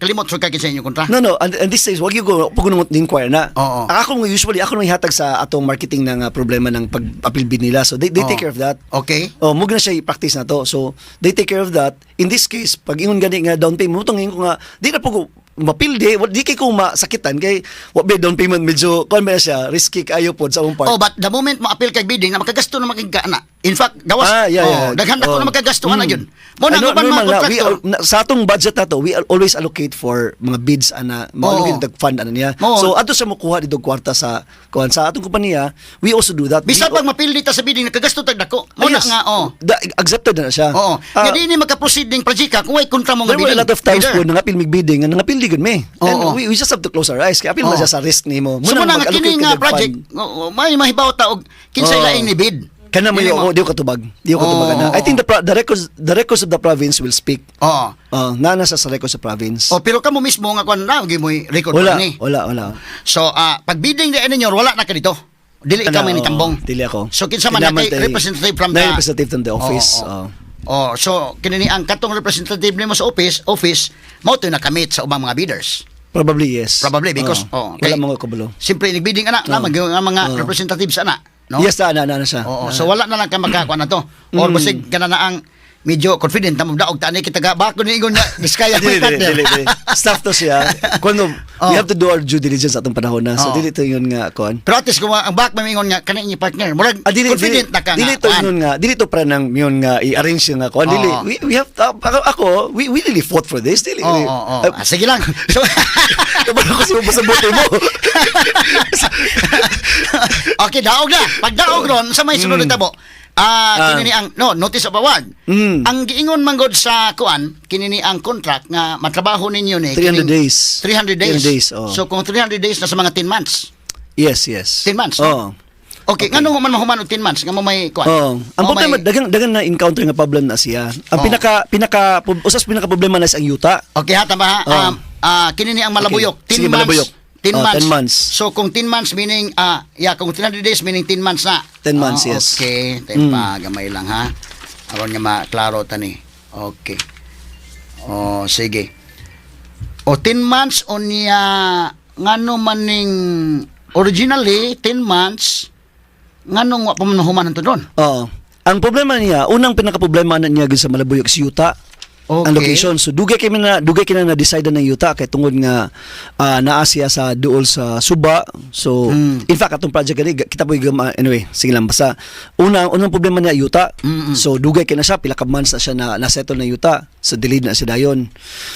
[SPEAKER 2] kalimot sa kay kinsa inyong kontra.
[SPEAKER 7] No. And this is wag you go pag inquire na.
[SPEAKER 2] Oo.
[SPEAKER 7] Ako usually ako nang ihatag sa atong marketing ng problema ng pag-appeal bid nila. So they take care of that.
[SPEAKER 2] Okay.
[SPEAKER 7] Mug na siya i-practice na to. So they take care of that. In this case, pag ingon gani nga down payment, mutong ingon ko nga di na po mapilde, di kay ko masakitan kay wa ba down payment medyo kon ba siya risky kayo pod sa akong part.
[SPEAKER 2] But the moment mo appeal kay bidding na makagasto na magiging na. In fact, gawas
[SPEAKER 7] Yeah.
[SPEAKER 2] daghan ako na magagasto na gyud. Mo na uban mga
[SPEAKER 7] normal na.
[SPEAKER 2] contractor.
[SPEAKER 7] Sa atong budget na to, we always allocate for mga bids ana, allocate fund ana niya. So ato sa mukuha dito kwarta sa kuan sa atong kompanya, we also do that.
[SPEAKER 2] Bisan pag mapildi ta sa bidding nakagasto tag dako. Mo na
[SPEAKER 7] Yes.
[SPEAKER 2] nga
[SPEAKER 7] Accepted na siya.
[SPEAKER 2] Nga di ni magka-proceed ning project kung way kontra mo nga
[SPEAKER 7] There were
[SPEAKER 2] bidding.
[SPEAKER 7] a lot of times
[SPEAKER 2] Leader.
[SPEAKER 7] po nangapil mig bidding, nangapil di gud me. And we just have to close our eyes. Kaya apil man siya sa risk nimo.
[SPEAKER 2] So muna nga kini nga project, may mahibaw ta og kinsay laing ni bid.
[SPEAKER 7] Kana mo di ko katubag. Di ko katubag na. I think the records of the province will speak. Nana sa records of province.
[SPEAKER 2] Pero kamo mismo nga kon na gi mo record ni.
[SPEAKER 7] Wala.
[SPEAKER 2] So pag bidding di ninyo wala na ka dito. Dili ka may nitambong.
[SPEAKER 7] Dili ako.
[SPEAKER 2] So kinsa man kay representative from
[SPEAKER 7] the office.
[SPEAKER 2] So kinini ang katong representative nimo sa office mao to nakamit sa ubang mga bidders.
[SPEAKER 7] Probably yes.
[SPEAKER 2] Probably because
[SPEAKER 7] wala mga kabulo.
[SPEAKER 2] Simpre nagbidding ana na mga representatives ana, no?
[SPEAKER 7] Yes, na siya.
[SPEAKER 2] So wala na lang ka makakuha na to. Or basig kana na ang medyo confident na daog tani kita ga bako ni ingon na diskaya
[SPEAKER 7] Dili. Staff to siya. Kuno we have to do our due diligence atong panahon na. So dili to yun nga kon.
[SPEAKER 2] Pero at least kung ang back may ingon nga kana inyo partner, murag confident na ka nga.
[SPEAKER 7] Dili to yun nga. Dili to para nang yun nga i-arrange yung nga kon. Dili we have ako we really fought for this. Dili.
[SPEAKER 2] Sige lang. So
[SPEAKER 7] Kabalo ko siya pasabuti mo.
[SPEAKER 2] okay, daog na. Pag daog ron sa may sunod na tabo, Kini ni ang notice of award. Ang giingon man gud sa kuan, kini ni ang contract nga matrabaho ninyo ni
[SPEAKER 7] 300 days.
[SPEAKER 2] 300 days.
[SPEAKER 7] 300 days, oh.
[SPEAKER 2] So kung 300 days na sa mga 10 months.
[SPEAKER 7] Yes.
[SPEAKER 2] 10 months.
[SPEAKER 7] Oh.
[SPEAKER 2] Okay, ngano man mahuman og 10 months nga mo may kuan.
[SPEAKER 7] Oh. Ang problema dagang na encounter nga problem na siya. Ang pinaka problema na is ang yuta.
[SPEAKER 2] Okay, hata ba? Kini ni ang malabuyok.
[SPEAKER 7] Okay.
[SPEAKER 2] 10
[SPEAKER 7] Sige,
[SPEAKER 2] months.
[SPEAKER 7] malabuyok.
[SPEAKER 2] 10
[SPEAKER 7] Oh,
[SPEAKER 2] months.
[SPEAKER 7] 10 months.
[SPEAKER 2] So kung 10 months meaning kung 300 days meaning 10 months na.
[SPEAKER 7] 10 months, yes.
[SPEAKER 2] Okay, tayo pa gamay lang ha. Aron nga maklaro tani. Okay. Sige. 10 months niya ngano maning originally 10 months ngano wa pa man humanan to doon.
[SPEAKER 7] Oo. Ang problema niya, unang pinaka-problema na niya gid sa Malabuyok is yuta.
[SPEAKER 2] Okay.
[SPEAKER 7] Ang location. So dugay kay na decide na yuta kay tungod nga naa siya sa duol sa Suba. So in fact atong project gani kita po anyway, sige lang basta unang problema niya yuta. So dugay kay na siya pila ka months na siya na settle na yuta. So delayed na siya dayon.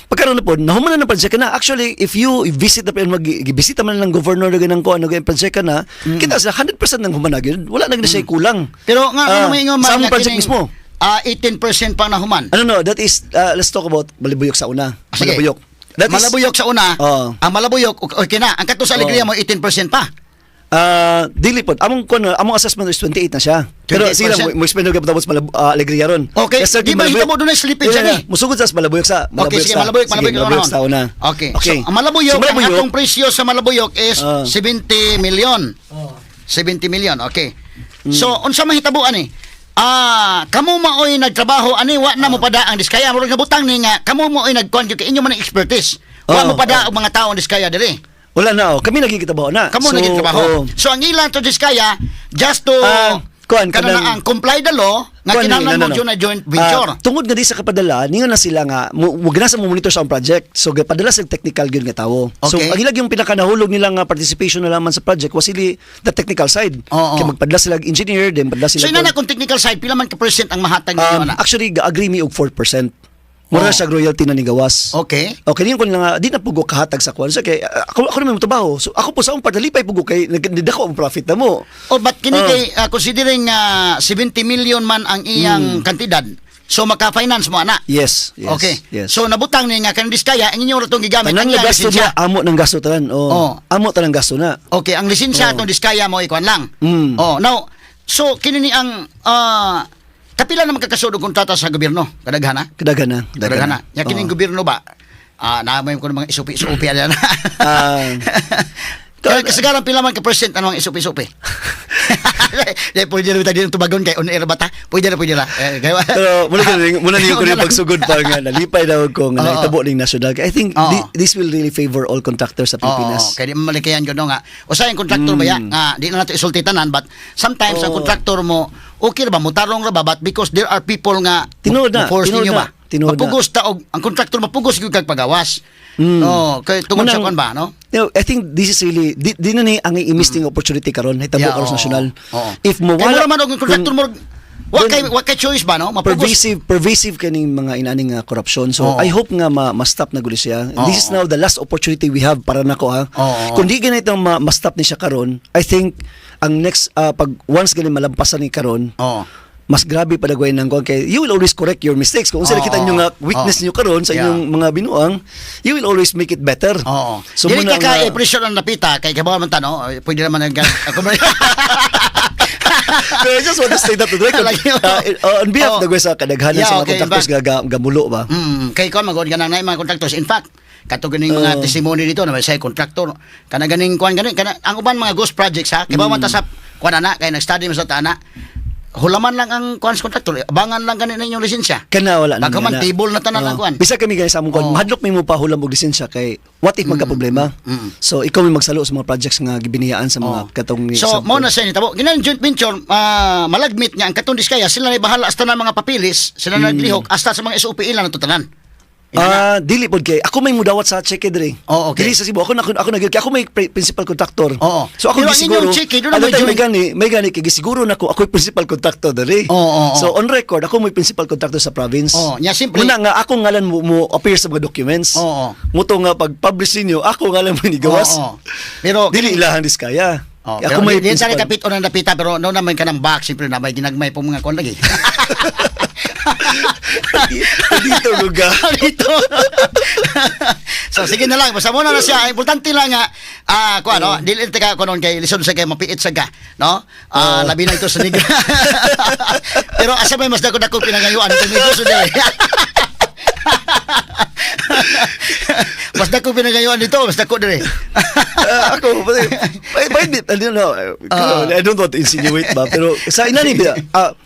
[SPEAKER 7] Pagkaroon na po, nahuman na ng project na. Actually, if you visit na mag-bisita man ng governor na ganang ko ano ganang project na, kita sa 100% ng humanag. Wala na siya kulang.
[SPEAKER 2] Pero nga ano may ingon
[SPEAKER 7] sa
[SPEAKER 2] man
[SPEAKER 7] among project mismo.
[SPEAKER 2] 18% pa nahuman.
[SPEAKER 7] No, that is let's talk about Malabuyok sa una.
[SPEAKER 2] Sige.
[SPEAKER 7] Malabuyok.
[SPEAKER 2] Malabuyok sa una. Ang Malabuyok okay na. Ang kato sa Alegria mo 18% pa.
[SPEAKER 7] Dili po. Among assessment is 28 na siya. Pero
[SPEAKER 2] 28%?
[SPEAKER 7] sige lang, mo explain ko tapos Alegria ron.
[SPEAKER 2] Okay.
[SPEAKER 7] Yes, sir,
[SPEAKER 2] Di ba hita mo doon ay slippage yan eh?
[SPEAKER 7] Musugod sa Malabuyok sa.
[SPEAKER 2] Okay, sige, Malabuyok
[SPEAKER 7] sa una.
[SPEAKER 2] Okay. So, ang Malabuyok, ang atong presyo sa Malabuyok is 70 million. 70 million, okay. So, unsa mahitabuan eh? Kamo maoy nagtrabaho ani wa na mo pada ang diskaya murag nabutang ni nga kamo maoy nagkuan gyud kay inyo man ang expertise. Wa mo pada og mga tawo ang diskaya diri.
[SPEAKER 7] Wala na kami nagkikitabaho na.
[SPEAKER 2] Kamo nagkitrabaho. So ang ilang to diskaya just to kanang ang comply the law nga kinahanglan mo na joint venture.
[SPEAKER 7] Tungod nga di sa kapadala, ningon na sila nga wag na sa monitor sa ang project. So padala sa technical gyud nga tawo. So
[SPEAKER 2] Okay.
[SPEAKER 7] ang ilag yung pinakanahulog nila nga participation na lamang sa project was really the technical side. Kaya magpadala sila engineer, then padala sila.
[SPEAKER 2] So ina na kung technical side pila man ka percent ang mahatag ninyo na?
[SPEAKER 7] Actually agree me og 4%. Mura sa royalty na ni gawas.
[SPEAKER 2] Okay.
[SPEAKER 7] Okay, niyon ko nga di na pugo kahatag sa kwan. So kay ako na may trabaho. So ako po sa akong padalipay pugo kay nagdako ang profit na mo.
[SPEAKER 2] But kini kay considering 70 million man ang iyang kantidad. So maka-finance mo ana.
[SPEAKER 7] Yes.
[SPEAKER 2] Okay.
[SPEAKER 7] Yes.
[SPEAKER 2] So nabutang ni nga kan diskaya ang inyong ratong gigamit
[SPEAKER 7] Tanang
[SPEAKER 2] ang iyang
[SPEAKER 7] gasto
[SPEAKER 2] lisensya.
[SPEAKER 7] niya, amo ng gasto tanan. Amo tanang gasto na.
[SPEAKER 2] Okay, ang lisensya atong diskaya mo ikuan lang. Now, so kini ni ang kapila na magkakasud og kontrata sa gobyerno? Kadaghana?
[SPEAKER 7] Kadaghana.
[SPEAKER 2] Ya kining gobyerno ba? Naamay ko ng mga isupi-isupi yan. Kaya kasagaran pila man ka percent ano ang isupi-isupi? Pwede na tayo dito tubagon kay on-air ba ta? Pwede na.
[SPEAKER 7] Pero muna niyo ko rin pagsugod pa nga nalipay daw ko nga naitabo ning national. I think this will really favor all contractors sa Pilipinas.
[SPEAKER 2] Kaya di malikayan ko nga. Usay ang contractor ba ya? Di na nato isulti tanan but sometimes ang contractor mo okay ra ba mutarong ra ba but because there are people nga force ninyo ba? Mapugos ta og ang contractor mapugos gyud kag pagawas. Kay tungod sa kon ba no?
[SPEAKER 7] I think this is really di na ni ang i-missing opportunity karon hitabo karon sa national. If mo
[SPEAKER 2] wala man og contractor mo wa kay choice ba no? Mapugos.
[SPEAKER 7] Pervasive kaning mga inaning corruption. So I hope nga ma-stop na guli siya. This is now the last opportunity we have para nako ha. Kung di ganito ma-stop ni siya karon, I think ang next pag once gani malampasan ni karon, mas grabe pa dagway nang kung kay you will always correct your mistakes. Kung unsa nakita niyo nga weakness niyo karon sa inyong mga binuang, you will always make it better.
[SPEAKER 2] So dili ka pressure ang napita kay kabaw man ta no. Pwede naman ang ako
[SPEAKER 7] I just want to state that to the record. On behalf of sa kadaghanan sa mga contractors gamulo ba?
[SPEAKER 2] Kay kon magod ganang nay mga contractors. In fact, kato ganing mga testimony dito na may say contractor kana ganing kuan ganing kana ang uban mga ghost projects ha. Kay ba man ta sa kuan ana kay nag-study mo sa tana. Hulaman lang ang kuan sa contractor. Abangan lang ganin inyong lisensya.
[SPEAKER 7] Kana wala na.
[SPEAKER 2] Baka man table na tanan ang kuan.
[SPEAKER 7] Bisa kami guys sa among kuan. Mahadlok may mo pa hulam og lisensya kay what if magka problema. So ikaw may magsalo sa mga projects nga gibiniyaan sa mga katong
[SPEAKER 2] So mo na sa nitabo. Ginan joint venture malagmit niya ang katong diskaya sila na bahala hasta na mga papilis, sila na naglihok hasta sa mga SOP ilan ang tanan.
[SPEAKER 7] Dili pod kay ako may mudawat sa cheque dire.
[SPEAKER 2] Okay.
[SPEAKER 7] Dili sa Cebu ako nagil kay ako may principal contractor. So ako
[SPEAKER 2] pero
[SPEAKER 7] gisiguro. May gani kay gisiguro nako ako principal contractor dire. So on record ako may principal contractor sa province.
[SPEAKER 2] Nya simple.
[SPEAKER 7] Una nga ako ngalan mo appear sa mga documents. Muto nga pag publish niyo ako ngalan mo ni gawas.
[SPEAKER 2] Pero
[SPEAKER 7] dili ilahan diskaya.
[SPEAKER 2] Oh,
[SPEAKER 7] Ako
[SPEAKER 2] pero
[SPEAKER 7] may
[SPEAKER 2] di sa
[SPEAKER 7] principal.
[SPEAKER 2] kapit o nang napita pero no naman ka ng back siyempre na may ginagmay po mga kon lagi.
[SPEAKER 7] Dito lugar.
[SPEAKER 2] Dito. So sige na lang basta muna na siya. Importante lang nga ko ano dili ka kunon kay lison sa kay mapiit sa ka, no? Labi na ito sa negro. Pero asa may mas dako pinangayuan ito negosyo dili. Mas dako pinangayuan dito, mas dako dire.
[SPEAKER 7] Ako, I don't want to insinuate ba, pero sa inani ba,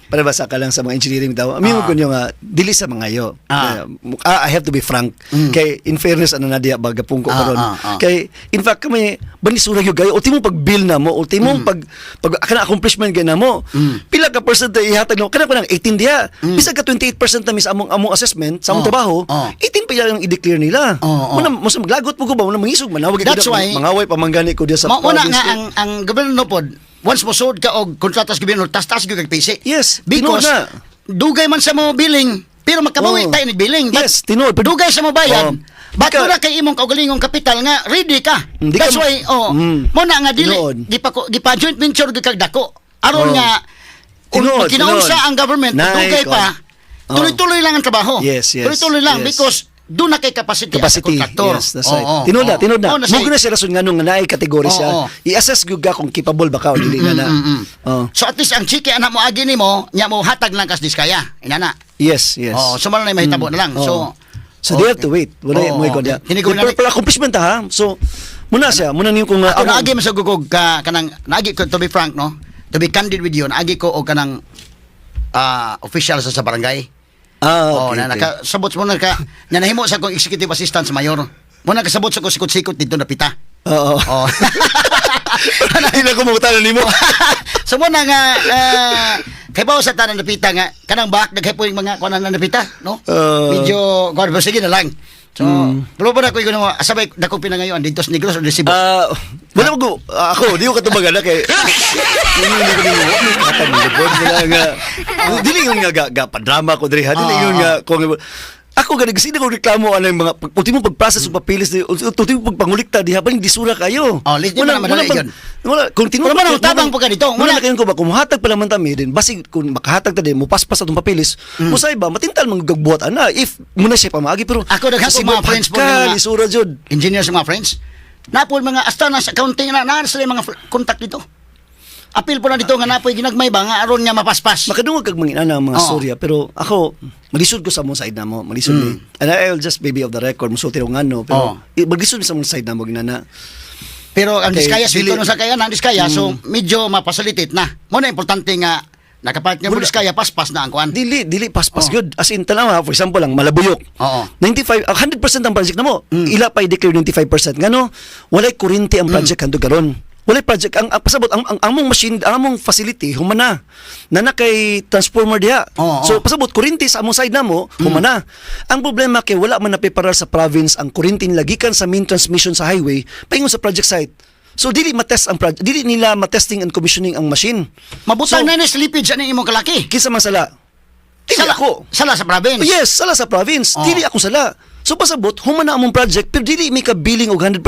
[SPEAKER 7] para basa ka lang sa mga engineering daw, aming ko nyo nga, dili sa mga yo. I have to be frank. Kay, in fairness, ano na diya, bagapong ko karon. Kay, in fact, kami, banisura yung gayo, ultimo pag-bill na mo, ultimo pag accomplishment gaya na mo, pila ka percent na ihatag no, kanang ko ng 18 diya, bisa ka 28% na mis among assessment, sa among trabaho, 18 pa yung i-declare nila. Muna maglagot po ko ba, muna mangisog, manawag
[SPEAKER 2] That's why,
[SPEAKER 7] mangaway pamanggani ko diya sa
[SPEAKER 2] Mauna
[SPEAKER 7] province.
[SPEAKER 2] nga ang gobyerno pod once mo sud ka og kontratas gobyerno tas gyud kag PC.
[SPEAKER 7] Yes,
[SPEAKER 2] because
[SPEAKER 7] tinuod na.
[SPEAKER 2] dugay man sa mo billing pero makabawi tayo ni billing. But
[SPEAKER 7] Yes, tinuod.
[SPEAKER 2] dugay sa mo bayad. Ba't
[SPEAKER 7] Di ka-
[SPEAKER 2] mo na kay imong kaugalingong kapital nga ready ka?
[SPEAKER 7] Di
[SPEAKER 2] That's
[SPEAKER 7] ka-
[SPEAKER 2] why mo na nga dili
[SPEAKER 7] Tinuod.
[SPEAKER 2] gipa joint venture gyud kag dako. Aron nga
[SPEAKER 7] Tinuod,
[SPEAKER 2] kinaunsa
[SPEAKER 7] tinuod.
[SPEAKER 2] ang government
[SPEAKER 7] Nay,
[SPEAKER 2] dugay pa. Tuloy-tuloy lang ang trabaho.
[SPEAKER 7] Yes, yes,
[SPEAKER 2] Tuloy-tuloy lang
[SPEAKER 7] yes.
[SPEAKER 2] because doon na kay capacity as a contractor.
[SPEAKER 7] Yes, that's right. Tinod na.
[SPEAKER 2] Oo, na say.
[SPEAKER 7] Mugo na siya rason nga nung naay kategory siya.
[SPEAKER 2] Oo.
[SPEAKER 7] I-assess gyud ka kung capable ba ka o dili na na. Oh.
[SPEAKER 2] So at least ang chiki anak mo agi nimo, nya mo hatag lang kas diskaya. Inana.
[SPEAKER 7] Yes, yes.
[SPEAKER 2] Oh, so man na mahitabo na lang.
[SPEAKER 7] Oo.
[SPEAKER 2] So
[SPEAKER 7] they have to wait. Wala
[SPEAKER 2] Oo.
[SPEAKER 7] mo ko dia.
[SPEAKER 2] Hindi ko na-
[SPEAKER 7] Per accomplishment ha. So muna siya, muna niyo kung
[SPEAKER 2] ako naagi man sa gugog ka kanang naagi ko to be frank no. To be candid with you, naagi ko og kanang official sa barangay.
[SPEAKER 7] okay.
[SPEAKER 2] Na nakasabot mo na ka nya nahimo sa kong executive assistant sa mayor. Mo na kasabot sa ko sikot-sikot dito na pita.
[SPEAKER 7] Oo.
[SPEAKER 2] Oh.
[SPEAKER 7] Hindi na ko mabutan nimo.
[SPEAKER 2] So mo na nga kay bawo sa tanan napita nga kanang bak daghay po yung mga kuan na napita no. Medyo god sige na lang. So pero ba ko yung asabay dako pinangayon dito sa Negros o Cebu.
[SPEAKER 7] Wala ko ako di ko katubagan na kay dili yun nga padrama ko diri ha dili yun nga kung ako gani kasi ko reklamo ano yung mga ultimo pag-process og papilis ultimo pagpangulikta diha pa disura kayo.
[SPEAKER 2] List di man madali yun.
[SPEAKER 7] Wala kung
[SPEAKER 2] Pero man tabang po ka dito.
[SPEAKER 7] Wala kayo ko ba kung muhatag pa naman tami din basig kung makahatag ta din mo paspas atong papilis musay ba matintal manggagbuhat ana if muna siya pamagi pero
[SPEAKER 2] Ako daghan ko mga friends po
[SPEAKER 7] ka
[SPEAKER 2] nga
[SPEAKER 7] lisura jud.
[SPEAKER 2] engineers mga friends. Napol mga astana sa accounting na sila mga contact dito. Apil po na dito nga napoy ginagmay ba nga aron nga mapaspas.
[SPEAKER 7] Makadungog kag mangina ang mga storya pero ako malisod ko sa mong side na mo malisod ni and I'll just baby of the record musulti ko ngano pero maglisod sa mong side na mo ginana
[SPEAKER 2] Pero ang
[SPEAKER 7] Okay,
[SPEAKER 2] Diskaya
[SPEAKER 7] dili-
[SPEAKER 2] dito no sa kaya ng Diskaya so medyo mapasalitate na. Mo na importante nga nakapartner mo Diskaya paspas na ang kuan.
[SPEAKER 7] dili paspas good as in tanawa for example lang malabuyok
[SPEAKER 2] Oo.
[SPEAKER 7] 95 100% ang project na mo ila pa i-declare 95% ngano walay kuryente ang project kanto karon walay project ang pasabot ang among machine ang among facility humana na kay transformer diha
[SPEAKER 2] Oo.
[SPEAKER 7] so pasabot kuryente sa among side namo humana ang problema kay wala man napiparar sa province ang kuryente nila gikan sa main transmission sa highway paingon sa project site so dili matest ang project dili nila matesting and commissioning ang machine
[SPEAKER 2] Mabutang
[SPEAKER 7] So,
[SPEAKER 2] na ni slippage ani imong kalaki.
[SPEAKER 7] kinsa man sala dili
[SPEAKER 2] Sala
[SPEAKER 7] ako
[SPEAKER 2] Sala sa province.
[SPEAKER 7] yes, sala sa province.
[SPEAKER 2] Oh.
[SPEAKER 7] Dili ako sala. So pasabot, humana among project pero dili may ka-billing og 100%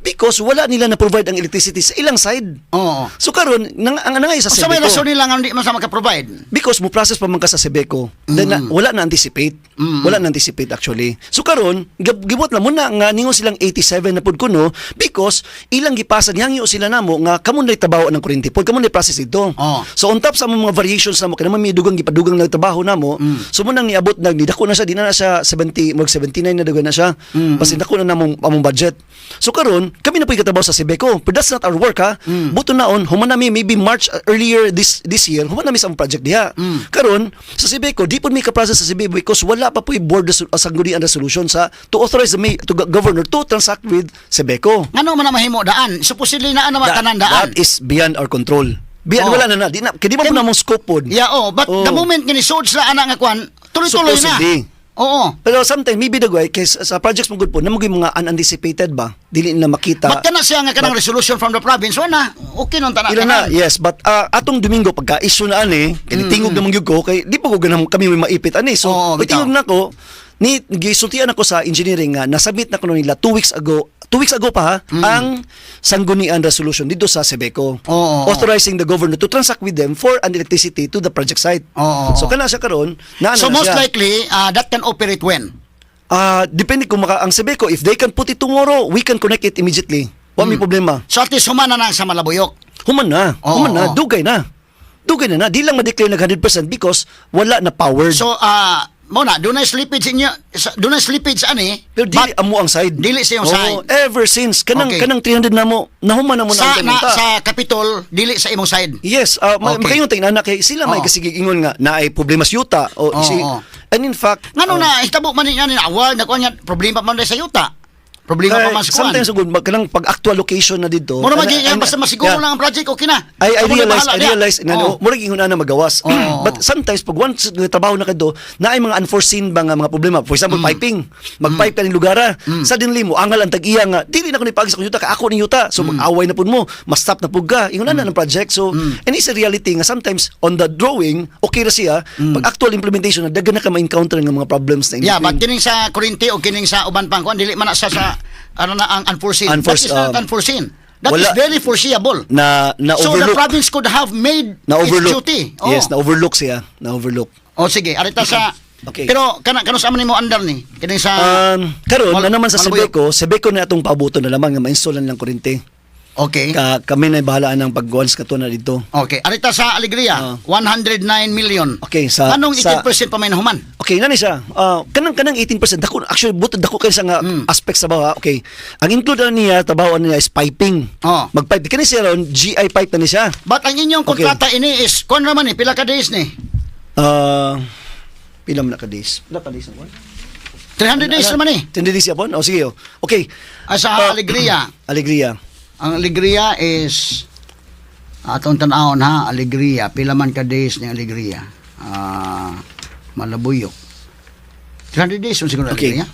[SPEAKER 7] because wala nila na provide ang electricity sa ilang side.
[SPEAKER 2] Oo.
[SPEAKER 7] So karon ang nangay sa
[SPEAKER 2] Sa may
[SPEAKER 7] Sebeco.
[SPEAKER 2] rason nila nga hindi man sa maka-provide.
[SPEAKER 7] Because mo process pa man ka sa Sebeco. Then wala na anticipate. Wala na anticipate actually. So karon gibot na muna nga ningon silang 87 na pud kuno because ilang gipasan hangyo sila namo nga kamo na trabaho ng kuryente pod kamo na process ito.
[SPEAKER 2] Oh.
[SPEAKER 7] So on top sa mga variations namo kanang may dugang gipadugang na trabaho namo. So mo nang niabot nagdako na siya di na siya 70 mag 79 na dugang na siya. Basta dako na namong among budget. So karon kami na po'y katrabaho sa Sebeco. But that's not our work ha. Buto naon human nami maybe March earlier this year human nami sa among project diha. Karon sa Sebeco di pud may ka-process sa Sebeco because wala pa po'y board sanggunian resolution sa to authorize the governor to transact with Sebeco.
[SPEAKER 2] Ngano man na mahimo daan? Supposedly na naman tanan daan.
[SPEAKER 7] That is beyond our control. Beyond
[SPEAKER 2] Oh.
[SPEAKER 7] wala na di na kadi man po namong scope pod.
[SPEAKER 2] Yeah, but
[SPEAKER 7] Oh.
[SPEAKER 2] the moment nga ni sod sa anak nga kuan, tuloy-tuloy na.
[SPEAKER 7] Supposedly.
[SPEAKER 2] Oo.
[SPEAKER 7] Pero sometimes maybe dagway kay sa projects mo good po namang mga unanticipated ba dili na makita.
[SPEAKER 2] But kana siya nga kanang resolution from the province, wala. Okay nun tanan.
[SPEAKER 7] Ila na, yes, but atong Domingo pagka issue na ani, kay tingog naman gyud ko kay di pa ko ganang kami may maipit ani. So,
[SPEAKER 2] Oo,
[SPEAKER 7] tingog
[SPEAKER 2] bitaw.
[SPEAKER 7] na ko ni gisultian ako sa engineering nga nasubmit na kuno nila 2 weeks ago pa ha, ang sanggunian resolution dito sa Sebeco, authorizing the governor to transact with them for an electricity to the project site. So kana siya karon na
[SPEAKER 2] So
[SPEAKER 7] na
[SPEAKER 2] most
[SPEAKER 7] siya.
[SPEAKER 2] likely, that can operate when?
[SPEAKER 7] Depende kung ang Sebeco, if they can put it tomorrow, we can connect it immediately. Wa may problema.
[SPEAKER 2] So at least humana na sa Malabuyok.
[SPEAKER 7] Human na, dugay na. Dugay na. Di lang ma-declare nag 100% because wala na powered.
[SPEAKER 2] So, muna, doon na slippage inyo, doon na slippage ani,
[SPEAKER 7] pero dili amo ang side.
[SPEAKER 2] Dili sa iyong side.
[SPEAKER 7] Ever since kanang
[SPEAKER 2] Okay.
[SPEAKER 7] kanang 300 na mo, nahuman na mo
[SPEAKER 2] sa,
[SPEAKER 7] na ang
[SPEAKER 2] sa Capitol, dili sa imong side.
[SPEAKER 7] Yes,
[SPEAKER 2] Okay.
[SPEAKER 7] makayong tingnan na kay sila may kasigig ingon nga na ay problema sa yuta o and in fact
[SPEAKER 2] Ngano na, hitabo man niya ni award, na kunya, problema man rin sa yuta. Problema pa man sa kuwan.
[SPEAKER 7] sometimes good kanang pag actual location na dito.
[SPEAKER 2] Muna magiging, basta masiguro lang ang project, okay na.
[SPEAKER 7] I
[SPEAKER 2] Ako na
[SPEAKER 7] realize,
[SPEAKER 2] bahala
[SPEAKER 7] I
[SPEAKER 2] diya.
[SPEAKER 7] realize na murag ingon na magawas. But sometimes pag once trabaho na kadto, na ay mga unforeseen ba nga mga problema. For example, piping. Mag-pipe ka ning lugara. Suddenly mo angal ang tag-iya nga dili na ko ni pag sa yuta ka ako ni yuta. So mag-away na pud mo, ma-stop na pud ka. Ingon na ng project. So and it's a reality nga sometimes on the drawing okay ra siya, pag actual implementation na daghan na ka ma-encounter nga mga problems na in
[SPEAKER 2] Yeah, but
[SPEAKER 7] between.
[SPEAKER 2] kining sa Corinti o kining sa uban pang kuan, dili man na sa ano na ang unforeseen. That is not unforeseen. That is
[SPEAKER 7] wala-
[SPEAKER 2] very foreseeable.
[SPEAKER 7] na
[SPEAKER 2] So the
[SPEAKER 7] overlook.
[SPEAKER 2] province could have made
[SPEAKER 7] Na
[SPEAKER 2] its
[SPEAKER 7] overlook.
[SPEAKER 2] duty.
[SPEAKER 7] Yes, na overlook siya. Na overlook.
[SPEAKER 2] O sige, arita sa
[SPEAKER 7] Okay.
[SPEAKER 2] Pero kano sa aman nimo andar ni? Kining sa
[SPEAKER 7] Karon na naman sa
[SPEAKER 2] Malabuyok.
[SPEAKER 7] Sebeco na atong pabuton na lamang nga ma-install lang kuryente.
[SPEAKER 2] Okay.
[SPEAKER 7] Kami na bahalaan ng pag-guans katuna dito.
[SPEAKER 2] Okay, arita sa Alegria, 109 million.
[SPEAKER 7] Okay,
[SPEAKER 2] Anong 18% pa may nahuman?
[SPEAKER 7] Okay, nani siya. Kanang 18%. Dako, actually, butod dako kayo sa nga aspects sa bawa. Okay. Ang include niya, tabawan niya is piping. Mag-pipe. Kani siya ron, GI pipe na ni siya.
[SPEAKER 2] But ang inyong kontrata ini is, kon naman eh, pila ka days ni?
[SPEAKER 7] Pila man na ka days? Pila ka days naman?
[SPEAKER 2] 300 days naman eh.
[SPEAKER 7] 10 days yapon? O sige. Okay.
[SPEAKER 2] Sa Alegria.
[SPEAKER 7] Alegria.
[SPEAKER 2] Ang Alegria is, atong tanawon ha, Alegria. Pila man ka days ni Alegria? Malabuyok. 300 days yung siguro
[SPEAKER 7] Okay.
[SPEAKER 2] Alegria.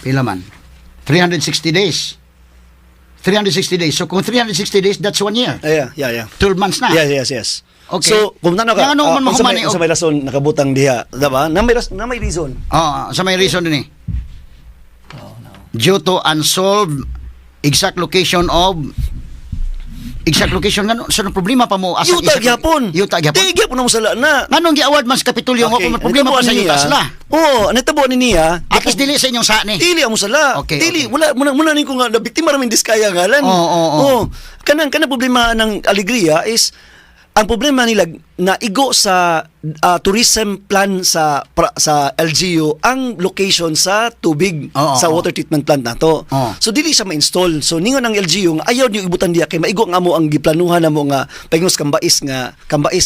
[SPEAKER 2] Pila man? 360 days. 360 days. So kung 360 days, that's 1 year.
[SPEAKER 7] Yeah.
[SPEAKER 2] 12 months na.
[SPEAKER 7] Yes.
[SPEAKER 2] Okay.
[SPEAKER 7] So, kung tanaw ka,
[SPEAKER 2] Yang ano man
[SPEAKER 7] sa
[SPEAKER 2] mahumani
[SPEAKER 7] may, sa may rason nakabutang diha, diba? Na may reason.
[SPEAKER 2] Sa may reason din eh. Due to unsolved exact location nga so no problema pa mo asa
[SPEAKER 7] Yuta gyapon.
[SPEAKER 2] Yuta gyapon.
[SPEAKER 7] Di gyapon na mo sala na.
[SPEAKER 2] Nganong gi-award man sa Kapitolyo nga kung may problema pa sa yuta sila.
[SPEAKER 7] Natabo ni niya.
[SPEAKER 2] At least dili sa inyong sa ni.
[SPEAKER 7] Dili amo sala.
[SPEAKER 2] Okay,
[SPEAKER 7] Dili
[SPEAKER 2] okay.
[SPEAKER 7] muna ning ko nga nabiktima ra min diskaya ngalan. Kanang problema ng Alegria is ang problema nila na igo sa tourism plan sa LGU ang location sa tubig sa water treatment plant nato. So dili siya ma-install. So ningon ang LGU nga ayaw niyo ibutan diya kay maigo nga mo ang giplanuhan namo nga pangos kambais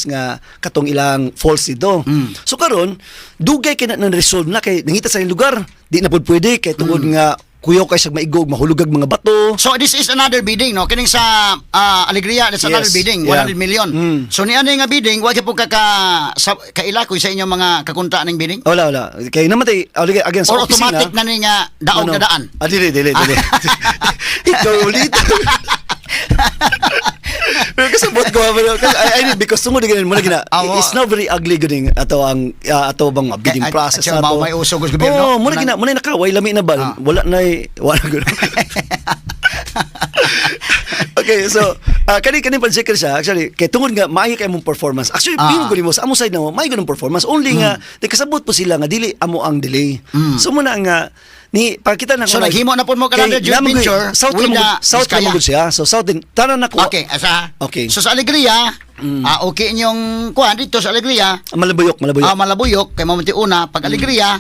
[SPEAKER 7] nga katong ilang falls dito. So karon dugay kay na resolve na kay nangita sa lugar di na pud pwede kay tungod nga kuyaw kay sa maigog mahulugag mga bato.
[SPEAKER 2] So this is another bidding no kining sa Alegria, that's another bidding 100 million. So ni ano nga bidding wa gyud po kailakoy sa inyong mga kakunta ning bidding?
[SPEAKER 7] Wala. Kay namatay again sa
[SPEAKER 2] Or
[SPEAKER 7] opisina.
[SPEAKER 2] automatic na ni nga daog na daan.
[SPEAKER 7] Dili. Ikaw ulit. Pero kasabot ko because tungod ganin mo na gina. It's now very ugly ganing ato ang ato bang bidding process
[SPEAKER 2] na to. May usog sa gobyerno.
[SPEAKER 7] Mo na gina, mo na nakaway lami na ba? Wala gud. Okay, so kani project siya actually kay tungod nga maayo kay mong performance. Actually pingo ko nimo sa amo side na mo maayo ganung performance only nga kasabot po sila nga dili amo ang delay. So muna nga ni pakita na
[SPEAKER 2] So naghimo na po mo kanang joint venture
[SPEAKER 7] South
[SPEAKER 2] with the
[SPEAKER 7] South
[SPEAKER 2] Vizcaya.
[SPEAKER 7] siya. So South din tanan na ko.
[SPEAKER 2] Okay,
[SPEAKER 7] Okay.
[SPEAKER 2] So sa Alegria, okay inyong kuan dito sa Alegria,
[SPEAKER 7] Malabuyok.
[SPEAKER 2] Malabuyok kay mamunti una pag Alegria,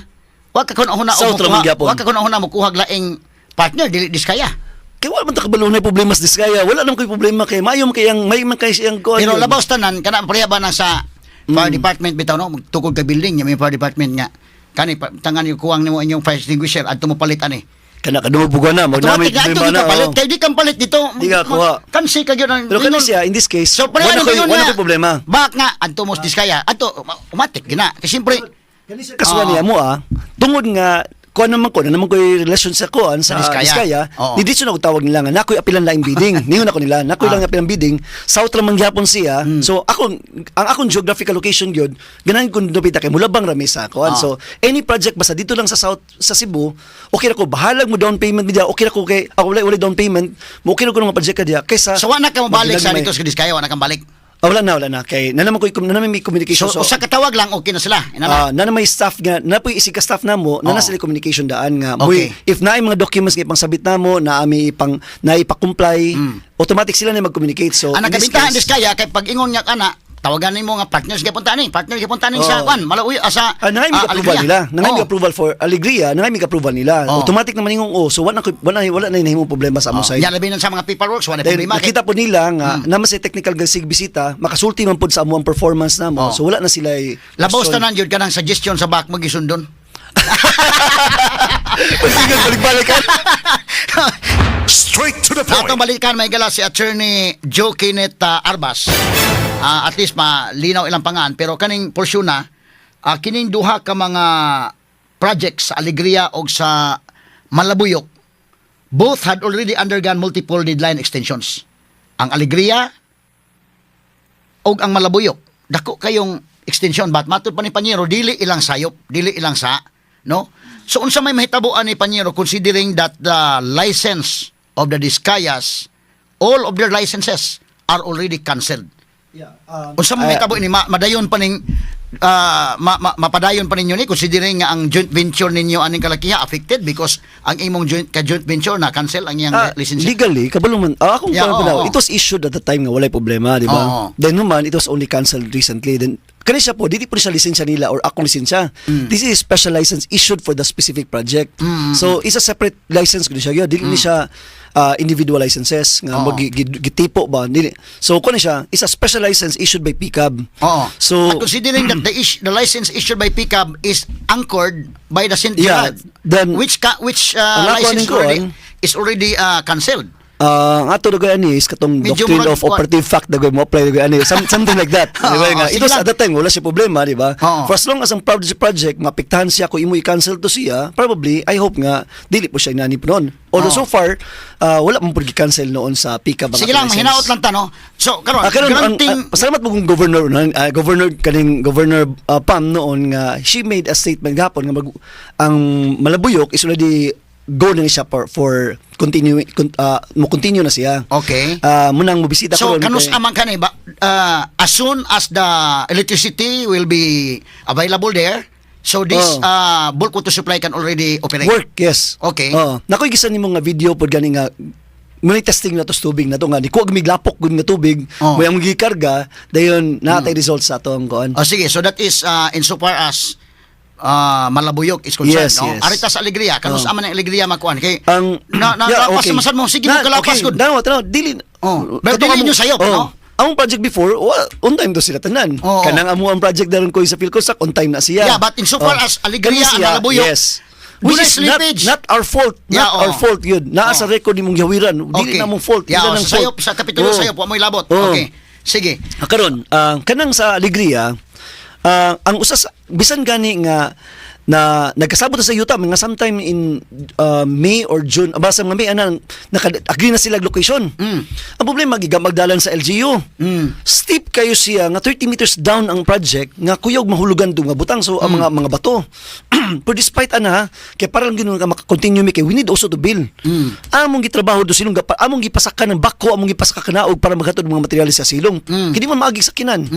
[SPEAKER 2] wa ka kun una
[SPEAKER 7] South Ramon gyapon.
[SPEAKER 2] wa ka kun una mo kuhag laing partner dili Vizcaya.
[SPEAKER 7] Kay wala man ta kabalo na problema sa diskaya. Wala naman koy problema kay mayo may man kay siyang kuan.
[SPEAKER 2] Pero labaw tanan kana pareha ba na sa fire department bitaw no tukod ka building nya may fire department nga kani tangan yung kuwang nimo inyong fire extinguisher adto mo palit ani.
[SPEAKER 7] Kana kadumubugan na mo
[SPEAKER 2] Automatic nga ito
[SPEAKER 7] na.
[SPEAKER 2] palit kay di kang palit dito.
[SPEAKER 7] Di ka kuha.
[SPEAKER 2] Kansi ka gyud ang
[SPEAKER 7] Pero kana siya in this case.
[SPEAKER 2] So pareha na yun
[SPEAKER 7] wala
[SPEAKER 2] nga.
[SPEAKER 7] koy problema.
[SPEAKER 2] Bak nga adto mo sa Vizcaya adto automatic gina kasi siyempre
[SPEAKER 7] Kasuhan niya mo tungod nga kuan naman ko relasyon sa kuan sa Diskaya.
[SPEAKER 2] Oo.
[SPEAKER 7] Di dito na ko tawag nila nga nakoy apilan laing bidding. Ningon ako nila, nakoy lang apilan bidding. South ra man gyapon siya. So ang akong geographical location gyud ganahan ko dupita kay Mulabang rami sa kuan. So any project basta dito lang sa South sa Cebu, okay ra ko bahalag mo down payment diya. Okay ra ko kay ako wala down payment. Mo okay ra ko nga project diya kaysa
[SPEAKER 2] So wala ka mabalik sa dito sa Diskaya, wala kang balik.
[SPEAKER 7] wala na kay nanaman may communication
[SPEAKER 2] So usa ka tawag lang okay na sila. Inana.
[SPEAKER 7] na may staff nga na po isig ka staff namo na nasa communication daan nga
[SPEAKER 2] Okay.
[SPEAKER 7] if naay mga documents nga pangsabit namo na ami ipang-comply automatic sila na mag-communicate. So
[SPEAKER 2] Ang
[SPEAKER 7] in this
[SPEAKER 2] nagabintahan
[SPEAKER 7] case-
[SPEAKER 2] Diskaya kay pag ingon nga kana tawagan nimo nga partners gyapon tani sa kwan Malawi sa
[SPEAKER 7] nangay mig approval
[SPEAKER 2] Alegria.
[SPEAKER 7] nila. Nangay mig
[SPEAKER 2] Oo.
[SPEAKER 7] approval for Alegria, nangay mig approval nila.
[SPEAKER 2] Oo.
[SPEAKER 7] Automatic naman ingong so wala na hinahimong problema sa among side.
[SPEAKER 2] Yan labi sa mga paperworks wala
[SPEAKER 7] Then,
[SPEAKER 2] problema.
[SPEAKER 7] nakita po nila nga naman sa technical gasig bisita, makasulti man po sa amuang performance namo.
[SPEAKER 2] Oh.
[SPEAKER 7] So wala na sila
[SPEAKER 2] Labaw tanan jud kanang suggestion sa back mo gisundon.
[SPEAKER 7] Sige, balik-balik ka.
[SPEAKER 1] Straight to the
[SPEAKER 2] Sa atong
[SPEAKER 1] point.
[SPEAKER 2] balikan may gala si Attorney Joe Kenneth Arbas. At least malinaw ilang pangan pero kaning porsyon na kining duha ka mga projects sa Alegria o sa Malabuyok both had already undergone multiple deadline extensions. Ang Alegria o ang Malabuyok dako kayong extension but matud pa ni Panyero dili ilang sayop, dili ilang sa, no? So unsa may mahitabuan ni Panyero considering that the license of the Diskayas, all of their licenses are already cancelled. Unsa may mahitabo ni madayon pa ning mapadayon pa ninyo ni considering nga ang joint venture ninyo aning kalakiha affected because ang imong joint venture na cancel ang iyang license.
[SPEAKER 7] Legally, kabalo man. Akong
[SPEAKER 2] Yeah, oo.
[SPEAKER 7] it was issued at the time nga walay problema, di
[SPEAKER 2] Oo.
[SPEAKER 7] ba? Then naman, it was only cancelled recently. Then, kani siya po, dili po siya lisensya nila or akong lisensya. This is a special license issued for the specific project. So, it's a separate license ko siya. Dili ni siya individual licenses nga gitipo ba dili. So kuno siya is a special license issued by PCAB.
[SPEAKER 2] Oo.
[SPEAKER 7] So
[SPEAKER 2] At considering that the license issued by PCAB is anchored by the St.
[SPEAKER 7] Yeah,
[SPEAKER 2] Gerard,
[SPEAKER 7] then
[SPEAKER 2] which
[SPEAKER 7] ang ako
[SPEAKER 2] license
[SPEAKER 7] aning kuan,
[SPEAKER 2] is already cancelled.
[SPEAKER 7] ang ato dagoy ani is katong
[SPEAKER 2] Medyo
[SPEAKER 7] doctrine
[SPEAKER 2] murag
[SPEAKER 7] of operative fact dagoy mo apply dagoy ani something like that. Di ba nga?
[SPEAKER 2] sige
[SPEAKER 7] It was
[SPEAKER 2] lang.
[SPEAKER 7] at that time wala siya problema, di ba?
[SPEAKER 2] Oo.
[SPEAKER 7] For as long as ang project mapiktahan siya kung imo i-cancel to siya, probably I hope nga dili po siya inanip noon. Although
[SPEAKER 2] Oo.
[SPEAKER 7] so far wala man pud gi-cancel noon sa PCAB.
[SPEAKER 2] Sige lang, mahinaot lang ta, no? So, karon, granting...
[SPEAKER 7] pasalamat mo kung governor Pam noon nga she made a statement gapon nga ang Malabuyok is already go na siya for continue na siya.
[SPEAKER 2] Okay.
[SPEAKER 7] Munang mobisita
[SPEAKER 2] So,
[SPEAKER 7] ko
[SPEAKER 2] kanus amang kanay ba, as soon as the electricity will be available there, so this bulk water supply can already operate.
[SPEAKER 7] work, yes.
[SPEAKER 2] Okay.
[SPEAKER 7] Nakoy gisan nimo nga video pod gani nga muna testing na to sa tubig na to nga di ko miglapok gud nga tubig
[SPEAKER 2] Oh.
[SPEAKER 7] may ang gikarga dayon natay results sa atong kuan.
[SPEAKER 2] Sige, so that is insofar as Malabuyok is concerned,
[SPEAKER 7] Yes,
[SPEAKER 2] no?
[SPEAKER 7] yes.
[SPEAKER 2] Arita sa Alegria, kanus aman ang Alegria makuan kay
[SPEAKER 7] Ang
[SPEAKER 2] napasamasan mo, sige mo kalapas gud.
[SPEAKER 7] Tanaw, dili.
[SPEAKER 2] Pero dili nyo sayop, no?
[SPEAKER 7] Ang project before, on time do sila tanan.
[SPEAKER 2] Oo.
[SPEAKER 7] Kanang amo ang project daron ko sa Philcosac, on time na siya.
[SPEAKER 2] Yeah, but insofar as Alegria
[SPEAKER 7] Kani
[SPEAKER 2] and Malabuyok,
[SPEAKER 7] yes.
[SPEAKER 2] Which
[SPEAKER 7] Which is
[SPEAKER 2] slippage.
[SPEAKER 7] not our fault.
[SPEAKER 2] Yeah,
[SPEAKER 7] Not our
[SPEAKER 2] oo.
[SPEAKER 7] fault yun. Naa sa record nimong yawiran. Dili na mong fault.
[SPEAKER 2] Yeah,
[SPEAKER 7] Ila ng
[SPEAKER 2] sa sayop,
[SPEAKER 7] fault.
[SPEAKER 2] sa kapitulo
[SPEAKER 7] Oo.
[SPEAKER 2] sayop, wa mo'y labot.
[SPEAKER 7] Oo.
[SPEAKER 2] Okay. Sige.
[SPEAKER 7] Karon, kanang sa Alegria, ang usas bisan gani nga na nagkasabot sa yuta mga sometime in May or June basta mga May naka-agree na sila location. Ang problema magdalan sa LGU. Steep kayo siya nga 30 meters down ang project nga kuyog mahulugan do nga butang so ang mga bato. But despite kay para lang ginoon ka maka-continue mi kay we need also to build. Among gitrabaho do silong among gipasakan ng bako among gipasaka kanaog para maghatod mga materyales sa silong. Kini man maagi sa kinan.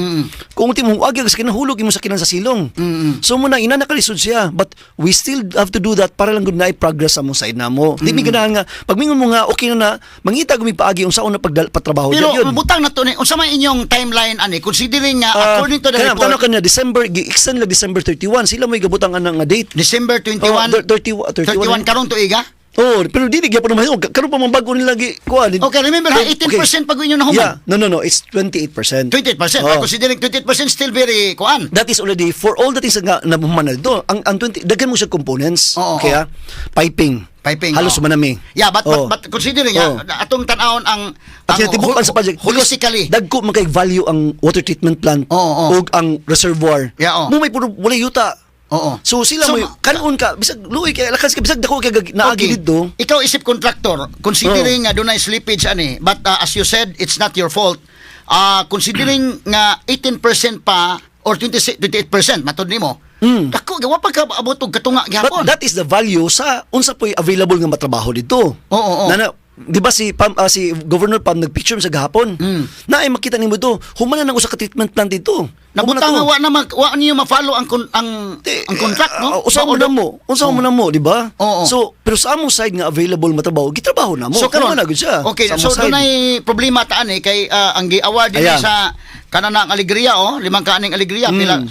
[SPEAKER 7] Kung ultimo agi sa kinan hulog imo sa kinan sa silong. So muna ina nakalisod siya but we still have to do that para lang gud na i-progress sa mong side namo. Di mi ganahan nga pag mingon mo nga okay na mangita gumi paagi unsa una pagtrabaho
[SPEAKER 2] Pero
[SPEAKER 7] yun.
[SPEAKER 2] butang na to ni unsa man inyong timeline ani considering nga according to the report
[SPEAKER 7] Tanong kanya December gi-extend lang December 31 sila may gabutangan nga date.
[SPEAKER 2] December 21 31 karon tuiga.
[SPEAKER 7] Oh, pero dili gyapon mahimo. Karon pa mabago nila gi kuan.
[SPEAKER 2] Okay, remember ha 18% pag inyo nahuman.
[SPEAKER 7] Yeah, no, it's 28%.
[SPEAKER 2] 28%. Considering 28% still very kuan.
[SPEAKER 7] That is already for all the things nga nabuman na dito. Ang 20 daghan mo siya components.
[SPEAKER 2] Oo,
[SPEAKER 7] Okay, piping.
[SPEAKER 2] oo.
[SPEAKER 7] Halos manami.
[SPEAKER 2] Yeah, but considering atong tan-awon ang
[SPEAKER 7] Tibukan sa project
[SPEAKER 2] holistically.
[SPEAKER 7] dagko man kay value ang water treatment plant
[SPEAKER 2] Oo.
[SPEAKER 7] ug ang reservoir.
[SPEAKER 2] Yeah, oo.
[SPEAKER 7] Mo may puro wala yuta.
[SPEAKER 2] Oo.
[SPEAKER 7] So sila
[SPEAKER 2] So,
[SPEAKER 7] mo kanon ka bisag luoy kay lakas ka bisag dako kay naagi didto.
[SPEAKER 2] Ikaw isip contractor, considering nga dunay slippage ani, but as you said, it's not your fault. Considering nga 18% pa or 28% matod nimo. Dako gawa pa ka abot og katunga
[SPEAKER 7] But
[SPEAKER 2] gyapon.
[SPEAKER 7] that is the value sa unsa po'y available nga matrabaho dito.
[SPEAKER 2] Oo.
[SPEAKER 7] Na, di ba si si Governor Pam nagpicture sa gahapon? Na ay makita nimo to, humana nang usa ka treatment plant dito.
[SPEAKER 2] Nabutang nga wa niyo ma-follow ang contract, no?
[SPEAKER 7] Unsa mo na mo? Unsa mo na mo, di ba?
[SPEAKER 2] Oo.
[SPEAKER 7] So, pero sa among side nga available matrabaho, gitrabaho na mo.
[SPEAKER 2] So karon,
[SPEAKER 7] Humana gud siya.
[SPEAKER 2] okay,
[SPEAKER 7] sa
[SPEAKER 2] so
[SPEAKER 7] among side.
[SPEAKER 2] dunay problema taan kay ang gi-award din
[SPEAKER 7] Ayan.
[SPEAKER 2] sa kanang alegria, limang kaaning alegria pila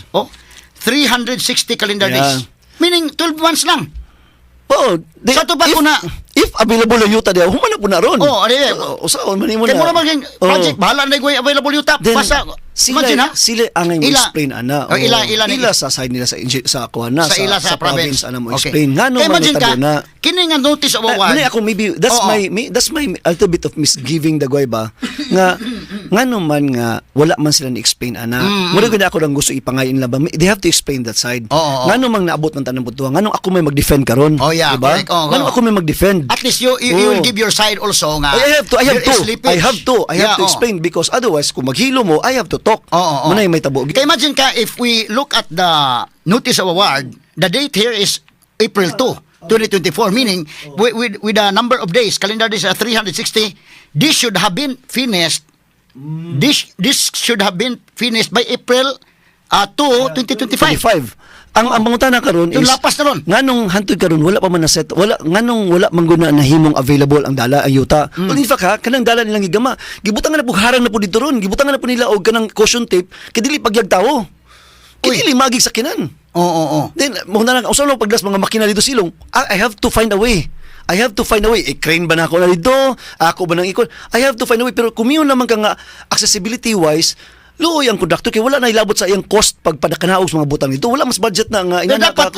[SPEAKER 2] 360 calendar
[SPEAKER 7] Ayan.
[SPEAKER 2] days. Meaning 12 months lang.
[SPEAKER 7] Oo.
[SPEAKER 2] Sa tubag ko na-
[SPEAKER 7] If available ang yuta diya, humana po na ron.
[SPEAKER 2] Oo,
[SPEAKER 7] Usaon man mo
[SPEAKER 2] Kay
[SPEAKER 7] na.
[SPEAKER 2] mo na maging project, bahala na yung available yung tap.
[SPEAKER 7] Then,
[SPEAKER 2] Basta,
[SPEAKER 7] sila,
[SPEAKER 2] imagine ha?
[SPEAKER 7] sila angay mo
[SPEAKER 2] Ila.
[SPEAKER 7] explain ana.
[SPEAKER 2] O, ila
[SPEAKER 7] sa side nila sa kuan na
[SPEAKER 2] Sa ila sa province.
[SPEAKER 7] ana mo
[SPEAKER 2] Okay.
[SPEAKER 7] explain ngano
[SPEAKER 2] Kaya
[SPEAKER 7] man
[SPEAKER 2] imagine
[SPEAKER 7] natabo na.
[SPEAKER 2] kini nga notice of award.
[SPEAKER 7] Muna ako maybe that's
[SPEAKER 2] Oo.
[SPEAKER 7] that's my little bit of misgiving the ba nga ngano man nga wala man sila ni explain ana. Muna gud ako lang gusto ipangayon lang ba they have to explain that side.
[SPEAKER 2] Oo.
[SPEAKER 7] Ngano man naabot ng tanang butuhan ngano ako may mag-defend karon.
[SPEAKER 2] Oh, yeah,
[SPEAKER 7] diba?
[SPEAKER 2] correct. Oo,
[SPEAKER 7] Ngano
[SPEAKER 2] oo.
[SPEAKER 7] ako may mag-defend.
[SPEAKER 2] At least you will give your side also nga.
[SPEAKER 7] I have to
[SPEAKER 2] there is slippage.
[SPEAKER 7] I have to
[SPEAKER 2] Yeah, oo.
[SPEAKER 7] explain because otherwise kung maghilo mo I have to talk.
[SPEAKER 2] Oo.
[SPEAKER 7] Muna yung may tabo.
[SPEAKER 2] Kaya imagine ka, if we look at the notice of award, the date here is April 2, 2024, meaning with the number of days, calendar days are 360, this should have been finished, this should have been finished by April 2, 2025.
[SPEAKER 7] 25. Ang mangutana karon
[SPEAKER 2] Yung
[SPEAKER 7] is
[SPEAKER 2] lapas na ron.
[SPEAKER 7] nganong hantod karon wala pa man na set nganong wala man guna na himong available ang dala ang yuta. Well, in fact ha kanang dala nilang gigama gibutangan na pug harang na po dito ron gibutangan na po nila og kanang caution tape kay dili pagyag tawo. Kay dili magig sakinan.
[SPEAKER 2] Oo.
[SPEAKER 7] Then mo na lang usa lang pagdas mga makina dito silong. I have to find a way. I have to find a way. Crane ba na ako na dito? Ako ba nang ikon? I have to find a way. Pero kumiyon naman ka nga accessibility-wise, luoy ang conductor kay wala na ilabot sa iyang cost pag padakanaog sa mga butang nito. Wala mas budget na nga
[SPEAKER 2] Pero dapat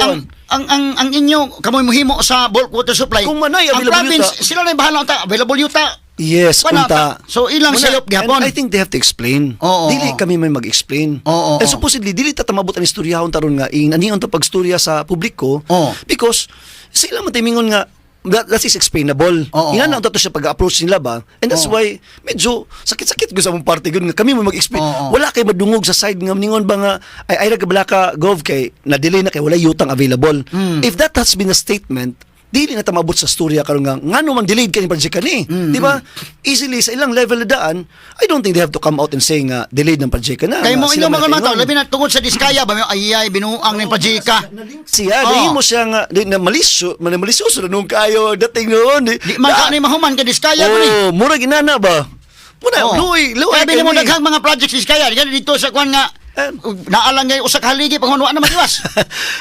[SPEAKER 2] ang inyo kamoy mohimo sa bulk water supply.
[SPEAKER 7] Kung manay
[SPEAKER 2] ang
[SPEAKER 7] available
[SPEAKER 2] province
[SPEAKER 7] yuta.
[SPEAKER 2] sila na yung bahala unta available yuta.
[SPEAKER 7] Yes,
[SPEAKER 2] Wala
[SPEAKER 7] unta.
[SPEAKER 2] ta. So, ilang sayop gyapon.
[SPEAKER 7] And I think they have to explain.
[SPEAKER 2] Oo,
[SPEAKER 7] Dili
[SPEAKER 2] oo.
[SPEAKER 7] kami may mag-explain.
[SPEAKER 2] Oo,
[SPEAKER 7] And
[SPEAKER 2] oo.
[SPEAKER 7] supposedly, dili tatamabot ang istoryahon taron nga, aniyon to pagstorya sa publiko.
[SPEAKER 2] Oo.
[SPEAKER 7] Because, sila matimingon nga, that is explainable.
[SPEAKER 2] Oo,
[SPEAKER 7] Ina
[SPEAKER 2] oo.
[SPEAKER 7] na to siya pag-approach nila ba? And that's
[SPEAKER 2] Oo.
[SPEAKER 7] why, medyo sakit-sakit ko sa mong party nga kami mo mag-explain.
[SPEAKER 2] Oo.
[SPEAKER 7] Wala kay madungog sa side nga, ningon ba nga, ay nagkabala ka, Gov, kay, na-delay na kay wala yutang available. If that has been a statement, dili na tamabot sa storya karon nga ngano man delayed kani project kani di ba easily sa ilang level na daan I don't think they have to come out and say nga delayed ng project na
[SPEAKER 2] Kay
[SPEAKER 7] nga
[SPEAKER 2] mo
[SPEAKER 7] sila
[SPEAKER 2] inyo mga mataw
[SPEAKER 7] mataingon.
[SPEAKER 2] labi na tungod sa diskaya ba ayay binuang ning pajika.
[SPEAKER 7] siya
[SPEAKER 2] Oo.
[SPEAKER 7] di mo siya nga di na malisyo nung kayo dating noon
[SPEAKER 2] Di man ka ni mahuman ka diskaya ko ni.
[SPEAKER 7] oh mura ginana ba muna luoy
[SPEAKER 2] Kaya bili mo
[SPEAKER 7] kami.
[SPEAKER 2] daghang mga projects diskaya diyan dito sa kwan nga naalang ngay usa ka haligi pag na magiwas.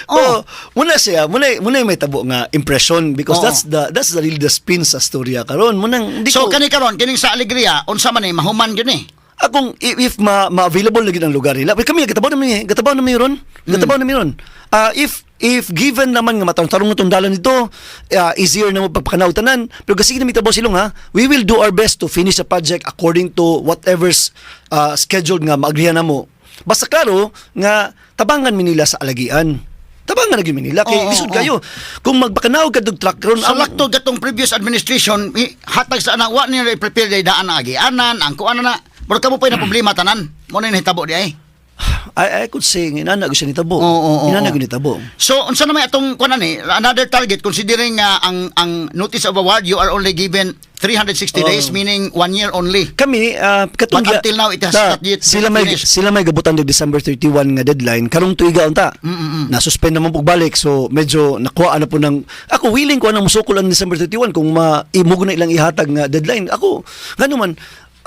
[SPEAKER 7] Oh, muna siya, muna may tabo nga impression because
[SPEAKER 2] Oo.
[SPEAKER 7] that's the really the spin sa storya karon. Munang di
[SPEAKER 2] So
[SPEAKER 7] ko
[SPEAKER 2] kani karon kining sa alegria unsa man ni mahuman gyud ni.
[SPEAKER 7] akong if ma-available lagi ang lugar nila. Kami gatabaw na mayroon. If given naman nga matarong itong dalan nito, easier na mo pagpakanawtanan. Pero kasi na mitabaw silong ha, we will do our best to finish the project according to whatever's scheduled nga maagrihan na mo. Basta klaro nga tabangan mi nila sa alagian. Tabangan lagi mi nila kay
[SPEAKER 2] Oo,
[SPEAKER 7] lisod
[SPEAKER 2] oo.
[SPEAKER 7] kayo. Kung magpakanaw ka dog truck ron
[SPEAKER 2] Sa laktod gatong previous administration hatag sa ana wa ni prepare day daan ang agianan ang kuan na. Pero kamo pa na problema tanan. Mo na hitabo di ay.
[SPEAKER 7] I could say inana ko siya nitabo.
[SPEAKER 2] Oo.
[SPEAKER 7] Inana ko nitabo.
[SPEAKER 2] So unsa naman atong kuan ni another target considering ang notice of award you are only given 360 days meaning 1 year only.
[SPEAKER 7] Kami katong
[SPEAKER 2] But until now, it has not yet finished.
[SPEAKER 7] sila may gabutan de December 31 nga deadline karong tuiga unta. Na-suspend naman pug balik so medyo nakuha na po ng ako willing ko nang musukol ang December 31 kung maimug na ilang ihatag nga deadline. Ako ngano man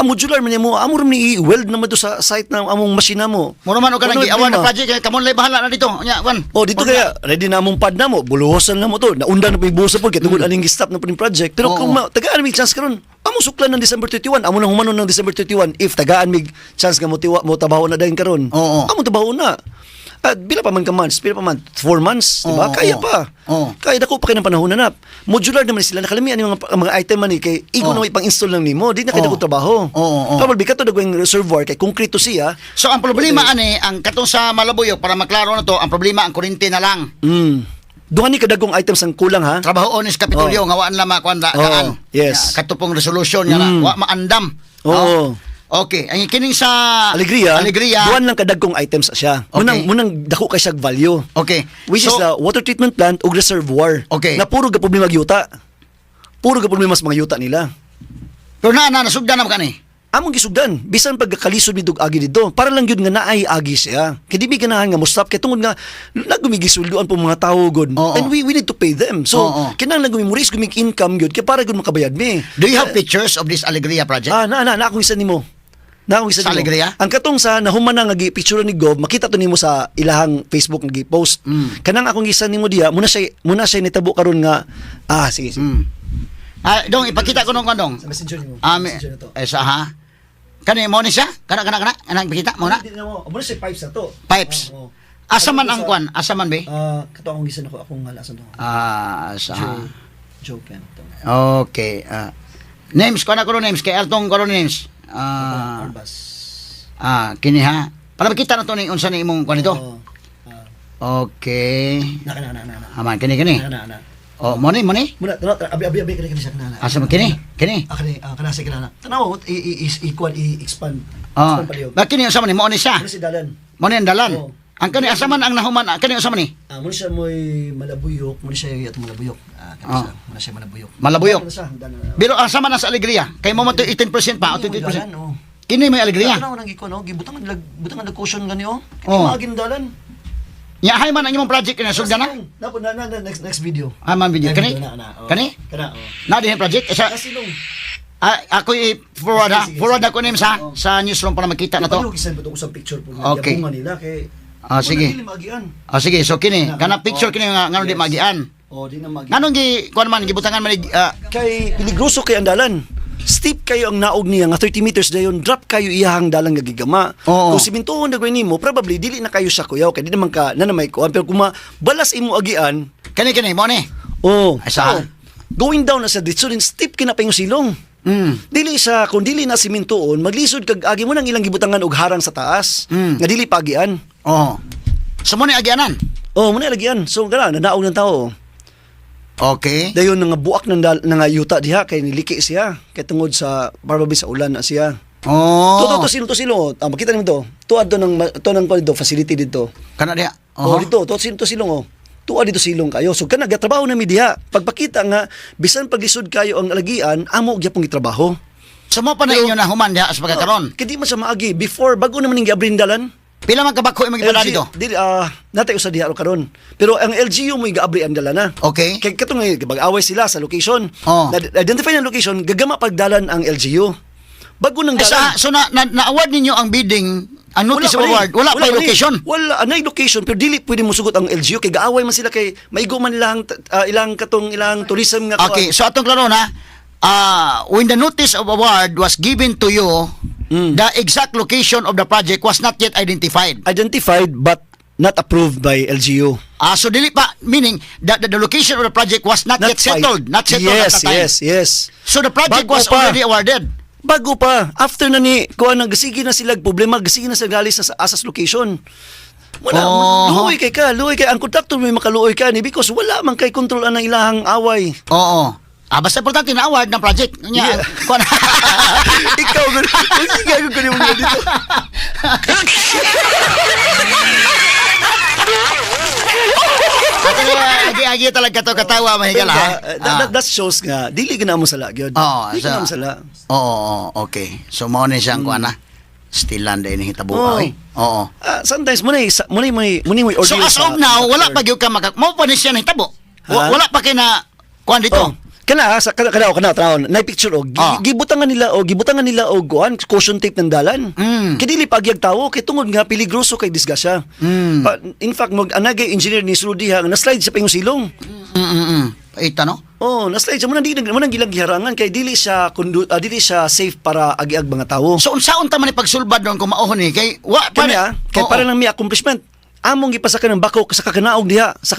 [SPEAKER 7] modular man mo amo ron ni i-weld naman to sa site ng among masina mo.
[SPEAKER 2] Mura man o ka nang
[SPEAKER 7] Ano
[SPEAKER 2] gi-award na
[SPEAKER 7] problema?
[SPEAKER 2] project kay kamon lay bahala na dito. Nya kwan.
[SPEAKER 7] Oh, dito kaya ready na among pad na mo, buluhosan na mo to. Naunda na po yung buhosan po kaya tungod aning stop na po yung project. Pero
[SPEAKER 2] Oo.
[SPEAKER 7] kung tagaan may chance karon, amo suklan ng December 31, amo nang humanon ng December 31 if tagaan mig chance nga mo tiwa mo tabaho na dayon karon.
[SPEAKER 2] Oo.
[SPEAKER 7] Amo tabaho na. Bila pa man ka months, bila pa man 4 months, di ba?
[SPEAKER 2] Oo,
[SPEAKER 7] Kaya
[SPEAKER 2] oo.
[SPEAKER 7] pa.
[SPEAKER 2] Oo.
[SPEAKER 7] Kaya dako pa kayo ng panahon na. Modular naman sila, nakalamian yung mga item man kay igo na ipang-install lang nimo, di na kayo
[SPEAKER 2] Oo.
[SPEAKER 7] dako trabaho.
[SPEAKER 2] Oo.
[SPEAKER 7] Probably kato dagwing reservoir kay konkreto siya.
[SPEAKER 2] So ang problema ani ang katong sa Malabuyog para maklaro na to, ang problema ang kuryente na lang.
[SPEAKER 7] Duha ni kadagong items ang kulang ha.
[SPEAKER 2] Trabaho onis Kapitolyo nga waan la makuan
[SPEAKER 7] Oo,
[SPEAKER 2] kaan.
[SPEAKER 7] yes.
[SPEAKER 2] Katupong resolution nga na wa maandam.
[SPEAKER 7] Oo.
[SPEAKER 2] Okay, ang kining sa
[SPEAKER 7] Alegria.
[SPEAKER 2] Alegria.
[SPEAKER 7] Duhan lang kadagong items siya.
[SPEAKER 2] Okay.
[SPEAKER 7] Munang dako kay siya value.
[SPEAKER 2] Okay.
[SPEAKER 7] Which is
[SPEAKER 2] So,
[SPEAKER 7] the water treatment plant ug reservoir.
[SPEAKER 2] Okay.
[SPEAKER 7] Na puro ga problema yuta. Puro ga problema sa mga yuta nila.
[SPEAKER 2] pero nasugdan na kani.
[SPEAKER 7] Among gisugdan, bisan pagkakalisod ni dug agi dito, para lang gyud nga naay agi siya. Kay di mi ganahan nga mo stop kay tungod nga nagumigisulduan po mga tawo gud.
[SPEAKER 2] Oo.
[SPEAKER 7] And we need to pay them. So,
[SPEAKER 2] Oo.
[SPEAKER 7] kinahanglan gumimuris gumig income gyud kay para gyud makabayad mi.
[SPEAKER 2] Do you have pictures of this Alegria project?
[SPEAKER 7] Na akong isa nimo. Na akong isa
[SPEAKER 2] Sa
[SPEAKER 7] nimo.
[SPEAKER 2] Alegria?
[SPEAKER 7] Ang katong sa nahuman na nga picture ni Gov, makita to nimo sa ilahang Facebook nga post. Kanang akong isa nimo diha, muna siya nitabo karon nga sige.
[SPEAKER 2] Dong ipakita ko nung kanong.
[SPEAKER 7] Sa messenger nimo.
[SPEAKER 2] Messenger na to. Sa ha? Kani mo ni siya? Kana anang ipakita mo na?
[SPEAKER 7] Muna siya pipes na to.
[SPEAKER 2] Pipes.
[SPEAKER 7] Oo.
[SPEAKER 2] Asa man ang kwan? Asa man be?
[SPEAKER 7] Kato akong gisa nako akong ngalasan to.
[SPEAKER 2] Sa
[SPEAKER 7] Joke yan to.
[SPEAKER 2] Okay. Names ko na ko names kay Altong ko names.
[SPEAKER 7] Arbas.
[SPEAKER 2] Kini ha. Para makita na to ni unsa ni imong kwan ito. Okay.
[SPEAKER 7] Na.
[SPEAKER 2] Aman kini.
[SPEAKER 7] Na.
[SPEAKER 2] Oh, mo ni.
[SPEAKER 7] Muna, abi kani siya kanana.
[SPEAKER 2] Asa man kini?
[SPEAKER 7] Kana sa kanana. Tanaw, i-expand.
[SPEAKER 2] Oh.
[SPEAKER 7] Expand pa diyo.
[SPEAKER 2] Ba kini unsa man ni mo ni siya?
[SPEAKER 7] Muna si Dalan.
[SPEAKER 2] Mo ni ang dalan.
[SPEAKER 7] Oo.
[SPEAKER 2] Ang kani asa man ang nahuman? Kani unsa man ni?
[SPEAKER 7] Muna siya mo'y malabuyok. Muna siya yung malabuyok. Muna siya malabuyok.
[SPEAKER 2] Malabuyok.
[SPEAKER 7] Muna siya,
[SPEAKER 2] Pero asa man ang sa Alegria? Kay mo man to 18% pa o 28%.
[SPEAKER 7] Oh.
[SPEAKER 2] Kini may Alegria.
[SPEAKER 7] Tanaw nang giko no, gibutangan butangan ng caution gani oh.
[SPEAKER 2] Oo.
[SPEAKER 7] Magin Dalan.
[SPEAKER 2] Nya hay man ang imong project kini sugdan na?
[SPEAKER 7] Na next video.
[SPEAKER 2] Man video kani? Kani?
[SPEAKER 7] Kana oh.
[SPEAKER 2] Na din project sa
[SPEAKER 7] Kasilong.
[SPEAKER 2] ako i-forward ha.
[SPEAKER 7] Sige.
[SPEAKER 2] Forward ako nim sa newsroom para makita na to.
[SPEAKER 7] Palugisan po usang picture po.
[SPEAKER 2] Okay.
[SPEAKER 7] Yapungan nila kay.
[SPEAKER 2] Sige.
[SPEAKER 7] Wala magian.
[SPEAKER 2] Sige, so kini kana picture kini nga ngano di magian.
[SPEAKER 7] Di na magian.
[SPEAKER 2] Nganong gi kuan man gibutangan man
[SPEAKER 7] Kay piligroso kay ang dalan. Steep kayo ang naog niya nga 30 meters dayon, drop kayo iyahang dalang nga gigama.
[SPEAKER 2] Oo.
[SPEAKER 7] Kung simintuhon na gawin nimo, probably dili na kayo sa kuyaw kay di naman ka nanamay ko. Pero kung balas imo agian,
[SPEAKER 2] kani mo ni.
[SPEAKER 7] so,
[SPEAKER 2] Asa?
[SPEAKER 7] going down na sa ditso din steep kina pa yung silong. Dili sa kung dili na simintuon, maglisod kag agi mo nang ilang gibutangan og harang sa taas. Nga dili pa agian.
[SPEAKER 2] Oh. So mo ni agianan.
[SPEAKER 7] Muna lagyan. So gana nanaog ng tao.
[SPEAKER 2] Okay.
[SPEAKER 7] Dayon nga buak ng nga yuta diha kay niliki siya kay tungod sa probably sa ulan na siya.
[SPEAKER 2] Oh.
[SPEAKER 7] To silo. Makita nimo to. Tuad to ng facility dito.
[SPEAKER 2] Kana dia.
[SPEAKER 7] Dito, to silong oh. Tuad dito silong kayo. So kana gatrabaho na mi diha. Pagpakita nga bisan paglisod kayo ang alagian, amo gyapon gitrabaho.
[SPEAKER 2] So mo pa na inyo na human diha sa pagkakaron.
[SPEAKER 7] Kay di man sa maagi before bago naman ning giabrindalan.
[SPEAKER 2] Pila man kabako imong gipada dito?
[SPEAKER 7] Dili natay usa diha karon. Pero ang LGU mo giabri ang dala na.
[SPEAKER 2] Okay.
[SPEAKER 7] Kay katong mag-away sila sa location.
[SPEAKER 2] Oh.
[SPEAKER 7] Identify ng location, gagama pagdalan ang LGU. Bago nang dalan.
[SPEAKER 2] So na-award ninyo ang bidding, ang notice of award, wala pa yung location.
[SPEAKER 7] Wala, anay location pero dili pwede mo sugot ang LGU kay gaaway man sila kay maigo man ilang ilang tourism nga
[SPEAKER 2] Okay, so atong klaro na, when the notice of award was given to you, the exact location of the project was not yet identified.
[SPEAKER 7] identified but not approved by LGU.
[SPEAKER 2] So dili pa, meaning the location of the project was not yet settled. Not settled at the time.
[SPEAKER 7] Yes.
[SPEAKER 2] So the project
[SPEAKER 7] Bago
[SPEAKER 2] was
[SPEAKER 7] pa.
[SPEAKER 2] already awarded.
[SPEAKER 7] Bago pa, after na ni kuha nagsige na sila problema, gasige na sila galis sa asas location. Wala, luoy kay ang contractor may makaluoy ka ni because wala man kay control ang ilahang away.
[SPEAKER 2] Oo. Basta importante na award ng project. Nya.
[SPEAKER 7] Yeah. Ikaw sige ako kunin mo dito.
[SPEAKER 2] Agi talaga to katawa mahigala ha.
[SPEAKER 7] That shows nga dili gina mo sala gyud. Dili gina mo sala.
[SPEAKER 2] Oo, okay. So mo ni siyang kuan na. Still land ini hitabo ay. Oo.
[SPEAKER 7] Sometimes muna may order.
[SPEAKER 2] So as of now, wala pa gyud ka mo pa ni siya nahitabo. Wala pa kay na kuan dito.
[SPEAKER 7] Kana tawon. Na picture og gibutangan nila og kuan caution tape ng dalan. Kay dili pagyag tawo kay tungod nga peligroso kay disgasya. In fact anagay engineer ni Rudy na slide sa payong silong.
[SPEAKER 2] Ita no?
[SPEAKER 7] Na-slide siya mo nang gilang giharangan kay dili siya safe para agiag mga tawo.
[SPEAKER 2] So unsaon ta man ipagsulbad don kung maohon ni kay wa pa
[SPEAKER 7] Kaya para lang may accomplishment. among gipasakan ng bako sa kakanaog diha sa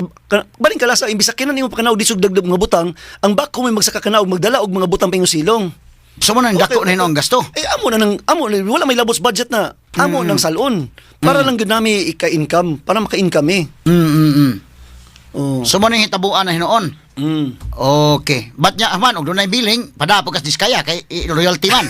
[SPEAKER 7] baling kalasa imbis sa kinan nimo pakanaog disug dagdag mga butang, ang bako may magsaka kanaog magdala og mga butang pingong silong.
[SPEAKER 2] So mo nang dako na ang gasto.
[SPEAKER 7] Amo wala may labos budget na. Amo nang salon para lang gyud nami ika-income, para maka-income Oh.
[SPEAKER 2] So mo nang hitabuan na hinoon. Okay. Ba't niya man og dunay billing pada pagkas diskaya kay royalty man.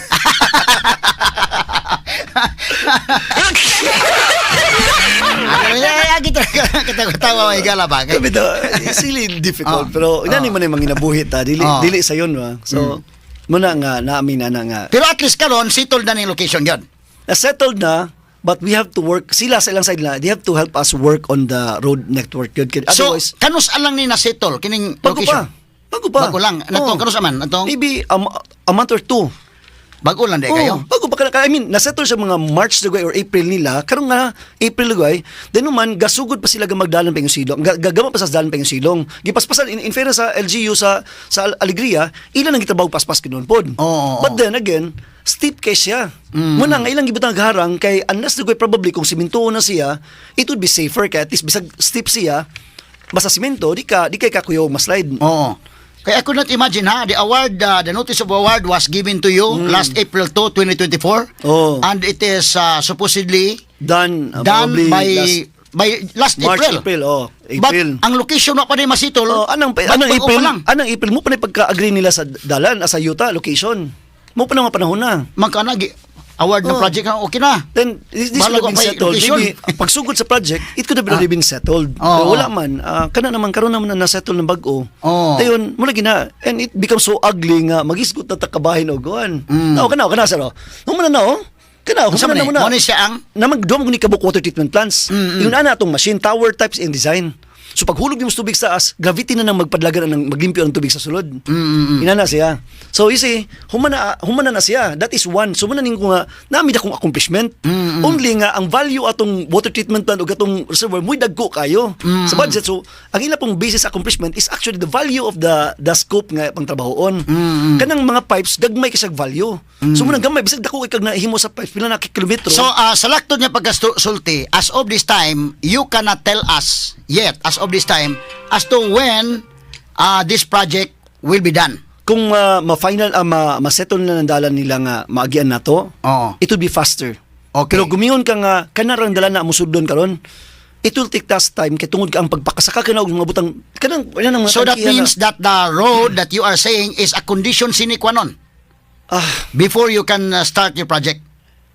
[SPEAKER 2] Kita tawa may gala ba?
[SPEAKER 7] Sabi daw, it's really difficult. Pero inani man yung mga inabuhit dili sa yun. So, muna nga, naamin na nga.
[SPEAKER 2] Pero at least karon settled na ning location yun.
[SPEAKER 7] Settled na, but we have to work, sila sa ilang side na, they have to help us work on the road network.
[SPEAKER 2] So,
[SPEAKER 7] Otherwise,
[SPEAKER 2] kanus alang ni na-settle kining location?
[SPEAKER 7] Bago pa.
[SPEAKER 2] Bago lang. Natong kanus aman? Natong?
[SPEAKER 7] Maybe a month or two.
[SPEAKER 2] Bago lang kayo?
[SPEAKER 7] Bago pa I mean, nasettle sa mga March lugay or April nila. Karong nga April lugay, then naman gasugod pa sila magdalan pa yung silong. Gagama pa sa dalan pa yung silong. Gipaspasan in fairness sa LGU sa Alegria, ilan ang gitrabaho paspas kinon pod. But then again, steep case siya. Muna nga ilang gibutang harang kay unless lugay probably kung siminto na siya, it would be safer kay at least bisag steep siya. Basta simento, di kay kakuyaw maslide.
[SPEAKER 2] Oo. Kaya I could not imagine the notice of award was given to you last April 2, 2024. And it is supposedly
[SPEAKER 7] done
[SPEAKER 2] by last
[SPEAKER 7] March,
[SPEAKER 2] April.
[SPEAKER 7] April.
[SPEAKER 2] But ang location na pa rin masitol.
[SPEAKER 7] Anong April mo pa na pagka-agree nila sa dalan sa Utah location. Mo pa na panahon na.
[SPEAKER 2] Magkana award ng project okay na.
[SPEAKER 7] Then this would have been settled. Maybe pagsugod sa project, it could have already been settled. Pero wala man. Karon naman na settle ng bag-o. Dayon mula gina and it becomes so ugly nga magisgot na takabahin og guan. Kana sir. Humana na Kana humana na muna.
[SPEAKER 2] Mo ni siya ang
[SPEAKER 7] namagdom ni kabuk water treatment plants. Yun ana atong machine tower types and design. So paghulog mo sa tubig sa as, gravity na nang magpadlagan ng maglimpyo ng tubig sa sulod. Inana siya. So you see, humana na siya. That is one. So muna ning ko nga nami akong accomplishment. Only nga ang value atong water treatment plant ug atong reservoir muy dagko kayo sa budget. So ang ila pong basis accomplishment is actually the value of the scope nga pangtrabahoon. Kanang mga pipes gagmay kisag value. So muna gamay bisag dako kay kag nahimo sa pipes pila na kilometro.
[SPEAKER 2] So sa laktod niya pagkasulti, as of this time, you cannot tell us yet as of this time as to when this project will be done.
[SPEAKER 7] Kung ma-final ma-settle na ng dalan nila nga maagian nato, it will be faster.
[SPEAKER 2] Okay.
[SPEAKER 7] Pero gumingon ka nga kanarang dalan na musudon karon, it will take us time kay tungod ka ang pagpakasaka kana og mga butang kanang mga
[SPEAKER 2] So that means that the road that you are saying is a condition sine qua non before you can start your project.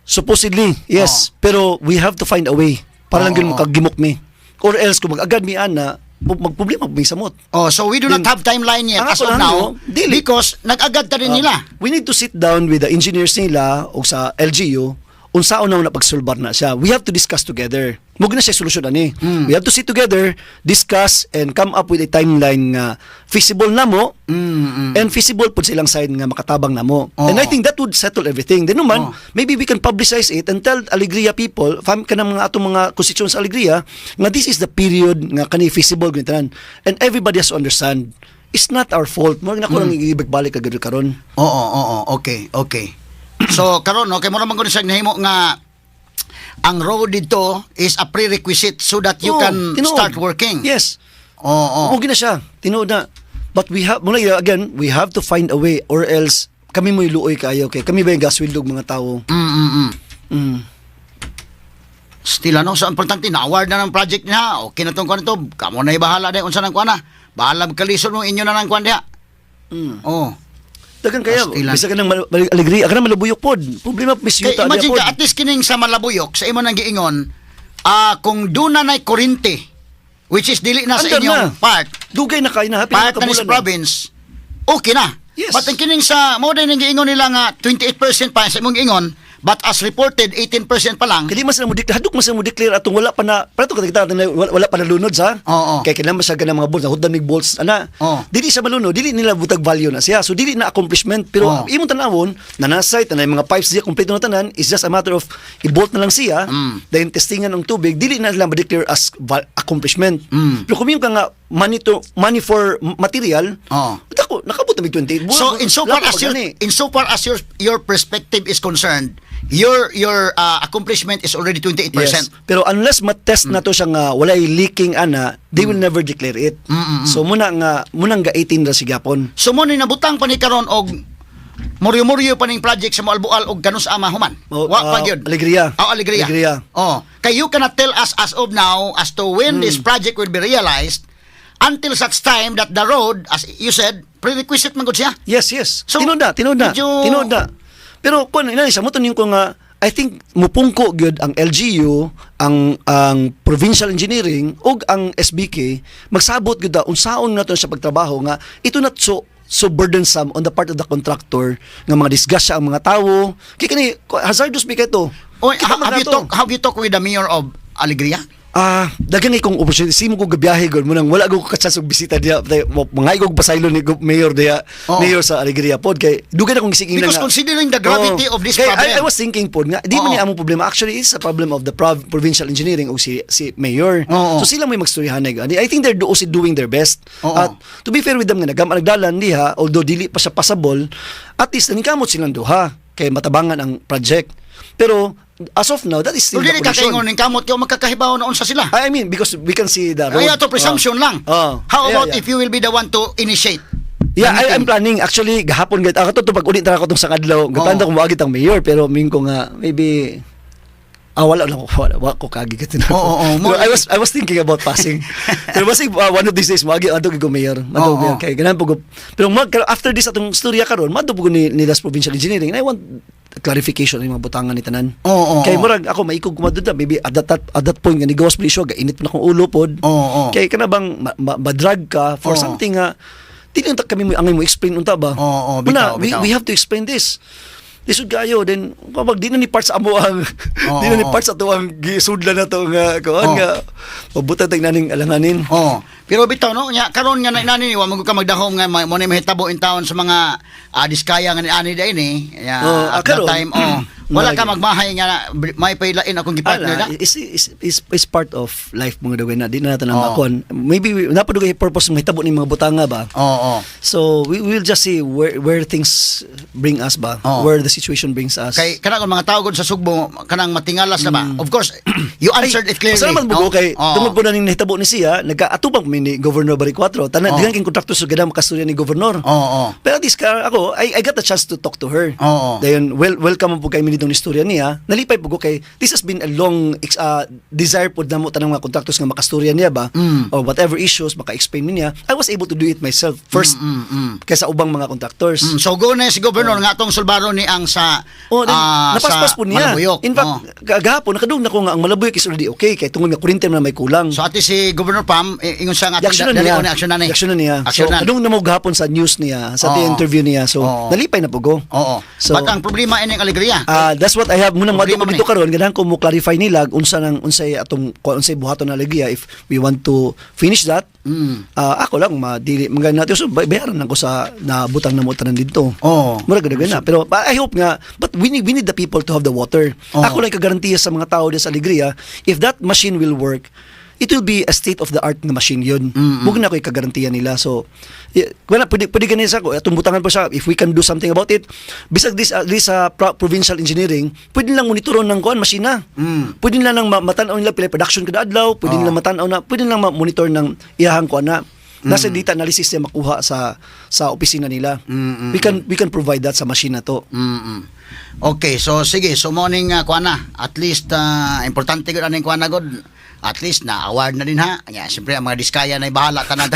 [SPEAKER 7] Supposedly, yes. Pero we have to find a way para lang gyud makagimok mi. Or else kung mag-agad mi ana magproblema may samot.
[SPEAKER 2] So we do not have timeline yet as of now because nag-agad ta rin nila.
[SPEAKER 7] We need to sit down with the engineers nila o sa LGU unsaon na pagsulbar na siya. We have to discuss together. Mug na siya solusyon ani. We have to sit together, discuss and come up with a timeline nga feasible namo and feasible pud sa ilang side nga makatabang namo. And I think that would settle everything. Then naman maybe we can publicize it and tell Alegria people, kanang mga atong mga constituents sa Alegria nga this is the period nga kani feasible ganitanan. And everybody has to understand it's not our fault. Mo na ko lang ibalik agad karon.
[SPEAKER 2] Okay. So karon okay mo naman kun sa nahimo nga ang road dito is a prerequisite so that you can start working.
[SPEAKER 7] Yes. Okay na siya. Tinuod na. But we have again, we have to find a way or else kami mo'y luoy kayo kay kami ba yung gaswildog mga tao.
[SPEAKER 2] Still so importante na award na ng project niya. Okay na tong kuan to. Kamo na ibahala day unsa nang kuan na. Bahala kalison mo inyo na nang kuan diha.
[SPEAKER 7] Dagan kaya, bisa ka ng Alegria, ka na malabuyok pod. Problema, Miss Yuta.
[SPEAKER 2] Imagine ka, at least kining sa malabuyok, sa imo nang giingon, kung doon na na'y kurente, which is dili na sa inyong part,
[SPEAKER 7] dugay na kayo na,
[SPEAKER 2] part na sa province, okay na.
[SPEAKER 7] Yes.
[SPEAKER 2] But ang kining sa, mo din ang giingon nila nga, 28% pa sa imong giingon, but as reported, 18% pa lang.
[SPEAKER 7] Kaya mas na mo declare, hadok mas na mo declare atong wala pa na, para ito kita wala pa na lunod sa. Kaya kailangan masya ka ng mga bolts, nahudan ng bolts, dili sa malunod, dili nila butag value na siya. So dili na accomplishment, pero imong tanawon, na nasa-site, na mga pipes siya, kompleto na tanan, is just a matter of, i-bolt na lang siya, dahil testingan ng tubig, dili na lang ma-declare as accomplishment. Pero kung yung ka nga, money for material.
[SPEAKER 2] Oh.
[SPEAKER 7] Ako, nakabot na may 28.
[SPEAKER 2] So insofar as your perspective is concerned, your accomplishment is already 28%.
[SPEAKER 7] Yes. Pero unless matest na to siya nga walay leaking ana, they will never declare it. So munang ga 18 ra sigapon.
[SPEAKER 2] So mo ni nabutang pa ni karon og muryo-muryo pa ning project sa Moalbual og kanus ama human. Wa pa gyud.
[SPEAKER 7] Alegria.
[SPEAKER 2] Alegria. Oh, kay you cannot tell us as of now as to when this project will be realized until such time that the road, as you said, prerequisite man gud siya.
[SPEAKER 7] Yes.
[SPEAKER 2] So,
[SPEAKER 7] Tinood na. Pero kun inani sa mo tuning ko nga I think mupungko gyud ang LGU, ang provincial engineering ug ang SBK magsabot gyud unsaon naton sa pagtrabaho nga ito not so burdensome on the part of the contractor nga mga disgrasya ang mga tawo. Kay kani hazardous ba to?
[SPEAKER 2] Have you talked with the mayor of Alegria?
[SPEAKER 7] Dagan ikong opportunity. Simo ko gabiyahe gud mo nang wala ko katsas og bisita diha. Mga igog pasaylo ni mayor diha, mayor sa Alegria pod kay dugan akong gising
[SPEAKER 2] because considering the gravity of this problem.
[SPEAKER 7] I was thinking pod nga di man ni among problema. Actually it's a problem of the provincial engineering o si mayor. So sila may magstoryahan gani. I think they're also doing their best. To be fair with them nga nagdalan diha although dili pa siya passable, at least nanikamot silang duha kay matabangan ang project. Pero as of now, that is still the
[SPEAKER 2] condition. Kakaingon ng kamot kaya magkakahibaw na unsa sila.
[SPEAKER 7] I mean, because we can see the road.
[SPEAKER 2] Ay, ito presumption lang. How about if you will be the one to initiate?
[SPEAKER 7] Yeah, I'm planning. Actually, gahapon gayud ako to pag ulit ra ko tong sa kadlaw. Gutanda ko moagi ang mayor pero min ko nga maybe wala ko kagi ka tinapos. I was thinking about passing. Pero basig one of these days moagi adto ko mayor. Mayor kay ganan po. Pero after this atong storya karon, madto po ni Das Provincial Engineering. And I want clarification ng mga butangan ni tanan. Kay murag ako maikog kumadto maybe at that point nga ni gawas presyo ga init pa na akong ulo pod. Kay kana bang madrag ka for something nga dili ta kami angay mo explain unta ba? Bitaw. We have to explain this. Lisod kayo then kapag di na ni parts amo ang di na ni parts ato ang gisudlan na to nga kuan nga pabutan tag naning alanganin.
[SPEAKER 2] Pero bitaw no nya karon nga nani wa mo ka magdahom nga mo ni mahitabo in town sa mga diskaya nga ni ani day ni. At that time wala ka magmahay nga may pailain akong gipartner na.
[SPEAKER 7] Is part of life mga daway na di na natin makon. Maybe napadugay purpose mahitabo ni mga butanga ba. So we will just see where things bring us ba. Where the situation brings us.
[SPEAKER 2] Kay kanang mga tao gud sa Sugbo kanang matingalas na ba. Of course, you answered it clearly.
[SPEAKER 7] Salamat bugo kay tungod po na ning nahitabo ni siya nagaatubang ni Governor Baricuatro. Tanan dihan king kontraktor sa gadang makastorya ni Governor. Pero this ako I got a chance to talk to her. Dayon welcome po kay nitong istorya niya. Nalipay po ko kay this has been a long desire po namo tanang mga contractors nga makastorya niya ba or whatever issues maka-explain niya. I was able to do it myself first kaysa ubang mga contractors.
[SPEAKER 2] So go na si Governor nga atong sulbaro ni ang sa
[SPEAKER 7] napaspas po niya.
[SPEAKER 2] Malabuyok.
[SPEAKER 7] In fact, gahapon nakadung na ko nga ang Malabuyok is already okay kay tungod nga kuryente na may kulang.
[SPEAKER 2] So ati si Governor Pam ingon sa nga
[SPEAKER 7] action na niya. So kadung na mo gahapon sa news niya, sa interview niya. So nalipay na po go.
[SPEAKER 2] So but ang problema ining Alegria.
[SPEAKER 7] That's what I have munang madto dito karon ganahan ko mo clarify nila unsay atong unsay buhaton na Alegria if we want to finish that. Ako lang madili mga natin so bayaran ako sa nabutang na mo tanan dito. Murag na pero I hope nga but we need the people to have the water. Ako lang kagarantiya sa mga tao sa Alegria if that machine will work it will be a state of the art na machine yun. Huwag na ko ikagarantiya nila. So, pwede ganyan sa ko. Tumbutangan po siya. If we can do something about it, bisag this provincial engineering, pwede lang monitoron ng kuan masina. Pwede lang matanaw nila pila production kada adlaw, pwede lang matanaw na, pwede lang monitor ng iyahang kuan na. Nasa data analysis niya makuha sa opisina nila. We can provide that sa machine na to.
[SPEAKER 2] Okay, so sige, so morning kuan na. At least importante gud aning kuan na gud. At least na award na din ha. Nya siyempre ang mga diskaya na bahala tanan.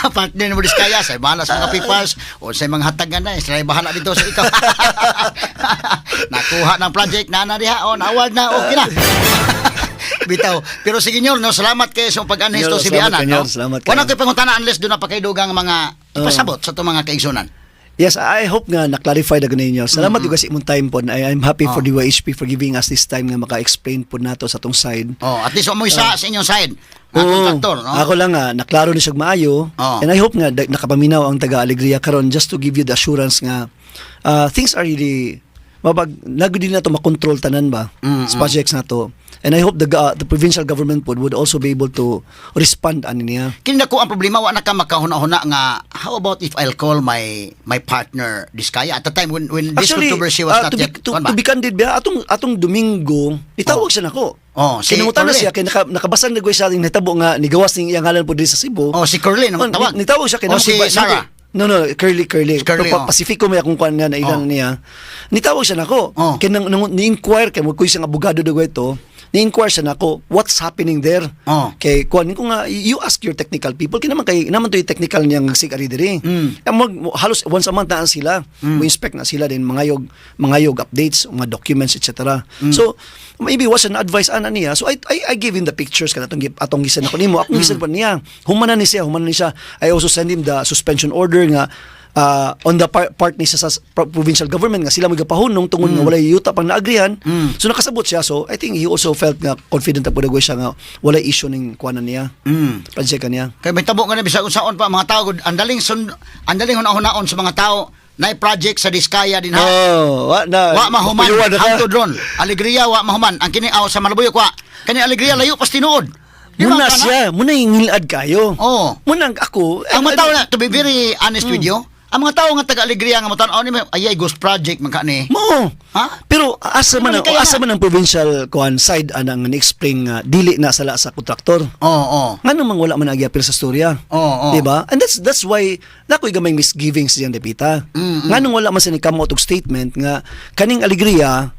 [SPEAKER 2] Partner mo diskaya sa bahala sa mga papers o sa mga hatagan na sa bahala dito sa ikaw. Nakuha ng project na diha o na award na okay na. Bitaw. Pero sige nyor, no, salamat kayo sa pag-anis to si Biana. No? Wala kayo pangutana unless doon na pa kayo dugang mga ipasabot sa itong mga kaigsunan.
[SPEAKER 7] Yes, I hope nga na-clarify na ganun ninyo. Salamat yung kasi imong time po. I'm happy for DYHP for giving us this time nga maka-explain po nato sa tong side.
[SPEAKER 2] At least mo isa sa inyong side. Contractor, no?
[SPEAKER 7] Ako lang nga, naklaro ni siya maayo. And I hope nga nakapaminaw ang taga Alegria karon just to give you the assurance nga things are really mabag nagudi na to makontrol tanan ba sa projects na to. And I hope the provincial government would also be able to respond ani niya.
[SPEAKER 2] Kini ko ang problema wa na ka makahuna-huna nga how about if I'll call my partner Diskaya at the time when this
[SPEAKER 7] Actually,
[SPEAKER 2] controversy was not
[SPEAKER 7] to,
[SPEAKER 2] yet
[SPEAKER 7] to be candid ba, atong Domingo, itawag siya nako.
[SPEAKER 2] Si
[SPEAKER 7] Kinungutan na
[SPEAKER 2] Curly.
[SPEAKER 7] siya kay nakabasang na siya ning nahitabo nga nigawas ning iyang ngalan po diri sa Cebu.
[SPEAKER 2] Si Curly nang tawag.
[SPEAKER 7] Nitawag siya kay
[SPEAKER 2] si Sarah.
[SPEAKER 7] No, Curly.
[SPEAKER 2] Curly,
[SPEAKER 7] Pero Pacifico may akong kuan nga na ilang niya. Nitawag siya nako. Kay ni-inquire kay mo kuy siyang abogado daw ito. Ni-inquire siya nako, what's happening there? Kay kuan ko nga you ask your technical people kay naman to yung technical niyang sigari diri. Halos once a month na sila. Mo inspect na sila din mangayog updates, mga documents etc. So maybe was an advice ana niya. So I give him the pictures kana atong gisan ako nimo. Akong gisan pa niya. Humanan ni siya. I also send him the suspension order nga on the part ni sa provincial government nga sila magapahunong tungod nga walay yuta pang naagrihan. So nakasabot siya. So I think he also felt nga confident na pud siya nga walay issue ning kuanan niya. Project niya.
[SPEAKER 2] Kay may tabo nga na bisag unsaon pa mga tao andaling hunahon sa mga tao na project sa Diskaya din ha. Wa mahuman hangtod ron. Alegria wa mahuman. Ang kini sa Malabuyok wa. Kani Alegria layo pas tinuod.
[SPEAKER 7] Muna siya, muna yung ngilad kayo. Muna ako.
[SPEAKER 2] Ang mga tao na, to be very honest with you, ang mga tao nga taga-Alegria nga matan ni ayay ghost project man kani.
[SPEAKER 7] Mo.
[SPEAKER 2] Ha?
[SPEAKER 7] Pero asa man ang provincial kuan side anang ni-explain nga dili na sala sa kontraktor. Ngano man wala man agi apil sa storya. Di ba? And that's why nakoy gamay misgivings diyan depita. Ngano wala man sa ni come out og statement nga kaning Alegria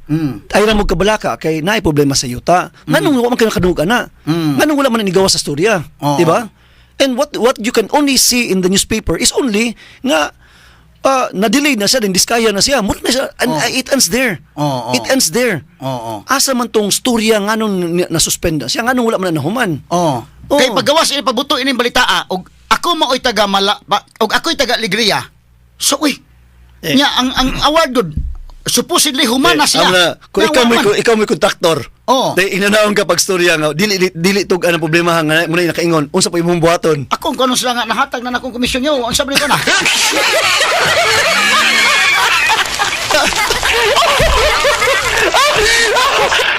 [SPEAKER 7] ay ra mo kabalaka kay naay problema sa yuta. Ngano wala man kanadug ana? Ngano wala man nigawa sa storya. Di ba? And what you can only see in the newspaper is only nga na-delay na siya, din Diskaya na siya. Muna na siya, and it ends there. It ends there. Asa man tong storya nga nung nasuspenda siya, nga nung wala man na nahuman.
[SPEAKER 2] Kay paggawas ini pabuto ini balita og ako maoy taga og ako'y taga Alegria. So nya ang award gud supposedly human na siya.
[SPEAKER 7] Kung ikaw may kontraktor. Dahil inanaon ka pag storya nga, dili tug anong problema nga muna nakaingon. Unsa pa imong buhaton?
[SPEAKER 2] Akong kuno sila nga nahatag na akong komisyon niyo. Unsa ba nito na?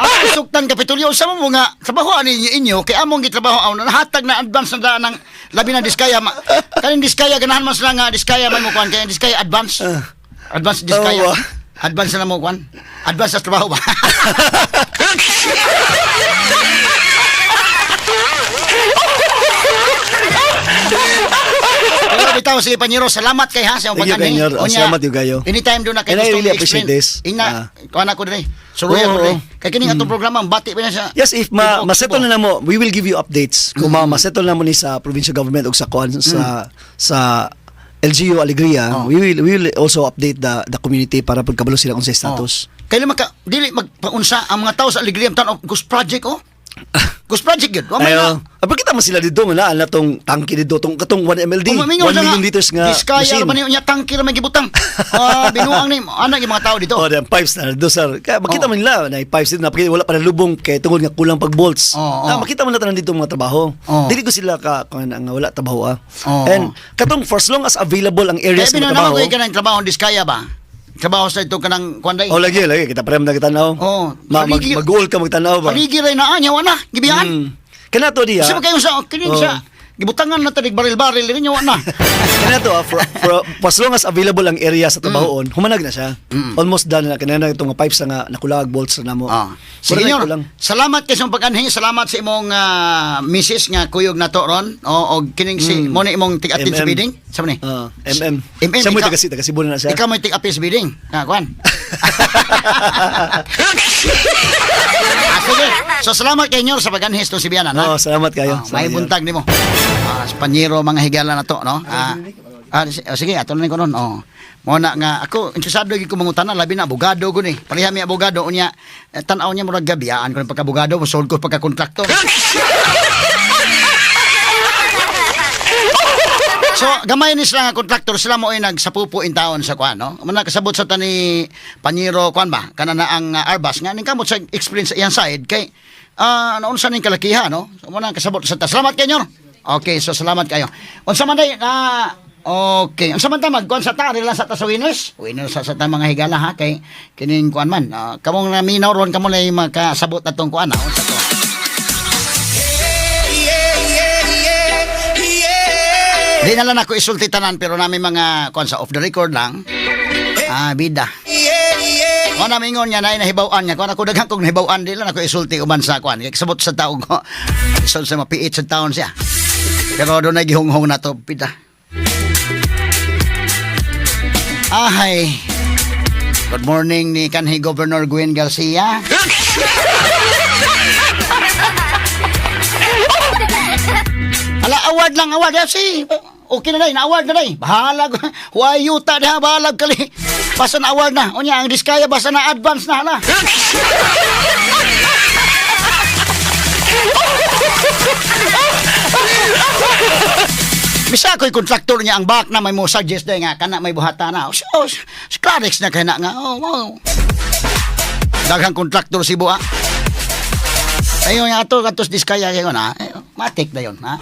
[SPEAKER 2] Ako suktan Kapitolyo sa mo nga trabaho ani inyo kay among gitrabaho na nahatag na advance na ng labi na Diskaya. Kaning Diskaya ganahan man sila nga Diskaya man mo kuan kay Diskaya advance. Advance Diskaya. Advance na mo kuan. Advance sa trabaho ba? Pero bitaw sige Panyero, salamat kay ha sa imong pag-anhi.
[SPEAKER 7] Salamat yung gayo.
[SPEAKER 2] Anytime do na kay
[SPEAKER 7] And I
[SPEAKER 2] gusto
[SPEAKER 7] really
[SPEAKER 2] mo
[SPEAKER 7] appreciate
[SPEAKER 2] explain.
[SPEAKER 7] this.
[SPEAKER 2] Ina, kuan ako diri. Suruya ko diri. Kay kining atong programa bati pa na siya.
[SPEAKER 7] Yes, if masettle na mo, we will give you updates. Kung masettle na mo ni sa provincial government o sa kuan sa LGU Alegria, we will also update the community para pagkabalo sila kung sa status.
[SPEAKER 2] Kailan dili magpaunsa ang mga tao sa Alegria tan Ghost Project Ghost Project yun.
[SPEAKER 7] Ayo. Kita mo sila dito na tong tangki dito katong 1 MLD. 1 million liters nga
[SPEAKER 2] Diskaya
[SPEAKER 7] machine.
[SPEAKER 2] man niya tangki ra may gibutang. Binuang ni anak yung mga tao dito.
[SPEAKER 7] Them pipes na do sir. Kaya makita man nila na pipes dito na wala pa na lubong kay tungod nga kulang pag bolts. Makita man nila dito mga trabaho. Dili ko sila nga wala trabaho. And katong for as long as available ang areas
[SPEAKER 2] ng
[SPEAKER 7] trabaho.
[SPEAKER 2] Kaya binanaw ko trabaho Diskaya ba? Trabaho sa ito kanang kuanday.
[SPEAKER 7] Lagi kita prem na kitanaw. Mag-goal ka magtanaw ba?
[SPEAKER 2] Paligi ray na anya wala gibiyan.
[SPEAKER 7] Kanato diha.
[SPEAKER 2] Kasi kayo sa kining sa gibutangan na tanig baril-baril rin nyo na.
[SPEAKER 7] Kanato for as long as available ang area sa trabahoon, humanag na siya. Almost done na kanina itong pipes na nakulag bolts na mo.
[SPEAKER 2] Sige nyo, salamat kayo sa pag-anhi. Salamat sa imong misis nga kuyog na to ron. O kining si mo na imong tig-atin sa bidding. Sa ni?
[SPEAKER 7] MM. Siya mo taga Cebu na siya.
[SPEAKER 2] Ikaw mo tig-atin sa bidding. Kuan. Sige. So salamat kay Nyor sa pag-anhi to si Biana.
[SPEAKER 7] Salamat kayo.
[SPEAKER 2] May buntag nimo. Panyero mga higala na to, no? Sige, ato na ko nun. Mo na nga ako interesado gyud ko mangutana labi na abogado ko ni. Pareha mi abogado unya tan-aw niya murag gabiyaan ko ng pagka-abogado, mosold ko pagka-kontraktor. So, gamay ni sila nga kontraktor, sila mo ay nagsapupo in taon sa kuan, no? Muna kasabot sa tani Panyero kuan ba? Kana na ang Arbas nga ning kamot sa experience sa iyang side kay naon sa ning kalakiha, no? So, muna kasabot sa ta. Salamat kayo. Okay, so salamat kayo. Unsa man day Okay. Ang samantama, kuan sa ta, lang sa ta sa winners. Winners sa ta mga higala ha, kay kining kuan man. Kamong naminaw ron, kamo na yung makasabot na tong kuan. Unsa to? Di na lang ako isulti tanan, pero namin mga kuan sa off the record lang. Bida. Kuan na mingon niya na nahibaw-an niya. Kuan ako daghang kong nahibaw-an, di lang ako isulti uban sa kuan. Kaya kasabot sa tao ko. Isol sa mapiit sa taon siya. Pero doon na gihunghong na to, bida. Ahay. Good morning ni kanhi Governor Gwen Garcia. Ala, award lang, award. Si, okay na day, na-award na day. Bahalag. Huwag yuta na, bahalag kali. Basta na-award na. O niya, ang diskaya, basta na-advance na, hala. Bisa ko'y kontraktor niya ang back na may mo suggest day nga kana may buhata na. Si Clarix na kana nga. Oh. Daghang kontraktor si Buha. Ayun nga ato katos diskaya kayo na. Matik na yun, ha?